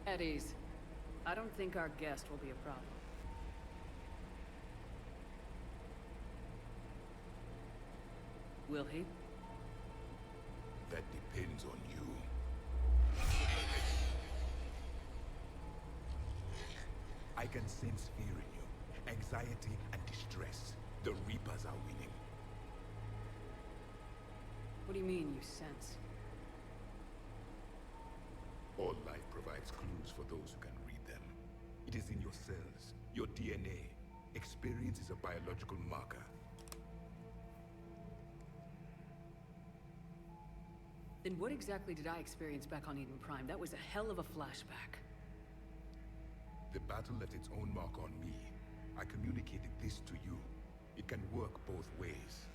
S5: At ease. I don't think our guest will be a problem. Will he?
S16: That depends on you. I can sense fear in you. Anxiety and distress. The Reapers are winning.
S5: What do you mean, you sense?
S16: All life provides clues for those who can read them. It is in your cells, your DNA. Experience is a biological marker.
S5: Then what exactly did I experience back on Eden Prime? That was a hell of a flashback.
S16: The battle left its own mark on me. I communicated this to you. It can work both ways.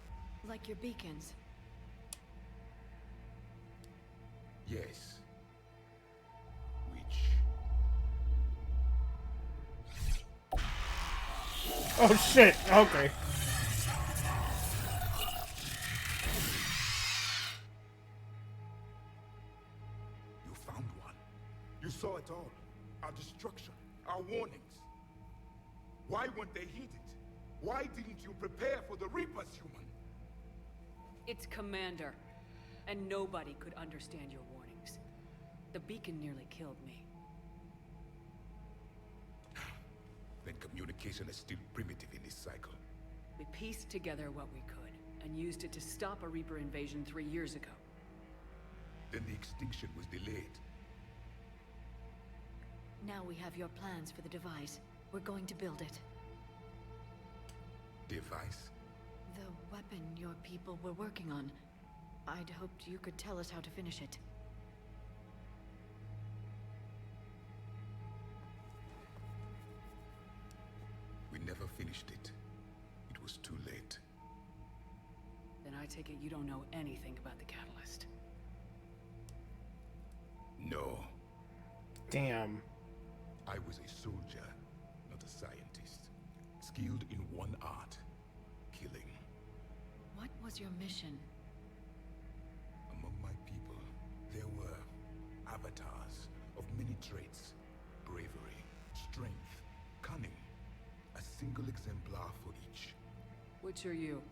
S10: Like your beacons.
S16: Yes. Which...
S1: Oh shit, okay.
S16: You found one. You saw it all. Our destruction, our warnings. Why weren't they heeded? Why didn't you prepare for the Reapers, human?
S5: It's Commander. And nobody could understand your warnings. The beacon nearly killed me.
S16: Then communication is still primitive in this cycle.
S5: We pieced together what we could, and used it to stop a Reaper invasion 3 years ago.
S16: Then the extinction was delayed.
S10: Now we have your plans for the device. We're going to build it.
S16: Device?
S10: The weapon your people were working on. I'd hoped you could tell us how to finish it.
S16: We never finished it. It was too late.
S5: Then I take it you don't know anything about the catalyst.
S16: No.
S1: Damn.
S16: I was a soldier, not a scientist. Skilled in one art. Killing.
S10: What was your mission?
S16: Among my people, there were avatars of many traits. Bravery, strength, cunning. A single exemplar for each.
S5: Which are you?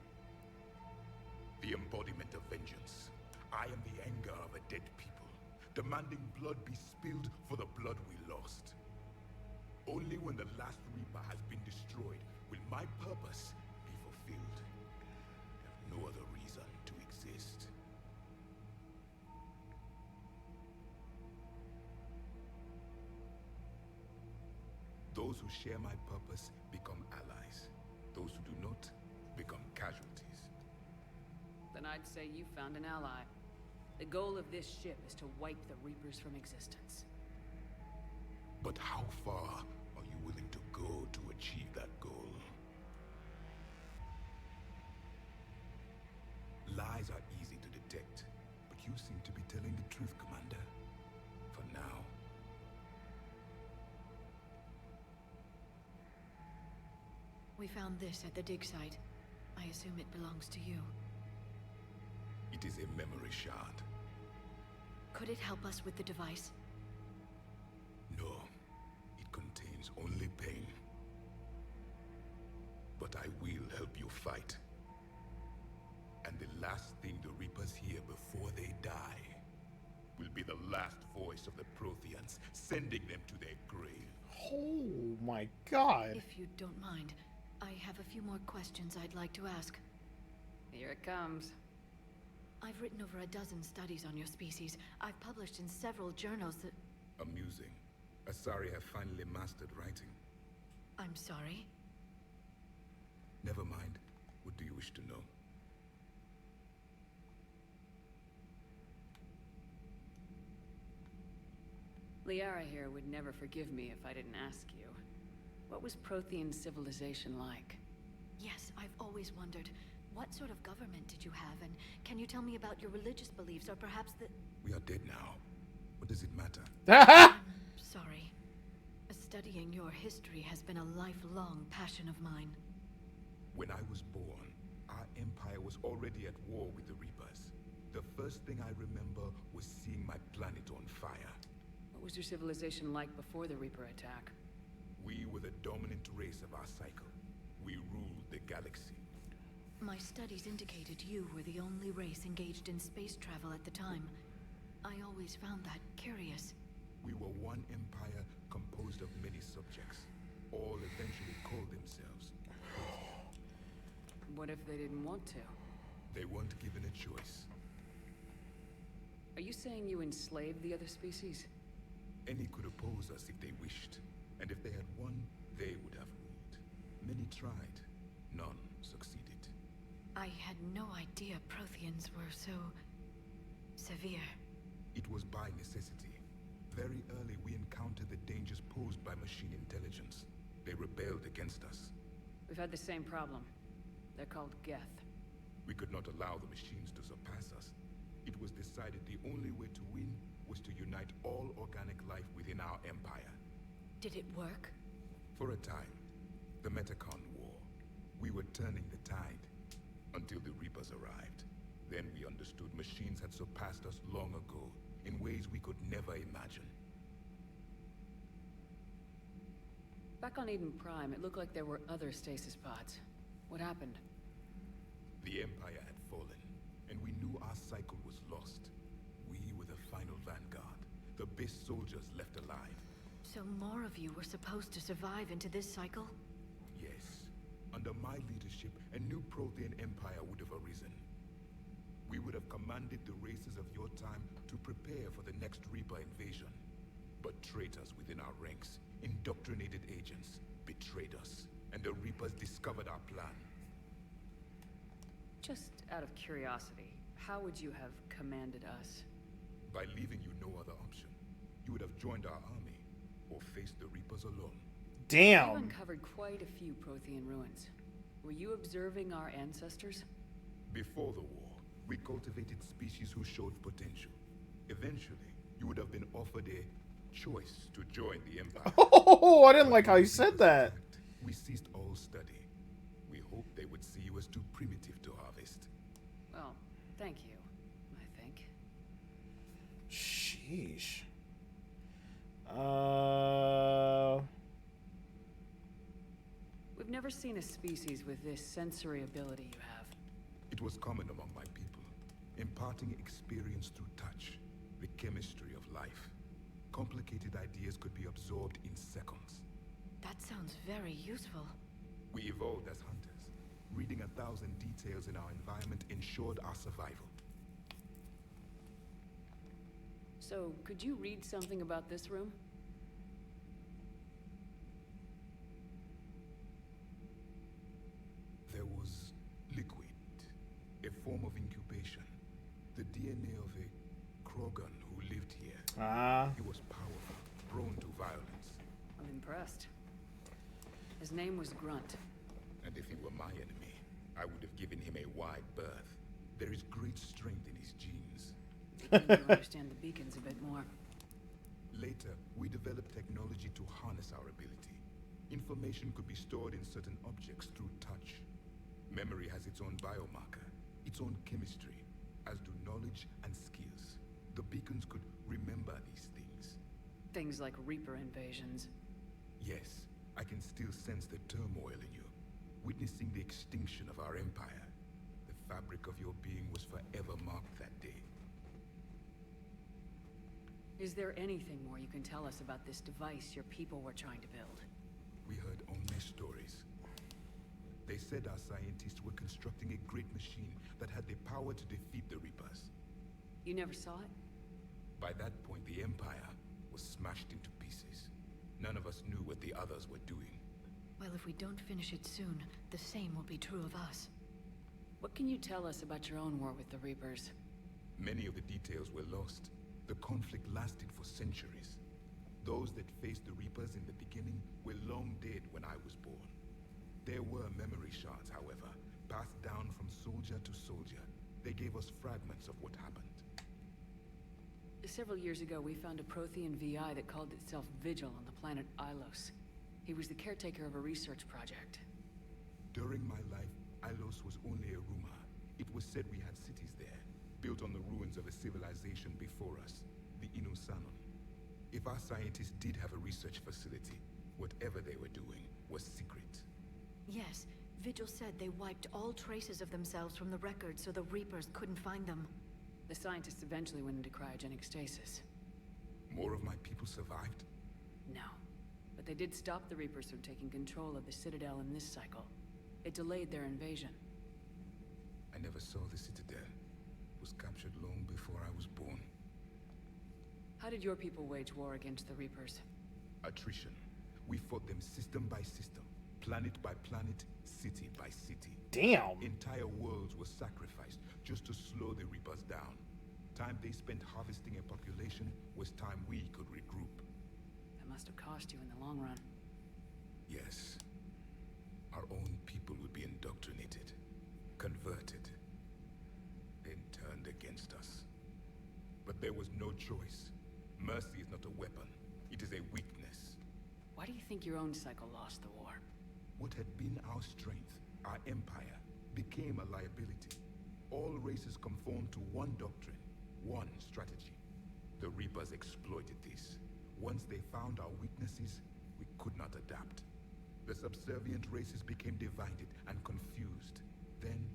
S16: The embodiment of vengeance. I am the anger of a dead people, demanding blood be spilled for the blood we lost. Only when the last Reaper has been destroyed will my purpose be fulfilled. I have no other reason to exist. Those who share my purpose become allies. Those who do not become casualties.
S6: Then I'd say you found an ally. The goal of this ship is to wipe the Reapers from existence.
S16: But how far are you willing to go to achieve that goal? Lies are easy to detect, but you seem to be telling the truth, Commander. For now.
S10: We found this at the dig site. I assume it belongs to you.
S16: It is a memory shard.
S10: Could it help us with the device?
S16: No. It contains only pain. But I will help you fight. And the last thing the Reapers hear before they die will be the last voice of the Protheans, sending them to their grave.
S1: Oh my god.
S10: If you don't mind, I have a few more questions I'd like to ask.
S6: Here it comes.
S10: I've written over a dozen studies on your species. I've published in several journals that...
S16: Amusing. Asari have finally mastered writing.
S10: I'm sorry?
S16: Never mind. What do you wish to know?
S6: Liara here would never forgive me if I didn't ask you. What was Prothean civilization like?
S10: Yes, I've always wondered. What sort of government did you have, and can you tell me about your religious beliefs, or perhaps the...
S16: We are dead now. What does it matter?
S10: I'm sorry. Studying your history has been a lifelong passion of mine.
S16: When I was born, our empire was already at war with the Reapers. The first thing I remember was seeing my planet on fire.
S6: What was your civilization like before the Reaper attack?
S16: We were the dominant race of our cycle. We ruled the galaxy.
S10: My studies indicated you were the only race engaged in space travel at the time. I always found that curious.
S16: We were one empire composed of many subjects. All eventually called themselves.
S6: What if they didn't want to?
S16: They weren't given a choice.
S6: Are you saying you enslaved the other species?
S16: Any could oppose us if they wished. And if they had won, they would have ruled. Many tried. None succeeded.
S10: I had no idea Protheans were so... severe.
S16: It was by necessity. Very early we encountered the dangers posed by machine intelligence. They rebelled against us.
S6: We've had the same problem. They're called Geth.
S16: We could not allow the machines to surpass us. It was decided the only way to win was to unite all organic life within our empire.
S10: Did it work?
S16: For a time. The Metacon War. We were turning the tide. Until the Reapers arrived. Then we understood machines had surpassed us long ago, in ways we could never imagine.
S6: Back on Eden Prime, it looked like there were other stasis pods. What happened?
S16: The Empire had fallen, and we knew our cycle was lost. We were the final vanguard, the best soldiers left alive.
S10: So more of you were supposed to survive into this cycle?
S16: Yes. Under my leadership, a new Prothean empire would have arisen. We would have commanded the races of your time to prepare for the next Reaper invasion. But traitors within our ranks, indoctrinated agents, betrayed us, and the Reapers discovered our plan.
S6: Just out of curiosity, how would you have commanded us?
S16: By leaving you no other option. You would have joined our army, or faced the Reapers alone.
S1: Damn!
S6: You've uncovered quite a few Prothean ruins. Were you observing our ancestors?
S16: Before the war, we cultivated species who showed potential. Eventually, you would have been offered a choice to join the Empire.
S1: Oh, I didn't like how you said that.
S16: We ceased all study. We hoped they would see you as too primitive to harvest.
S6: Well, thank you, I think.
S1: Sheesh.
S6: We've never seen a species with this sensory ability you have.
S16: It was common among my people, imparting experience through touch, the chemistry of life. Complicated ideas could be absorbed in seconds.
S10: That sounds very useful.
S16: We evolved as hunters. Reading 1,000 details in our environment ensured our survival.
S6: So, could you read something about this room?
S16: form of incubation. The DNA of a Krogan who lived here. He was powerful, prone to violence.
S6: I'm impressed. His name was Grunt.
S16: And if he were my enemy, I would have given him a wide berth. There is great strength in his genes.
S6: You need to understand the beacons a bit more.
S16: Later, we developed technology to harness our ability. Information could be stored in certain objects through touch. Memory has its own biomarker, its own chemistry, as do knowledge and skills. The beacons could remember these things.
S6: Things like Reaper invasions.
S16: Yes, I can still sense the turmoil in you, witnessing the extinction of our empire. The fabric of your being was forever marked that day.
S6: Is there anything more you can tell us about this device your people were trying to build?
S16: We heard only stories. They said our scientists were constructing a great machine that had the power to defeat the Reapers.
S6: You never saw it?
S16: By that point, the Empire was smashed into pieces. None of us knew what the others were doing.
S10: Well, if we don't finish it soon, the same will be true of us.
S6: What can you tell us about your own war with the Reapers?
S16: Many of the details were lost. The conflict lasted for centuries. Those that faced the Reapers in the beginning were long dead when I was born. There were memory shards, however, passed down from soldier to soldier. They gave us fragments of what happened.
S6: Several years ago, we found a Prothean VI that called itself Vigil on the planet Ilos. He was the caretaker of a research project.
S16: During my life, Ilos was only a rumor. It was said we had cities there, built on the ruins of a civilization before us, the Inusanon. If our scientists did have a research facility, whatever they were doing was secret.
S10: Yes, Vigil said they wiped all traces of themselves from the record so the Reapers couldn't find them.
S6: The scientists eventually went into cryogenic stasis.
S16: More of my people survived?
S6: No. But they did stop the Reapers from taking control of the Citadel in this cycle. It delayed their invasion.
S16: I never saw the Citadel. It was captured long before I was born.
S6: How did your people wage war against the Reapers?
S16: Attrition. We fought them system by system, planet by planet, city by city.
S1: Damn!
S16: Entire worlds were sacrificed just to slow the Reapers down. Time they spent harvesting a population was time we could regroup.
S6: That must have cost you in the long run.
S16: Yes. Our own people would be indoctrinated, converted, then turned against us. But there was no choice. Mercy is not a weapon. It is a weakness.
S6: Why do you think your own cycle lost the war?
S16: What had been our strength, our empire, became a liability. All races conformed to one doctrine, one strategy. The Reapers exploited this. Once they found our weaknesses, we could not adapt. The subservient races became divided and confused. Then,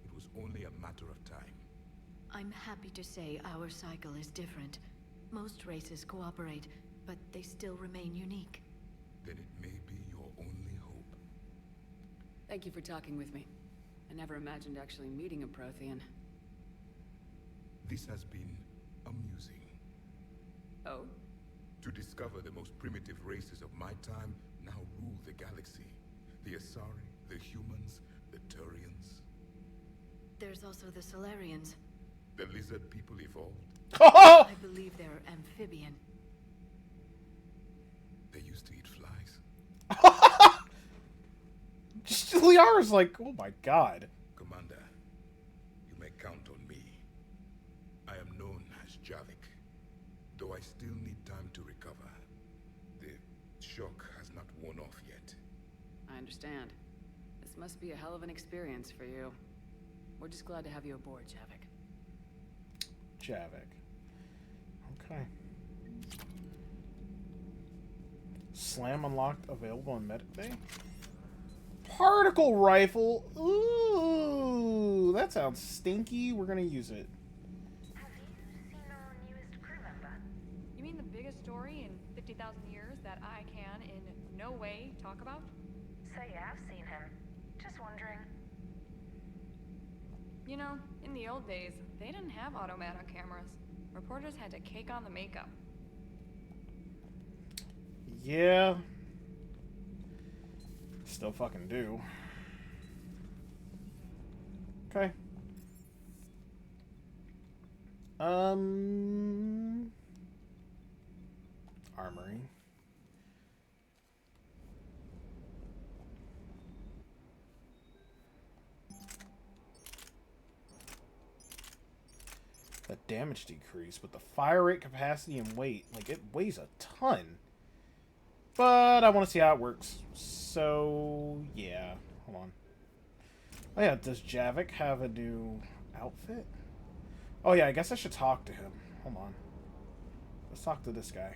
S16: it was only a matter of time.
S10: I'm happy to say our cycle is different. Most races cooperate, but they still remain unique.
S16: Then it may be your only hope.
S6: Thank you for talking with me. I never imagined actually meeting a Prothean.
S16: This has been amusing.
S6: Oh?
S16: To discover the most primitive races of my time now rule the galaxy. The Asari, the humans, the Turians.
S10: There's also the Solarians.
S16: The lizard people evolved.
S10: I believe they're amphibian.
S16: They used to eat flies.
S1: Liara's like, oh my god.
S16: Commander, you may count on me. I am known as Javik, though I still need time to recover. The shock has not worn off yet.
S6: I understand. This must be a hell of an experience for you. We're just glad to have you aboard, Javik.
S1: Javik. Okay. Slam unlocked, available in Medic Bay. Particle rifle. Ooh, that sounds stinky. We're gonna use it.
S8: Have you seen our newest crew member?
S13: You mean the biggest story in 50,000 years that I can in no way talk about?
S8: So you have seen him. Just wondering.
S13: You know, in the old days, they didn't have automatic cameras. Reporters had to cake on the makeup.
S1: Yeah. Still fucking do. Okay. Armory. The damage decrease, but the fire rate, capacity, and weight, like, it weighs a ton. But I want to see how it works. So, yeah. Hold on. Oh, yeah. Does Javik have a new outfit? Oh, yeah. I guess I should talk to him. Hold on. Let's talk to this guy.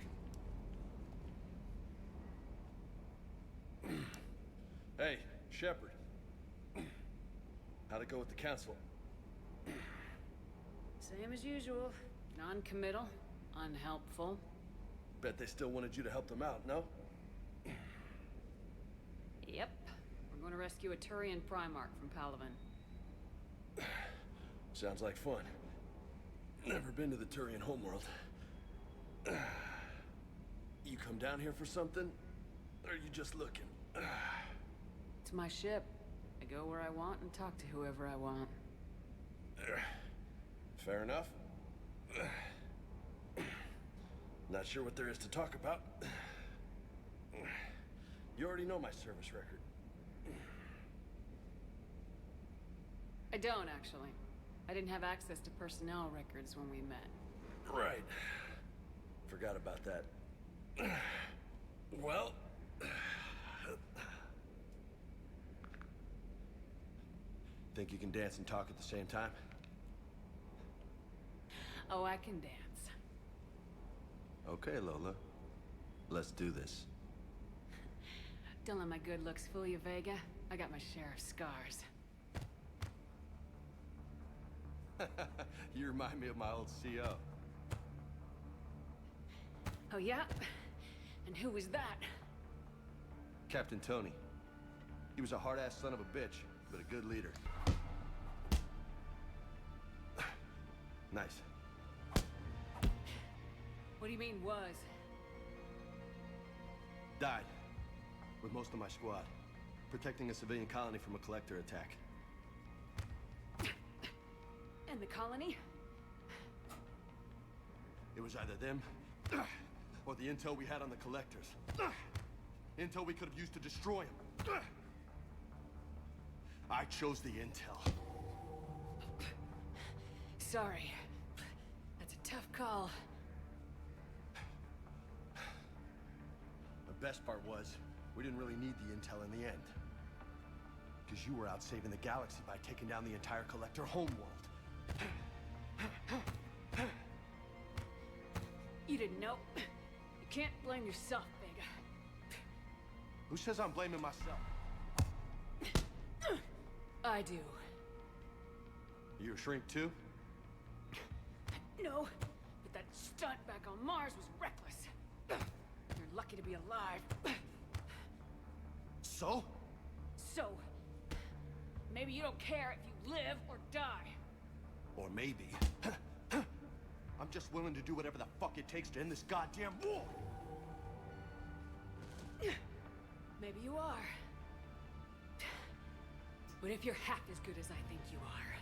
S9: Hey, Shepard. How'd it go with the council?
S6: Same as usual. Non-committal, unhelpful.
S9: Bet they still wanted you to help them out, no?
S6: Yep. We're going to rescue a Turian Primarch from Palaven.
S9: Sounds like fun. Never been to the Turian homeworld. You come down here for something? Or are you just looking?
S6: It's my ship. I go where I want and talk to whoever I want.
S9: Fair enough. Not sure what there is to talk about. You already know my service record.
S6: I don't, actually. I didn't have access to personnel records when we met.
S9: Right. Forgot about that. Well... Think you can dance and talk at the same time?
S6: Oh, I can dance.
S9: Okay, Lola. Let's do this.
S6: Don't let my good looks fool you, Vega. I got my share of scars.
S9: You remind me of my old CO.
S6: Oh, yeah? And who was that?
S9: Captain Tony. He was a hard-ass son of a bitch, but a good leader. Nice.
S6: What do you mean, was?
S9: Died. With most of my squad. Protecting a civilian colony from a collector attack.
S6: And the colony?
S9: It was either them, or the intel we had on the collectors. Intel we could have used to destroy them. I chose the intel.
S6: Sorry. That's a tough call.
S9: The best part was, we didn't really need the intel in the end. Because you were out saving the galaxy by taking down the entire collector homeworld.
S6: You didn't know. You can't blame yourself, Vega.
S9: Who says I'm blaming myself?
S6: I do.
S9: You a shrink too?
S6: No, but that stunt back on Mars was reckless. You're lucky to be alive.
S9: So?
S6: So, maybe you don't care if you live or die.
S9: Or maybe... I'm just willing to do whatever the fuck it takes to end this goddamn war!
S6: Maybe you are. But if you're half as good as I think you are,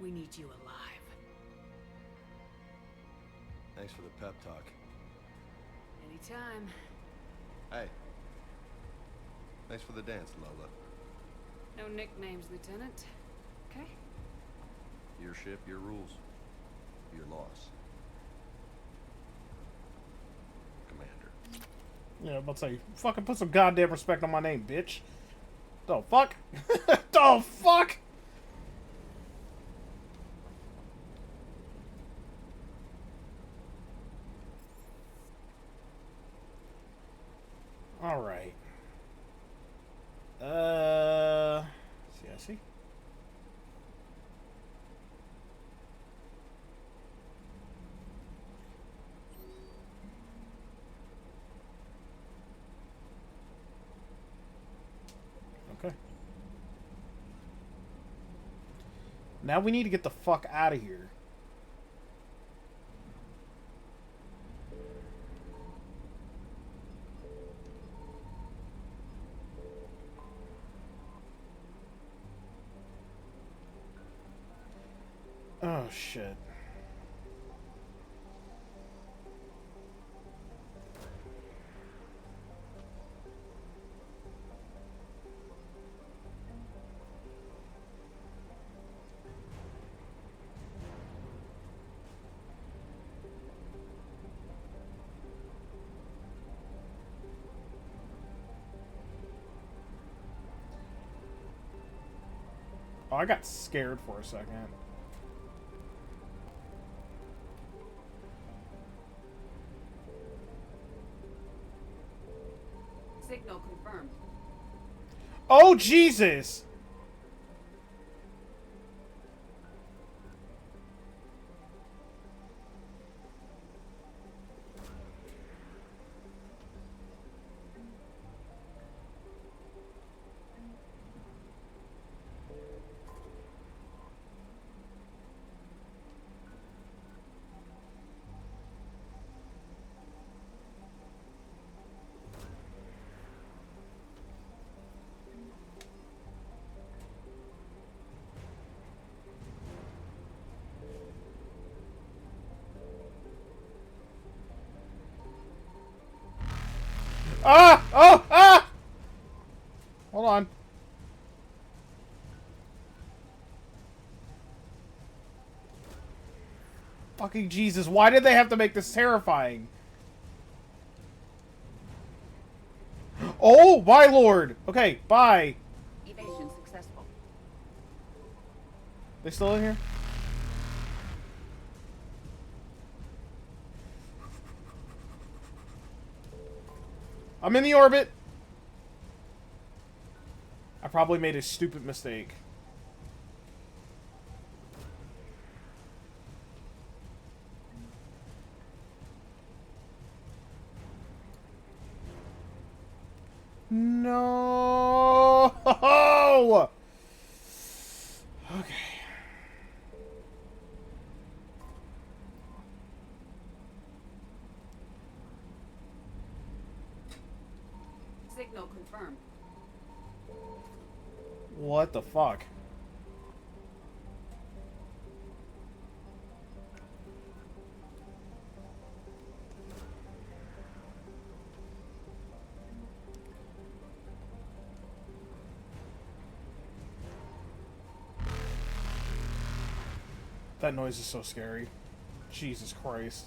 S6: we need you alive.
S9: Thanks for the pep talk.
S6: Anytime.
S9: Hey. Thanks for the dance, Lola.
S6: No nicknames, Lieutenant. Okay?
S9: Your ship, your rules. Your laws. Commander.
S1: Yeah, I'm about to say, fucking put some goddamn respect on my name, bitch. The fuck? The fuck? Alright. See. Okay. Now we need to get the fuck out of here. Oh, shit. Oh, I got scared for a second.
S6: Signal confirmed.
S1: Oh, Jesus! Ah! Oh! Ah! Hold on. Fucking Jesus, why did they have to make this terrifying? Oh, my lord! Okay, bye.
S6: Evasion successful.
S1: They still in here? I'm in the orbit! I probably made a stupid mistake. No! Okay.
S6: Signal confirmed.
S1: What the fuck? That noise is so scary. Jesus Christ.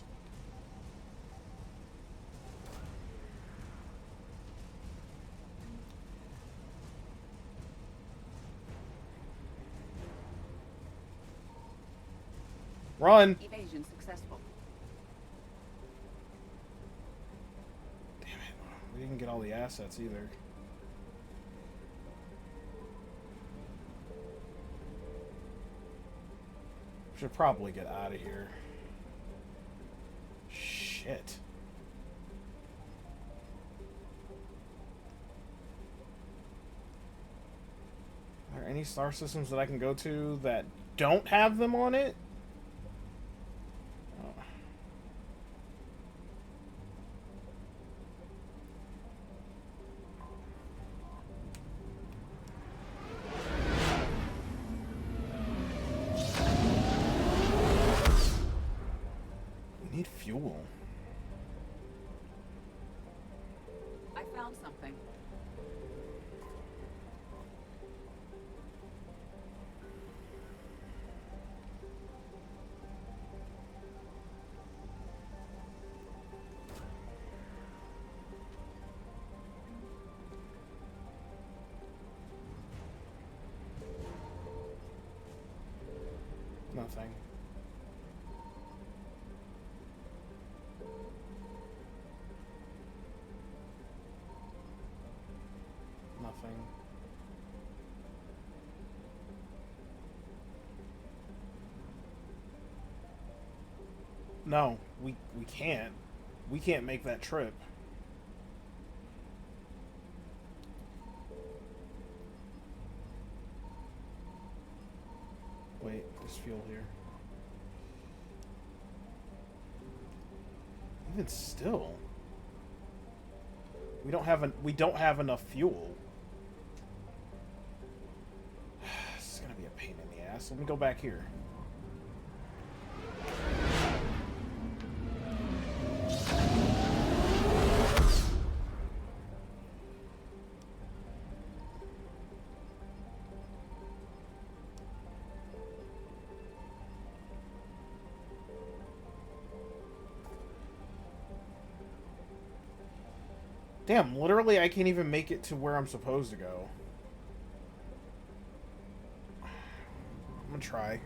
S1: Run!
S6: Evasion successful.
S1: Damn it. We didn't get all the assets either. Should probably get out of here. Shit. Are there any star systems that I can go to that don't have them on it? Oh. We need fuel.
S6: I found something.
S1: Nothing. Nothing. No, we can't. We can't make that trip. Wait, there's fuel here. Even still, we don't have enough fuel. This is gonna be a pain in the ass. Let me go back here. Damn, literally I can't even make it to where I'm supposed to go. gonna try.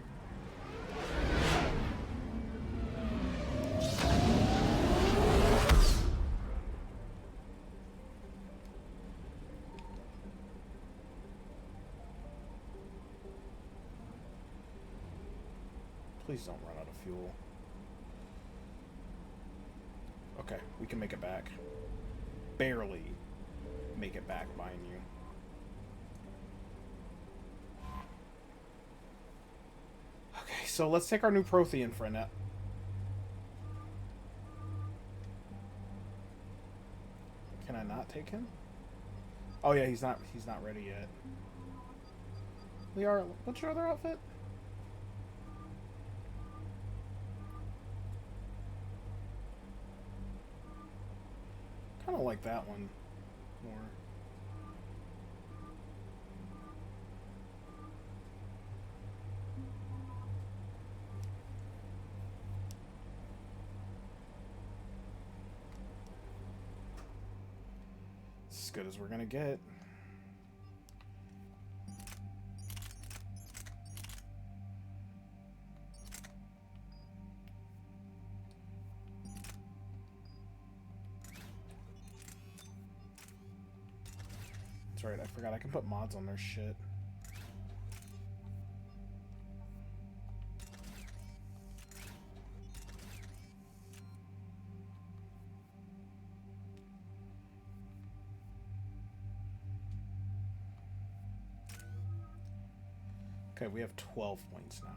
S1: Please don't run out of fuel. Okay, we can make it back. Barely make it back, mind you. Okay, so let's take our new Prothean friend out. Can I not take him? Oh yeah, he's not ready yet. Liara, what's your other outfit? I kind of like that one more. It's as good as we're gonna get. That's right, I forgot I can put mods on their shit. Okay, we have 12 points now.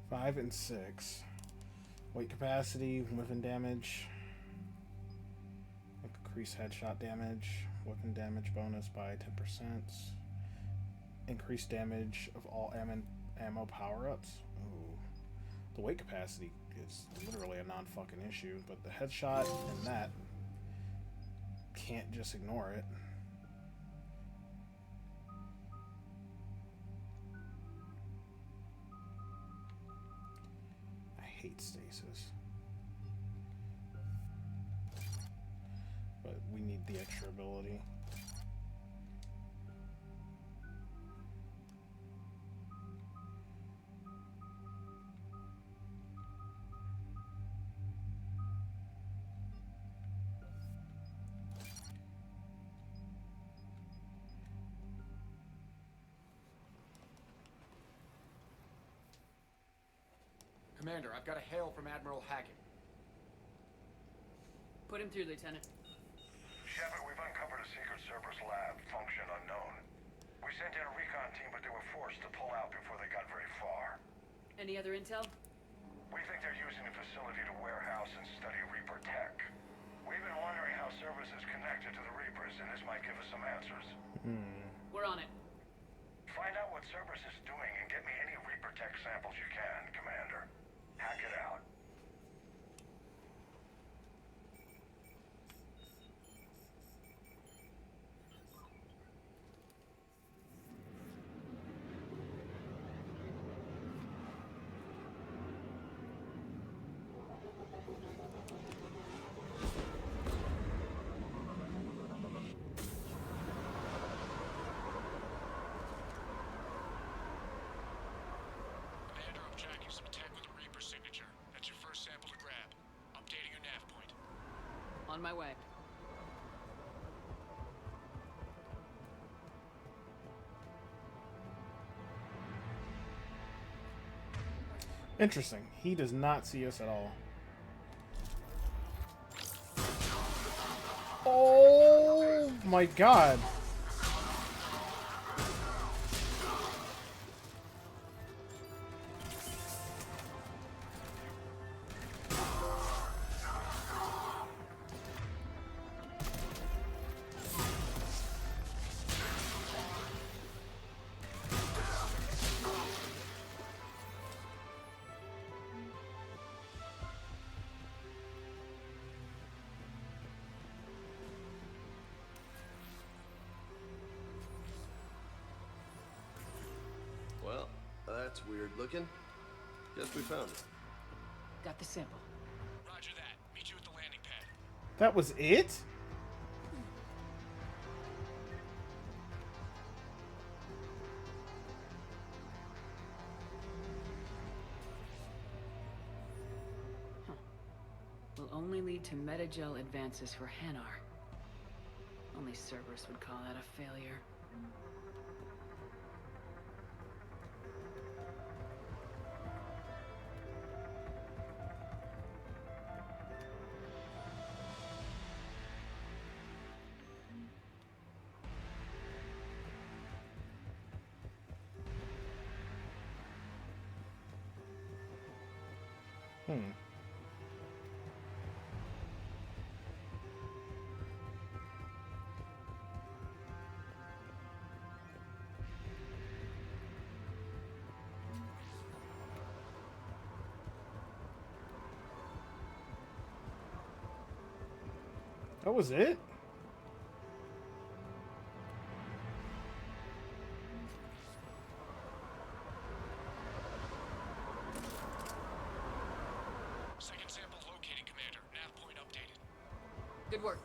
S1: 5 and 6. Weight capacity, weapon damage. Increase headshot damage. Weapon damage bonus by 10%. Increased damage of all ammo power-ups. Ooh. The weight capacity is literally a non-fucking issue, but the headshot and that can't just ignore it. I hate stasis. But we need the extra ability.
S4: Commander, I've got a hail from Admiral Hackett.
S5: Put him through, Lieutenant.
S3: Shepard, we've uncovered a secret Cerberus lab, function unknown. We sent in a recon team, but they were forced to pull out before they got very far.
S5: Any other intel?
S3: We think they're using the facility to warehouse and study Reaper tech. We've been wondering how Cerberus is connected to the Reapers, and this might give us some answers.
S5: We're on it.
S3: Find out what Cerberus is doing and get me any Reaper tech samples you can, Commander. Hack it out.
S5: On my way.
S1: Interesting. He does not see us at all. Oh my god.
S9: Well, that's weird looking. Guess we found it.
S6: Got the sample.
S15: Roger that. Meet you at the landing pad.
S1: That was it?
S6: Will only lead to metagel advances for Hanar. Only Cerberus would call that a failure.
S1: That was it?
S15: Second sample located, Commander. Nav point updated.
S6: Good work.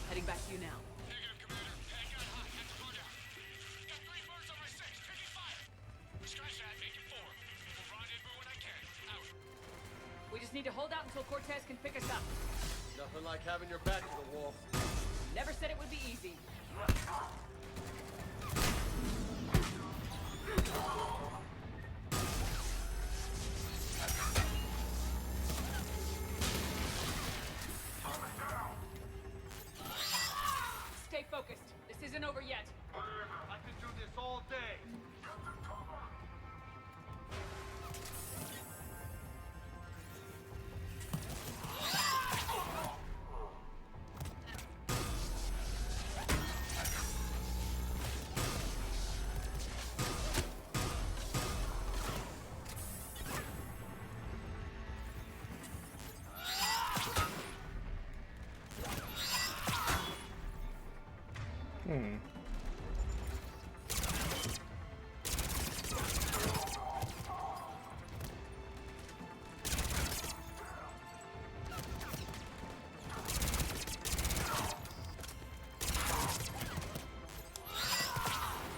S6: Heading back to you now.
S15: Negative, Commander. Head got hot. Had to go down. Got 3 birds on my 6. Taking fire. Scratch that. Make it 4. We'll rendezvous when I can. Out.
S6: We just need to hold out until Cortez can pick us up.
S9: Nothing like having your back to the wall.
S6: Never said it would be easy. Stay focused. This isn't over yet.
S9: I could do this all day.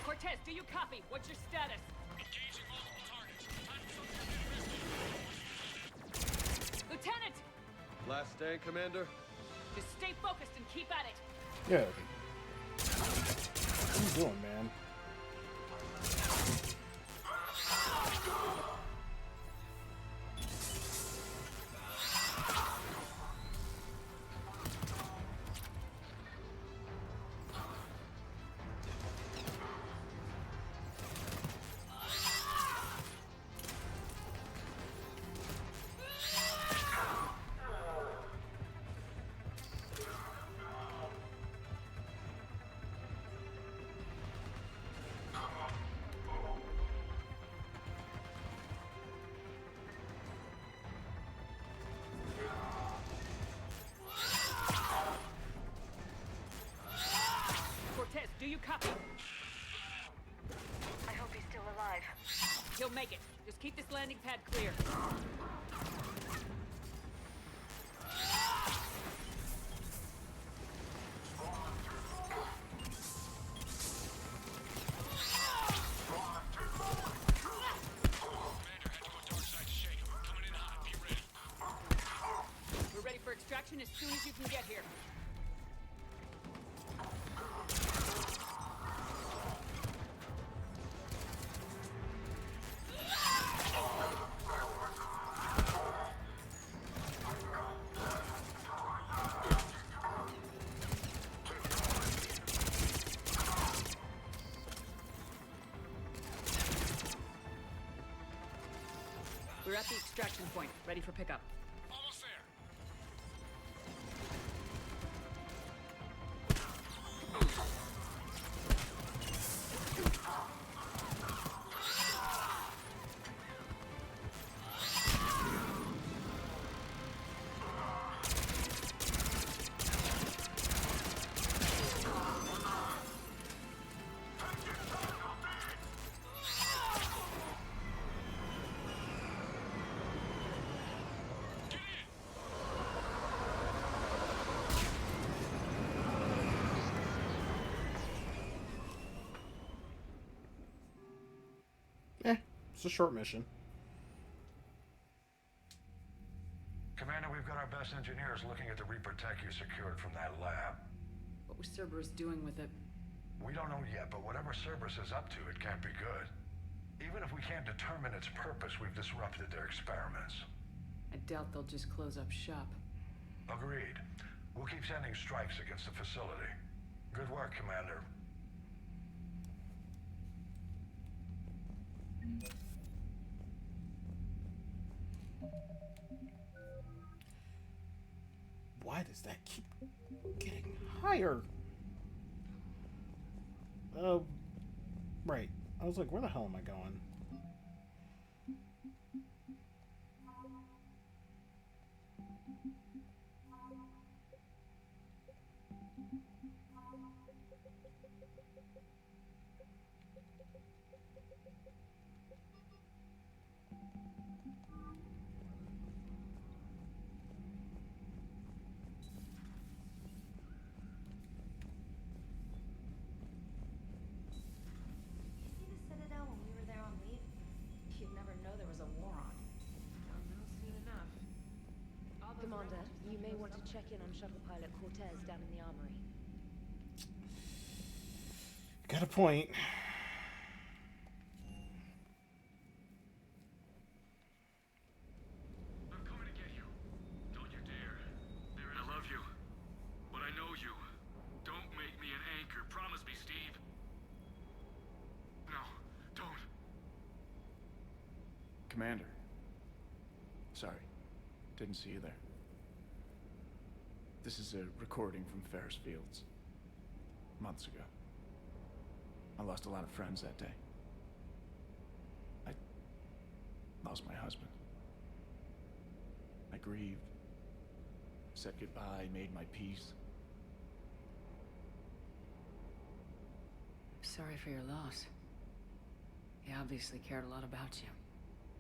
S6: Cortez, do you copy? What's your status?
S15: Engaging multiple targets. Time for some investigation.
S6: Lieutenant!
S9: Last stand, Commander?
S6: Just stay focused and keep at it.
S1: Yeah. What are you doing, man?
S6: Cortez, do you copy?
S11: I hope he's still alive.
S6: He'll make it. Just keep this landing pad clear. We're ready for extraction as soon as you can get here.
S5: We're at the extraction point, ready for pickup.
S15: Almost there.
S1: It's a short mission.
S3: Commander, we've got our best engineers looking at the Reaper tech you secured from that lab.
S5: What was Cerberus doing with it?
S3: We don't know yet, but whatever Cerberus is up to, it can't be good. Even if we can't determine its purpose, we've disrupted their experiments.
S5: I doubt they'll just close up shop.
S3: Agreed. We'll keep sending strikes against the facility. Good work, Commander.
S1: Why does that keep getting higher? Oh, right. I was like, where the hell am I going?
S7: Commander, you may want to check in on shuttle pilot Cortez down in the armory.
S1: Got a point.
S15: I'm coming to get you. Don't you dare. I love you. But I know you. Don't make me an anchor. Promise me, Steve. No, don't.
S4: Commander. Sorry. Didn't see you there. This is a recording from Ferris Fields. Months ago. I lost a lot of friends that day. I lost my husband. I grieved. Said goodbye, made my peace.
S5: Sorry for your loss. He obviously cared a lot about you.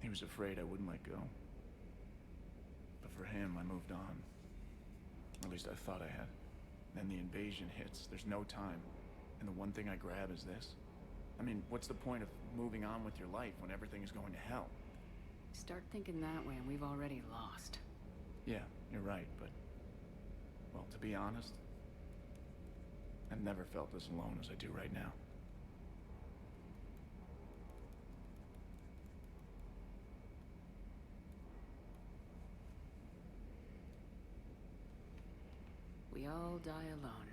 S4: He was afraid I wouldn't let go. But for him, I moved on. Or at least I thought I had. Then the invasion hits. There's no time. And the one thing I grab is this. I mean, what's the point of moving on with your life when everything is going to hell?
S5: Start thinking that way and we've already lost.
S4: Yeah, you're right, but... Well, to be honest, I've never felt as alone as I do right now.
S5: We all die alone.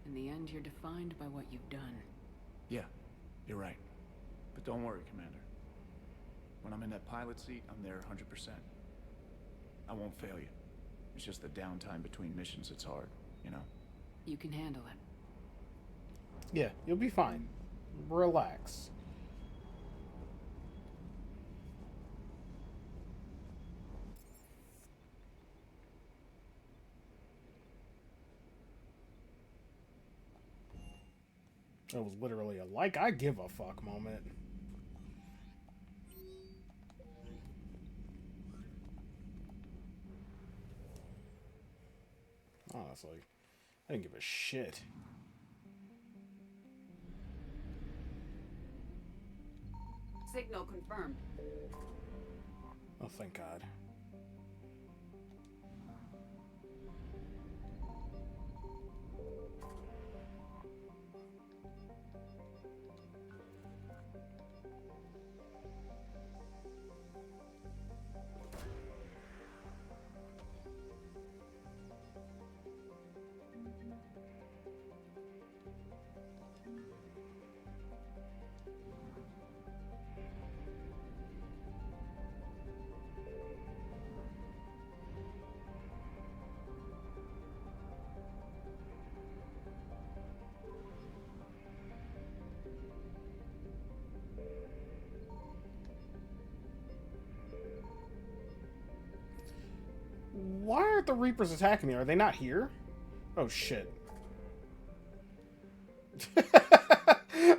S5: In the end, you're defined by what you've done.
S4: Yeah, you're right. But don't worry, Commander. When I'm in that pilot seat, I'm there 100%. I won't fail you. It's just the downtime between missions that's hard, you know?
S5: You can handle it.
S1: Yeah, you'll be fine. Relax. That was literally a like I give a fuck moment. Honestly, I didn't give a shit.
S5: Signal confirmed.
S1: Oh, thank God. aren't the Reapers attacking me? Are they not here? Oh, shit.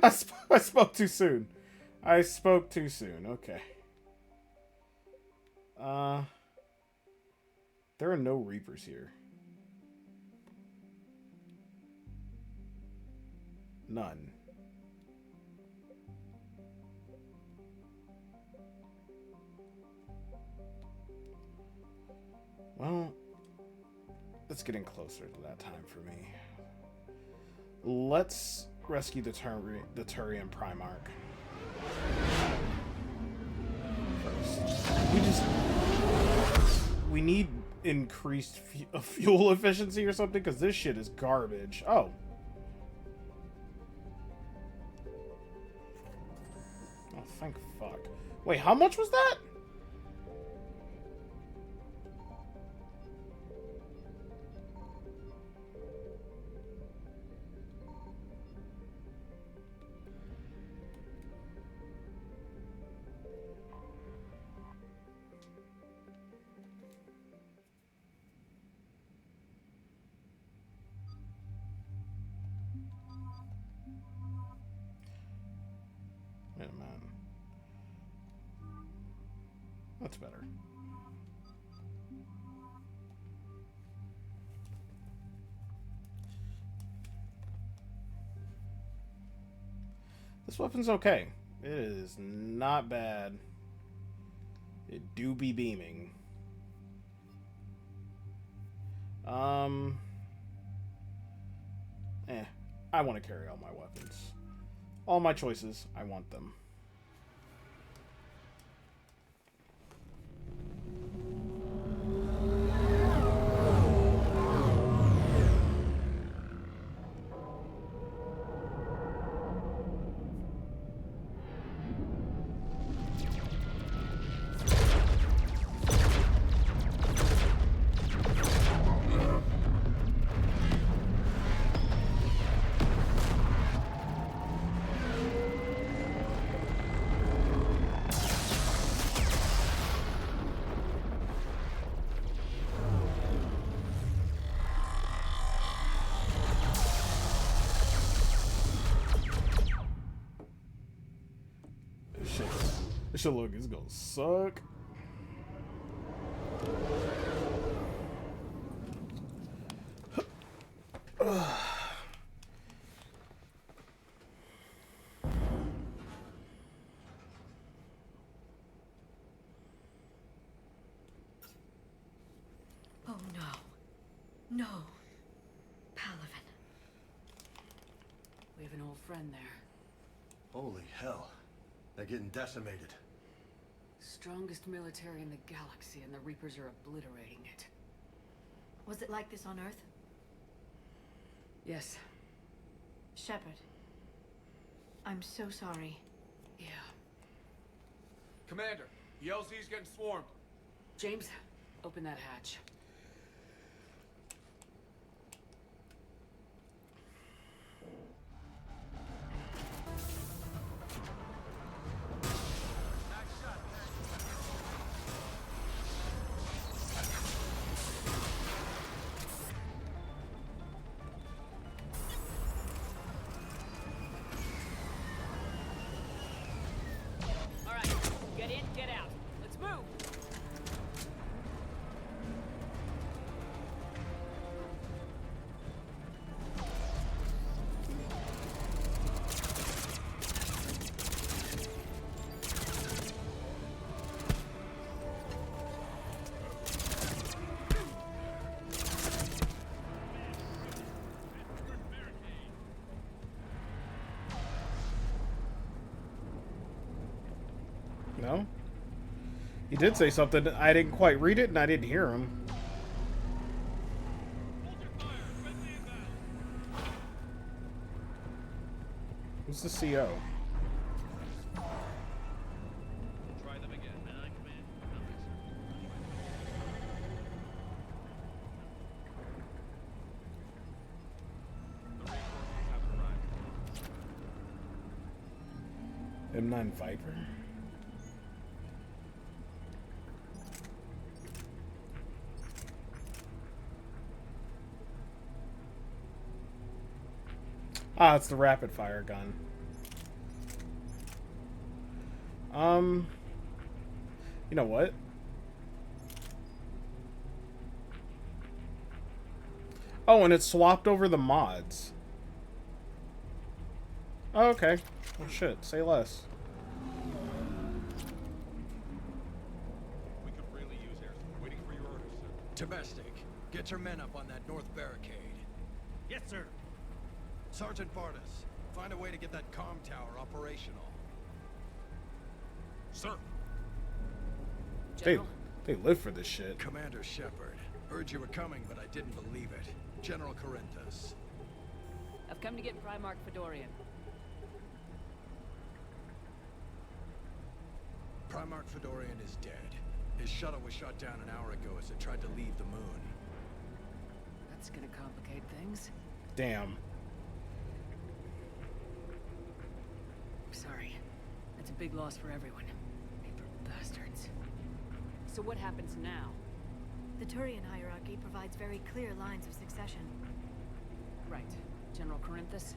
S1: I spoke too soon. I spoke too soon. Okay. There are no Reapers here. None. Well, it's getting closer to that time for me. Let's rescue the Turian Primarch first. We need increased fuel efficiency or something, because this shit is garbage. Oh. Oh, thank fuck. Wait, how much was that? Wait a minute. That's better. This weapon's okay. It is not bad. It do be beaming. I want to carry all my weapons. All my choices, I want them. This shit look, it's gonna suck.
S10: Oh no. No. Palaven.
S6: We have an old friend there.
S9: Holy hell. They're getting decimated.
S6: Strongest military in the galaxy, and the Reapers are obliterating it.
S10: Was it like this on Earth?
S6: Yes.
S10: Shepard. I'm so sorry.
S6: Yeah.
S4: Commander, the LZ's getting swarmed.
S6: James, open that hatch.
S1: No? He did say something. I didn't quite read it, and I didn't hear him. Who's the CO?
S12: Try them again. I command.
S1: M9 Viper? Ah, it's the rapid fire gun. You know what? Oh, and it swapped over the mods. Oh, okay. Well, shit. Say less.
S9: We could really use air support. Waiting for your orders, sir.
S20: Domestic, get your men up on that north barricade.
S22: Yes, sir.
S20: Sergeant Bardas, find a way to get that comm tower operational.
S22: Sir.
S1: They live for this shit.
S20: Commander Shepard, heard you were coming, but I didn't believe it. General Corinthus.
S5: I've come to get Primarch Fedorian.
S20: Primarch Fedorian is dead. His shuttle was shot down an hour ago as it tried to leave the moon.
S5: That's gonna complicate things.
S1: Damn.
S5: Sorry. That's a big loss for everyone. Paper bastards. So what happens now?
S10: The Turian hierarchy provides very clear lines of succession.
S5: Right. General Corinthus?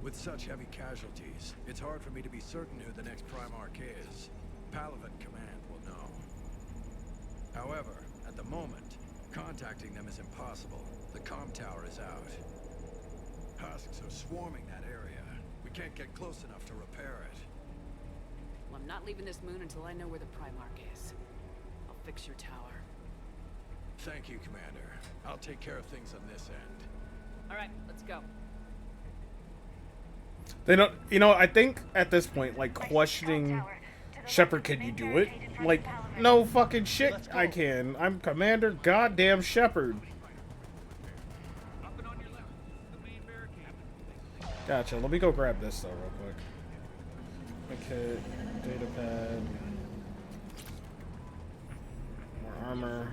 S20: With such heavy casualties, it's hard for me to be certain who the next Primarch is. Palaven Command will know. However, at the moment, contacting them is impossible. The comm tower is out. Husks are swarming that area. We can't get close enough to repair it.
S5: Well, I'm not leaving this moon until I know where the Primarch is. I'll fix your tower.
S20: Thank you, Commander. I'll take care of things on this end.
S5: All right, let's go.
S1: They don't, you know, I think at this point, like, questioning Shepard, can you do it? Like, no fucking shit, I can. I'm Commander Goddamn Shepard. Gotcha. Let me go grab this though, real quick. Okay, data pad. More armor.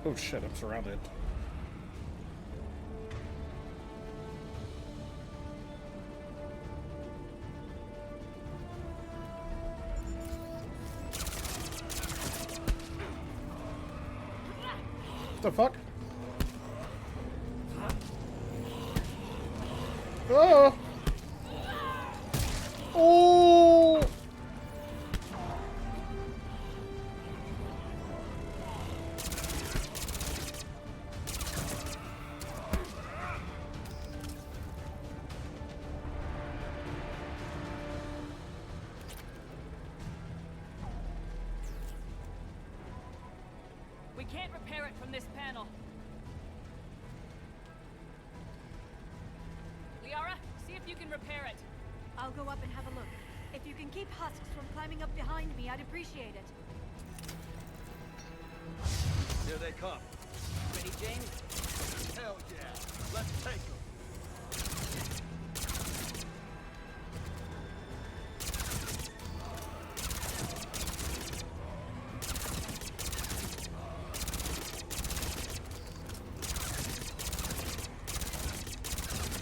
S1: Oh shit, I'm surrounded. What the fuck? Oh! Oh!
S5: We can't repair it from this panel. Liara, see if you can repair it.
S10: I'll go up and have a look. If you can keep husks from climbing up behind me, I'd appreciate it.
S20: Here they come.
S5: Ready, James?
S20: Hell yeah. Let's take them.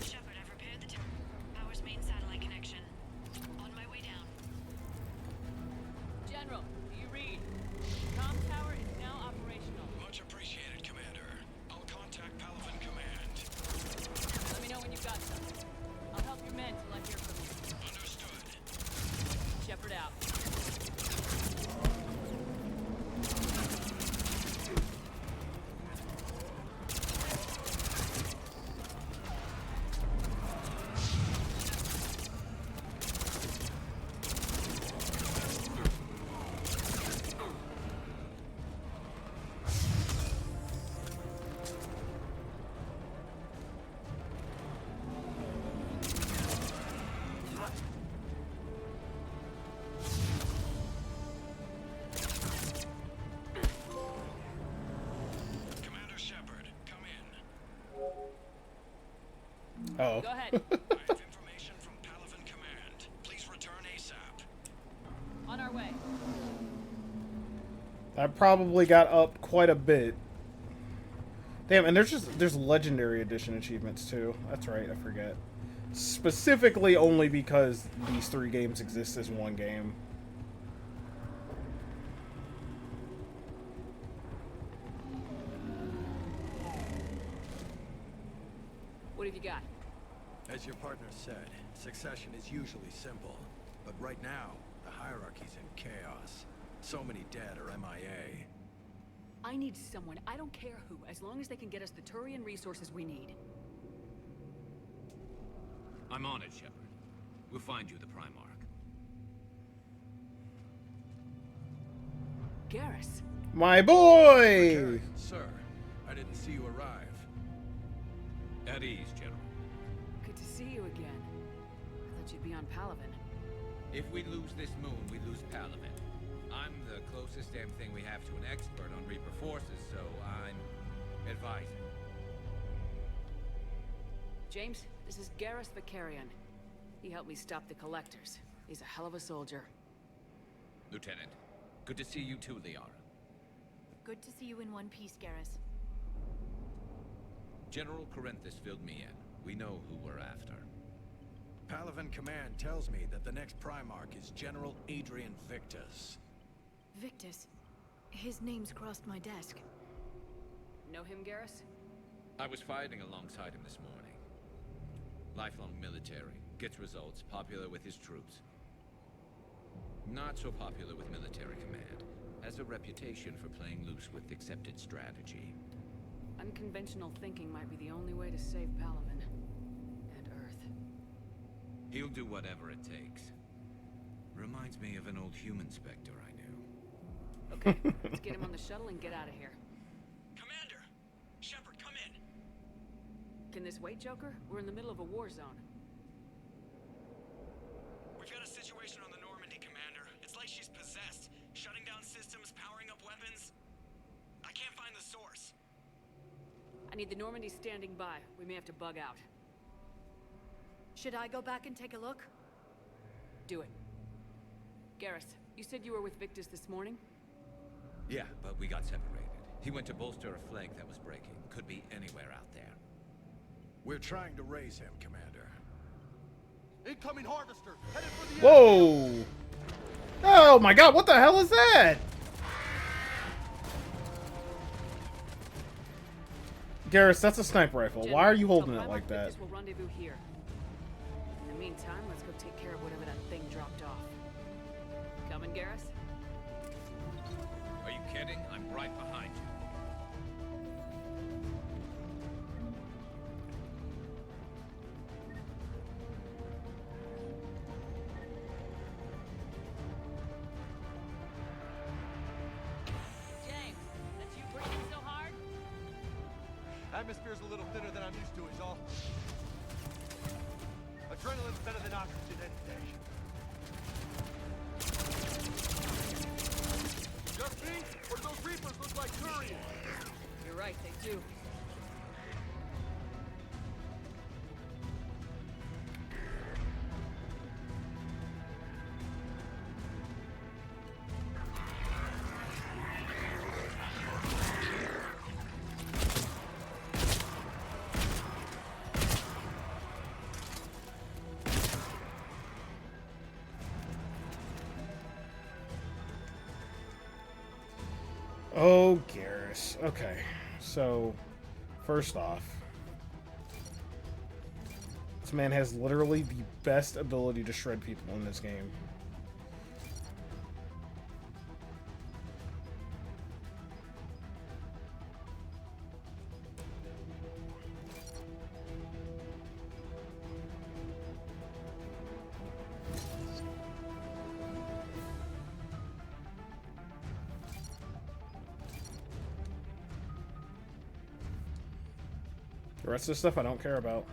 S11: Shepard, I've repaired the tower's main satellite connection. On my way down.
S5: General, do you read? The comm tower is now operational.
S22: Much appreciated, Commander. I'll contact Palaven Command.
S1: Oh.
S5: Go ahead.
S17: I have information from Palaven Command. Please return ASAP.
S5: On our way.
S1: That probably got up quite a bit. Damn, and there's legendary edition achievements too. That's right, I forget. Specifically only because these 3 games exist as one game.
S5: What have you got?
S20: As your partner said, succession is usually simple. But right now, the hierarchy's in chaos. So many dead or MIA.
S5: I need someone, I don't care who, as long as they can get us the Turian resources we need.
S21: I'm on it, Shepard. We'll find you the Primarch.
S5: Garrus.
S1: My boy!
S20: Vakarian, sir, I didn't see you arrive.
S21: At ease, General.
S5: Good to see you again. I thought you'd be on Palaven.
S21: If we lose this moon, we lose Palaven. I'm the closest damn thing we have to an expert on Reaper forces, so I'm advising.
S5: James, this is Garrus Vakarian. He helped me stop the Collectors. He's a hell of a soldier.
S21: Lieutenant, good to see you too, Liara.
S10: Good to see you in one piece, Garrus.
S21: General Corinthus filled me in. We know who we're after.
S20: Palaven Command tells me that the next Primarch is General Adrian Victus.
S10: Victus. His name's crossed my desk.
S5: Know him, Garrus?
S21: I was fighting alongside him this morning. Lifelong military, gets results, popular with his troops. Not so popular with military command. Has a reputation for playing loose with accepted strategy.
S5: Unconventional thinking might be the only way to save Palaven. And Earth.
S21: He'll do whatever it takes. Reminds me of an old human Spectre I knew.
S5: Okay, let's get him on the shuttle and get out of here.
S17: Commander! Shepard, come in!
S5: Can this wait, Joker? We're in the middle of a war zone.
S17: We've got a situation on the Normandy, Commander. It's like she's possessed. Shutting down systems, powering up weapons. I can't find the source.
S5: I need the Normandy standing by. We may have to bug out.
S10: Should I go back and take a look?
S5: Do it. Garrus, you said you were with Victus this morning?
S21: Yeah, but we got separated. He went to bolster a flank that was breaking. Could be anywhere out there.
S20: We're trying to raise him, Commander.
S9: Incoming harvester! Headed for the
S1: Whoa! Oh my god, what the hell is that? Garrus, that's a sniper rifle. Why are you holding it like that?
S5: We'll rendezvous here. In the meantime, let's go take care of whatever that thing dropped off. Coming, Garrus?
S21: Are you kidding? I'm right behind you.
S5: James, that's you breathing so hard?
S9: Atmosphere's a little thinner than I'm used to, is all. Adrenaline's better than oxygen any day. Just me? Or do those Reapers look like Turians?
S5: You're right, they do.
S1: Oh, Garrus. Okay, so first off, this man has literally the best ability to shred people in this game. The rest of the stuff I don't care about.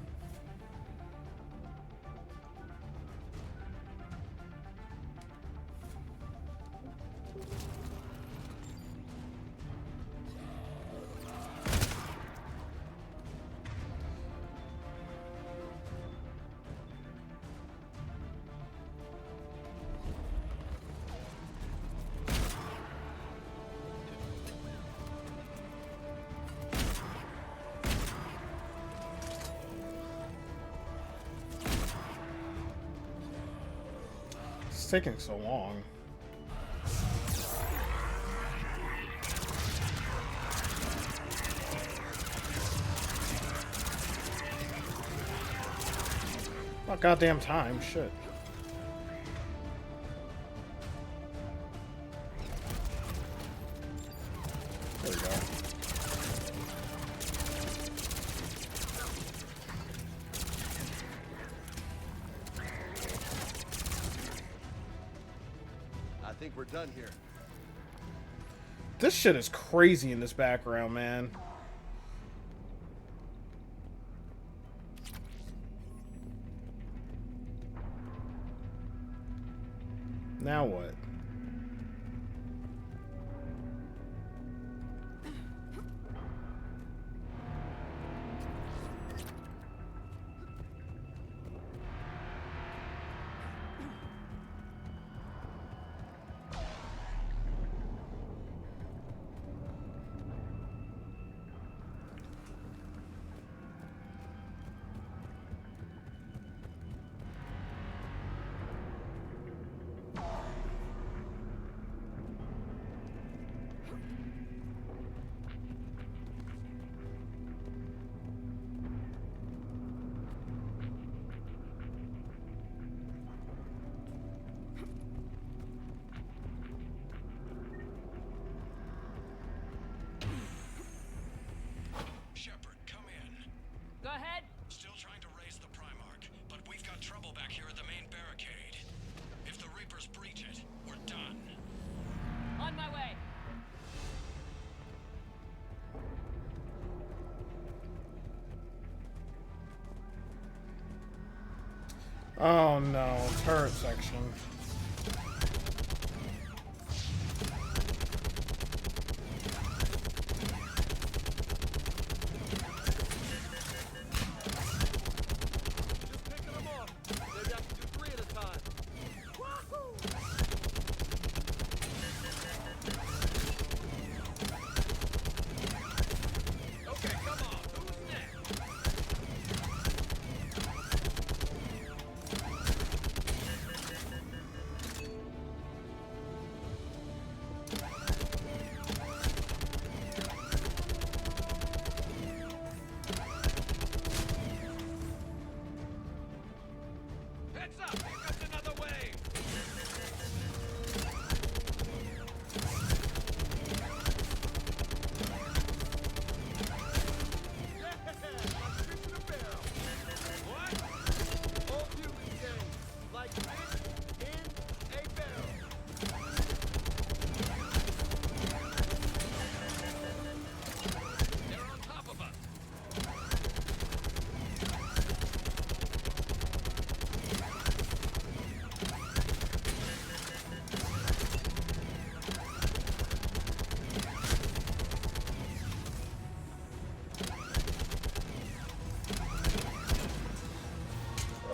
S1: taking so long? About goddamn time, shit. There we go.
S9: I think we're done here.
S1: This shit is crazy in this background, man. Now what?
S15: Shepard, come in.
S5: Go ahead.
S15: Still trying to raise the Primarch, but we've got trouble back here at the main barricade. If the Reapers breach it, we're done.
S5: On my way.
S1: Oh no, turret section.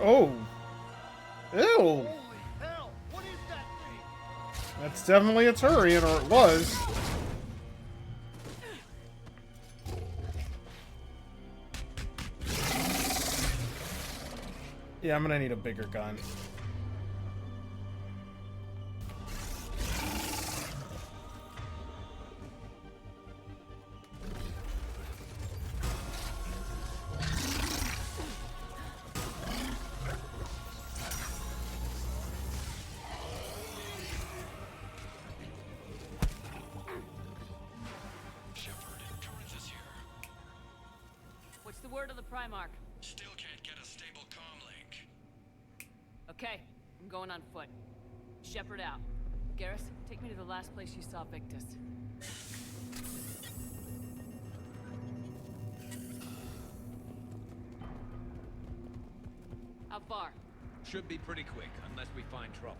S1: Oh. Ew.
S9: Hell, what is that thing?
S1: That's definitely a Turian, or it was. Yeah, I'm gonna need a bigger gun.
S5: What's the word of the Primarch?
S15: Still can't get a stable comm link.
S5: Okay, I'm going on foot. Shepard out. Garrus, take me to the last place you saw Victus. How far?
S21: Should be pretty quick, unless we find trouble.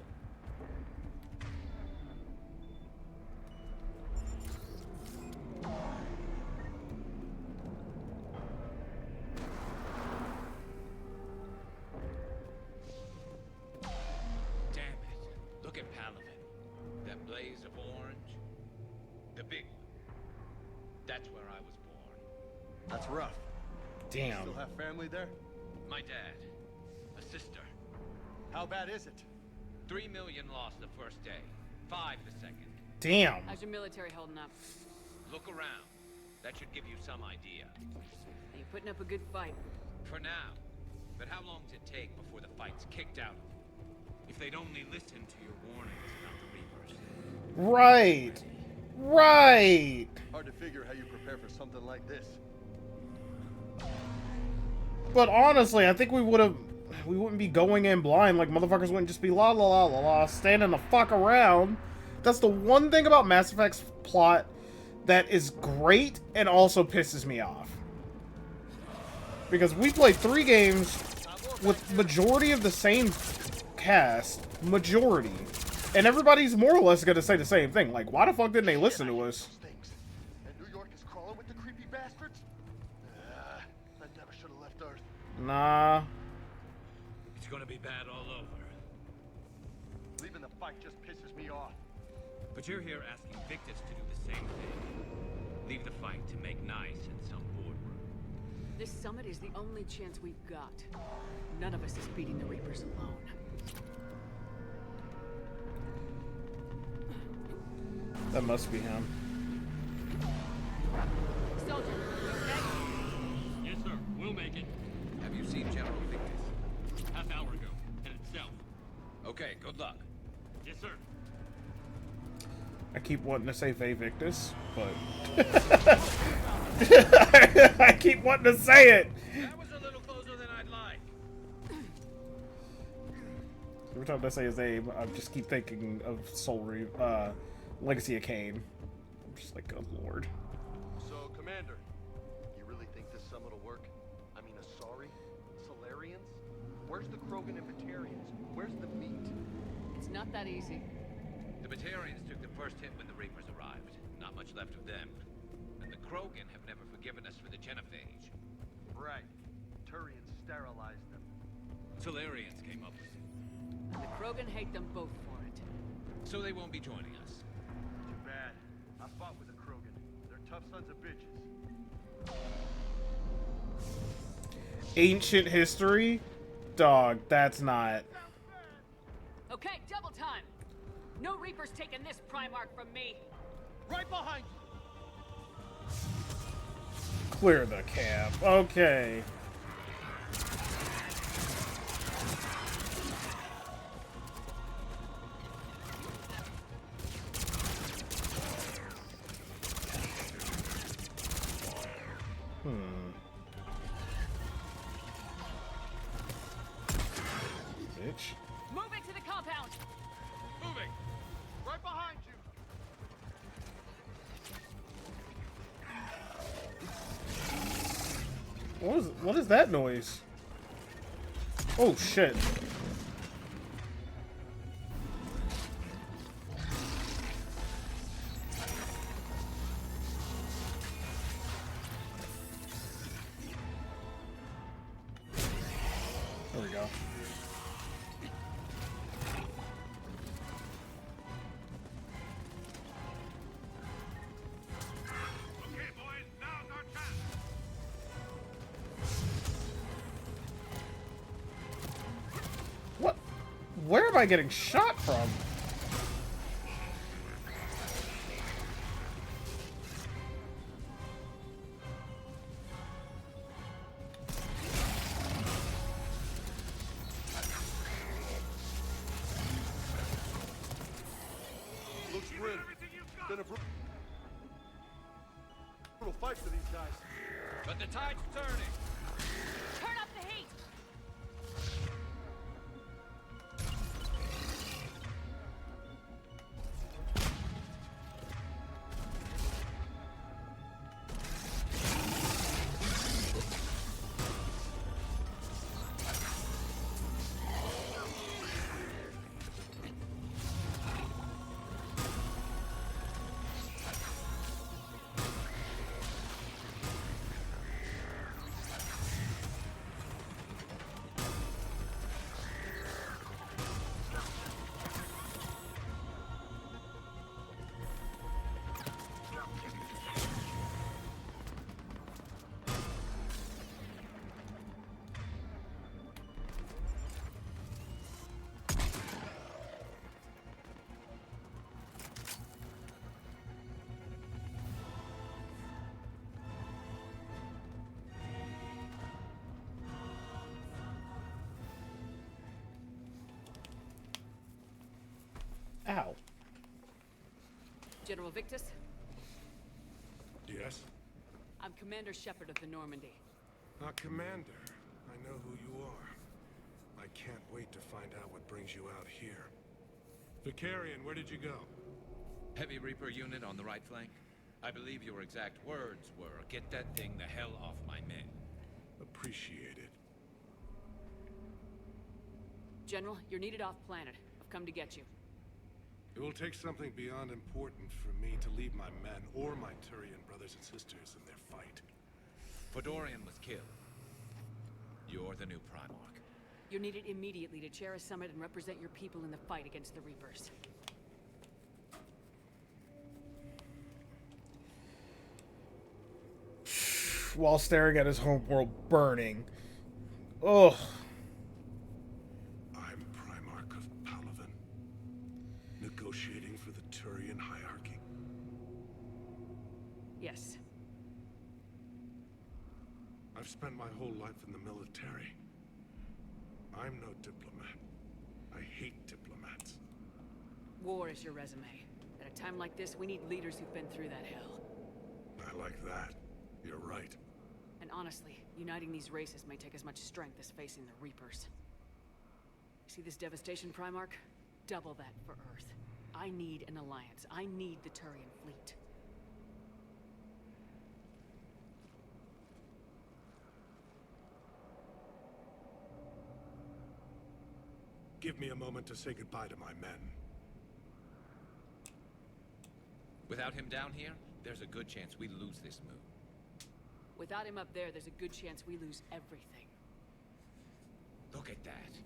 S21: Damn it. Look at Palaven. That blaze of orange. The big one. That's where I was born.
S9: That's rough.
S1: Damn.
S9: Still have family there?
S21: My dad. A sister.
S9: How bad is it?
S21: 3 million lost the first day. 5 the second.
S1: Damn.
S5: How's your military holding up?
S21: Look around. That should give you some idea.
S5: Are you putting up a good fight?
S21: For now. But how long does it take before the fight's kicked out? If they'd only listen to your warnings about the Reapers.
S1: Right. Right.
S9: Hard to figure how you prepare for something like this.
S1: But honestly, I think we wouldn't be going in blind. Like, motherfuckers wouldn't just be la la la la la, standing the fuck around. That's the one thing about Mass Effect's plot that is great and also pisses me off. Because we played 3 games with majority of the same cast. Majority. And everybody's more or less gonna say the same thing. Like, why the fuck didn't they listen to us?
S9: And New York is crawling with the creepy bastards? I never should have left Earth.
S1: Nah.
S21: It's gonna be bad all over.
S9: Leaving the fight just pisses me off.
S21: But you're here asking Victus to do the same thing. Leave the fight to make nice in some boardroom.
S5: This summit is the only chance we've got. None of us is beating the Reapers alone.
S1: That must be him.
S5: Soldier, you okay?
S15: Yes, sir. We'll make it.
S21: Have you seen General Victus?
S15: Half hour ago. Headed south.
S21: Okay, good luck.
S15: Yes, sir.
S1: I keep wanting to say Vae Victus, but I keep wanting to say it.
S21: That was a little closer than I'd like.
S1: Every time I say his name, I just keep thinking of Legacy of Kain. I'm just like, good lord.
S9: So, Commander, you really think this summit will work? I mean, Asari? Solarians? Where's the Krogan and Batarians? Where's the meat?
S5: It's not that easy.
S21: The Batarians took the first hit when the Reapers arrived. Not much left of them. And the Krogan have never forgiven us for the Genophage.
S9: Right. Turians sterilized them.
S21: Solarians came up with it.
S5: And the Krogan hate them both for it.
S21: So they won't be joining us.
S9: Too bad. I fought with the Krogan. They're tough sons of bitches.
S1: Ancient history? Dog, that's not.
S5: Okay, double time. No Reapers taking this Primarch from me.
S9: Right behind you.
S1: Clear the camp. Okay. Bitch.
S5: Moving to the compound.
S21: Moving.
S9: Right behind you.
S1: What is that noise? Oh shit. There we go.
S15: Okay, boys. Now's our chance.
S1: What? Where am I getting shot from?
S9: Looks grim. Been a brutal fight for these guys.
S21: But the tide's turning.
S5: Turn up the heat. General Victus?
S14: Yes?
S5: I'm Commander Shepard of the Normandy.
S14: Commander. I know who you are. I can't wait to find out what brings you out here. Vicarian, where did you go?
S21: Heavy Reaper unit on the right flank. I believe your exact words were, "Get that thing the hell off my men."
S14: Appreciate it.
S5: General, you're needed off planet. I've come to get you.
S14: It will take something beyond important for me to leave my men or my Turian brothers and sisters in their fight.
S21: Fedorian was killed. You're the new Primarch.
S5: You're needed immediately to chair a summit and represent your people in the fight against the Reapers.
S1: While staring at his homeworld burning. Ugh.
S14: I'm Primarch of Palaven, negotiating for the Turian hierarchy.
S5: Yes.
S14: I've spent my whole life in the military. I'm no diplomat. I hate diplomats.
S5: War is your resume. At a time like this, we need leaders who've been through that hell.
S14: I like that. You're right.
S5: And honestly, uniting these races may take as much strength as facing the Reapers. See this devastation, Primarch? Double that for Earth. I need an alliance. I need the Turian fleet.
S14: Give me a moment to say goodbye to my men.
S21: Without him down here, there's a good chance we lose this move.
S5: Without him up there, there's a good chance we lose everything.
S21: Look at that.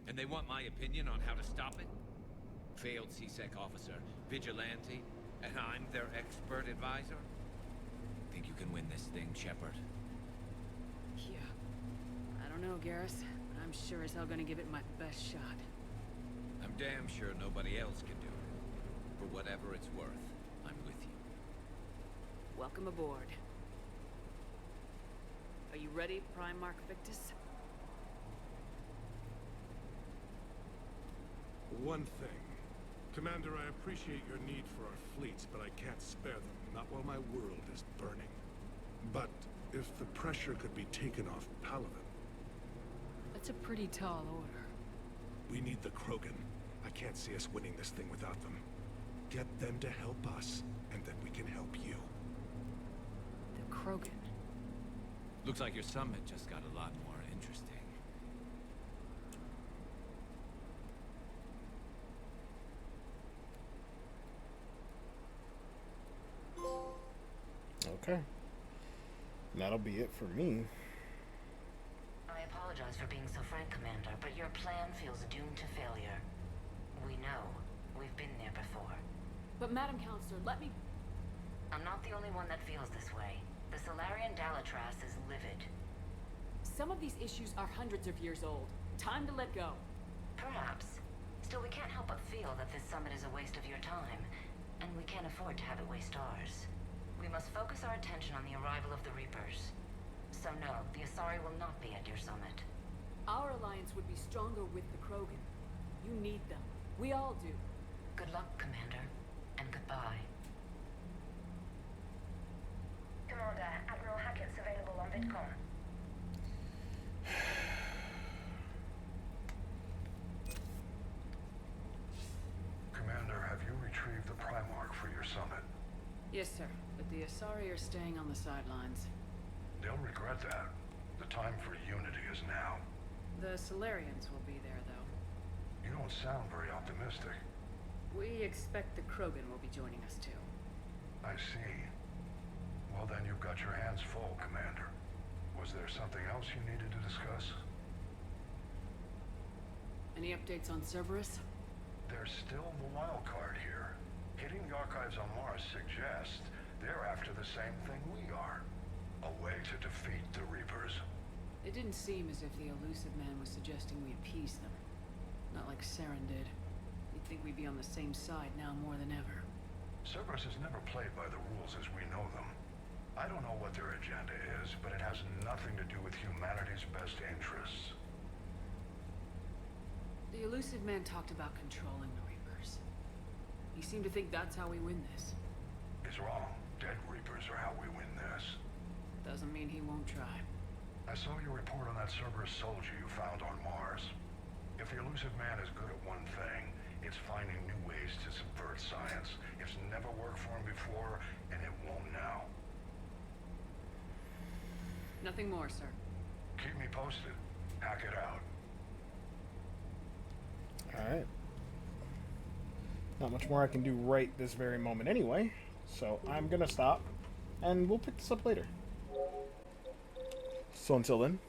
S21: And they want my opinion on how to stop it? Failed CSEC officer, vigilante, and I'm their expert advisor? Think you can win this thing, Shepard?
S5: Yeah. I don't know, Garrus. I'm sure as hell gonna give it my best shot.
S21: I'm damn sure nobody else can do it. For whatever it's worth, I'm with you.
S5: Welcome aboard. Are you ready, Primarch Victus?
S14: One thing. Commander, I appreciate your need for our fleets, but I can't spare them, not while my world is burning. But if the pressure could be taken off Palaven...
S5: That's a pretty tall order.
S14: We need the Krogan. I can't see us winning this thing without them. Get them to help us, and then we can help you.
S5: The Krogan?
S21: Looks like your summit just got a lot more interesting.
S1: Okay. That'll be it for me.
S11: I apologize for being so frank, Commander, but your plan feels doomed to failure. We know. We've been there before.
S5: But Madam Counselor, let me...
S11: I'm not the only one that feels this way. The Solarian Dalatras is livid.
S5: Some of these issues are hundreds of years old. Time to let go.
S11: Perhaps. Still, we can't help but feel that this summit is a waste of your time, and we can't afford to have it waste ours. We must focus our attention on the arrival of the Reapers. So no, the Asari will not be at your summit.
S5: Our alliance would be stronger with the Krogan. You need them. We all do.
S11: Good luck, Commander, and goodbye. Commander, Admiral Hackett's available on VidCon.
S3: Commander, have you retrieved the Primarch for your summit?
S5: Yes, sir. But the Asari are staying on the sidelines.
S3: They'll regret that. The time for unity is now.
S5: The Solarians will be there, though.
S3: You don't sound very optimistic.
S5: We expect the Krogan will be joining us, too.
S3: I see. Well, then you've got your hands full, Commander. Was there something else you needed to discuss?
S5: Any updates on Cerberus?
S3: There's still the wild card here. Hitting the archives on Mars suggests they're after the same thing we are. A way to defeat the Reapers.
S5: It didn't seem as if the Elusive Man was suggesting we appease them. Not like Saren did. You'd think we'd be on the same side now more than ever.
S3: Cerberus has never played by the rules as we know them. I don't know what their agenda is, but it has nothing to do with humanity's best interests.
S5: The Elusive Man talked about controlling the Reapers.
S6: You seem to think that's how we win this.
S3: He's wrong. Dead Reapers are how we win this.
S6: Doesn't mean he won't try.
S3: I saw your report on that Cerberus soldier you found on Mars. If the Elusive Man is good at one thing, it's finding new ways to subvert science. It's never worked for him before, and it won't now.
S6: Nothing more, sir.
S3: Keep me posted. Hack it out.
S1: Alright. Not much more I can do right this very moment anyway, so I'm gonna stop, and we'll pick this up later. So until then,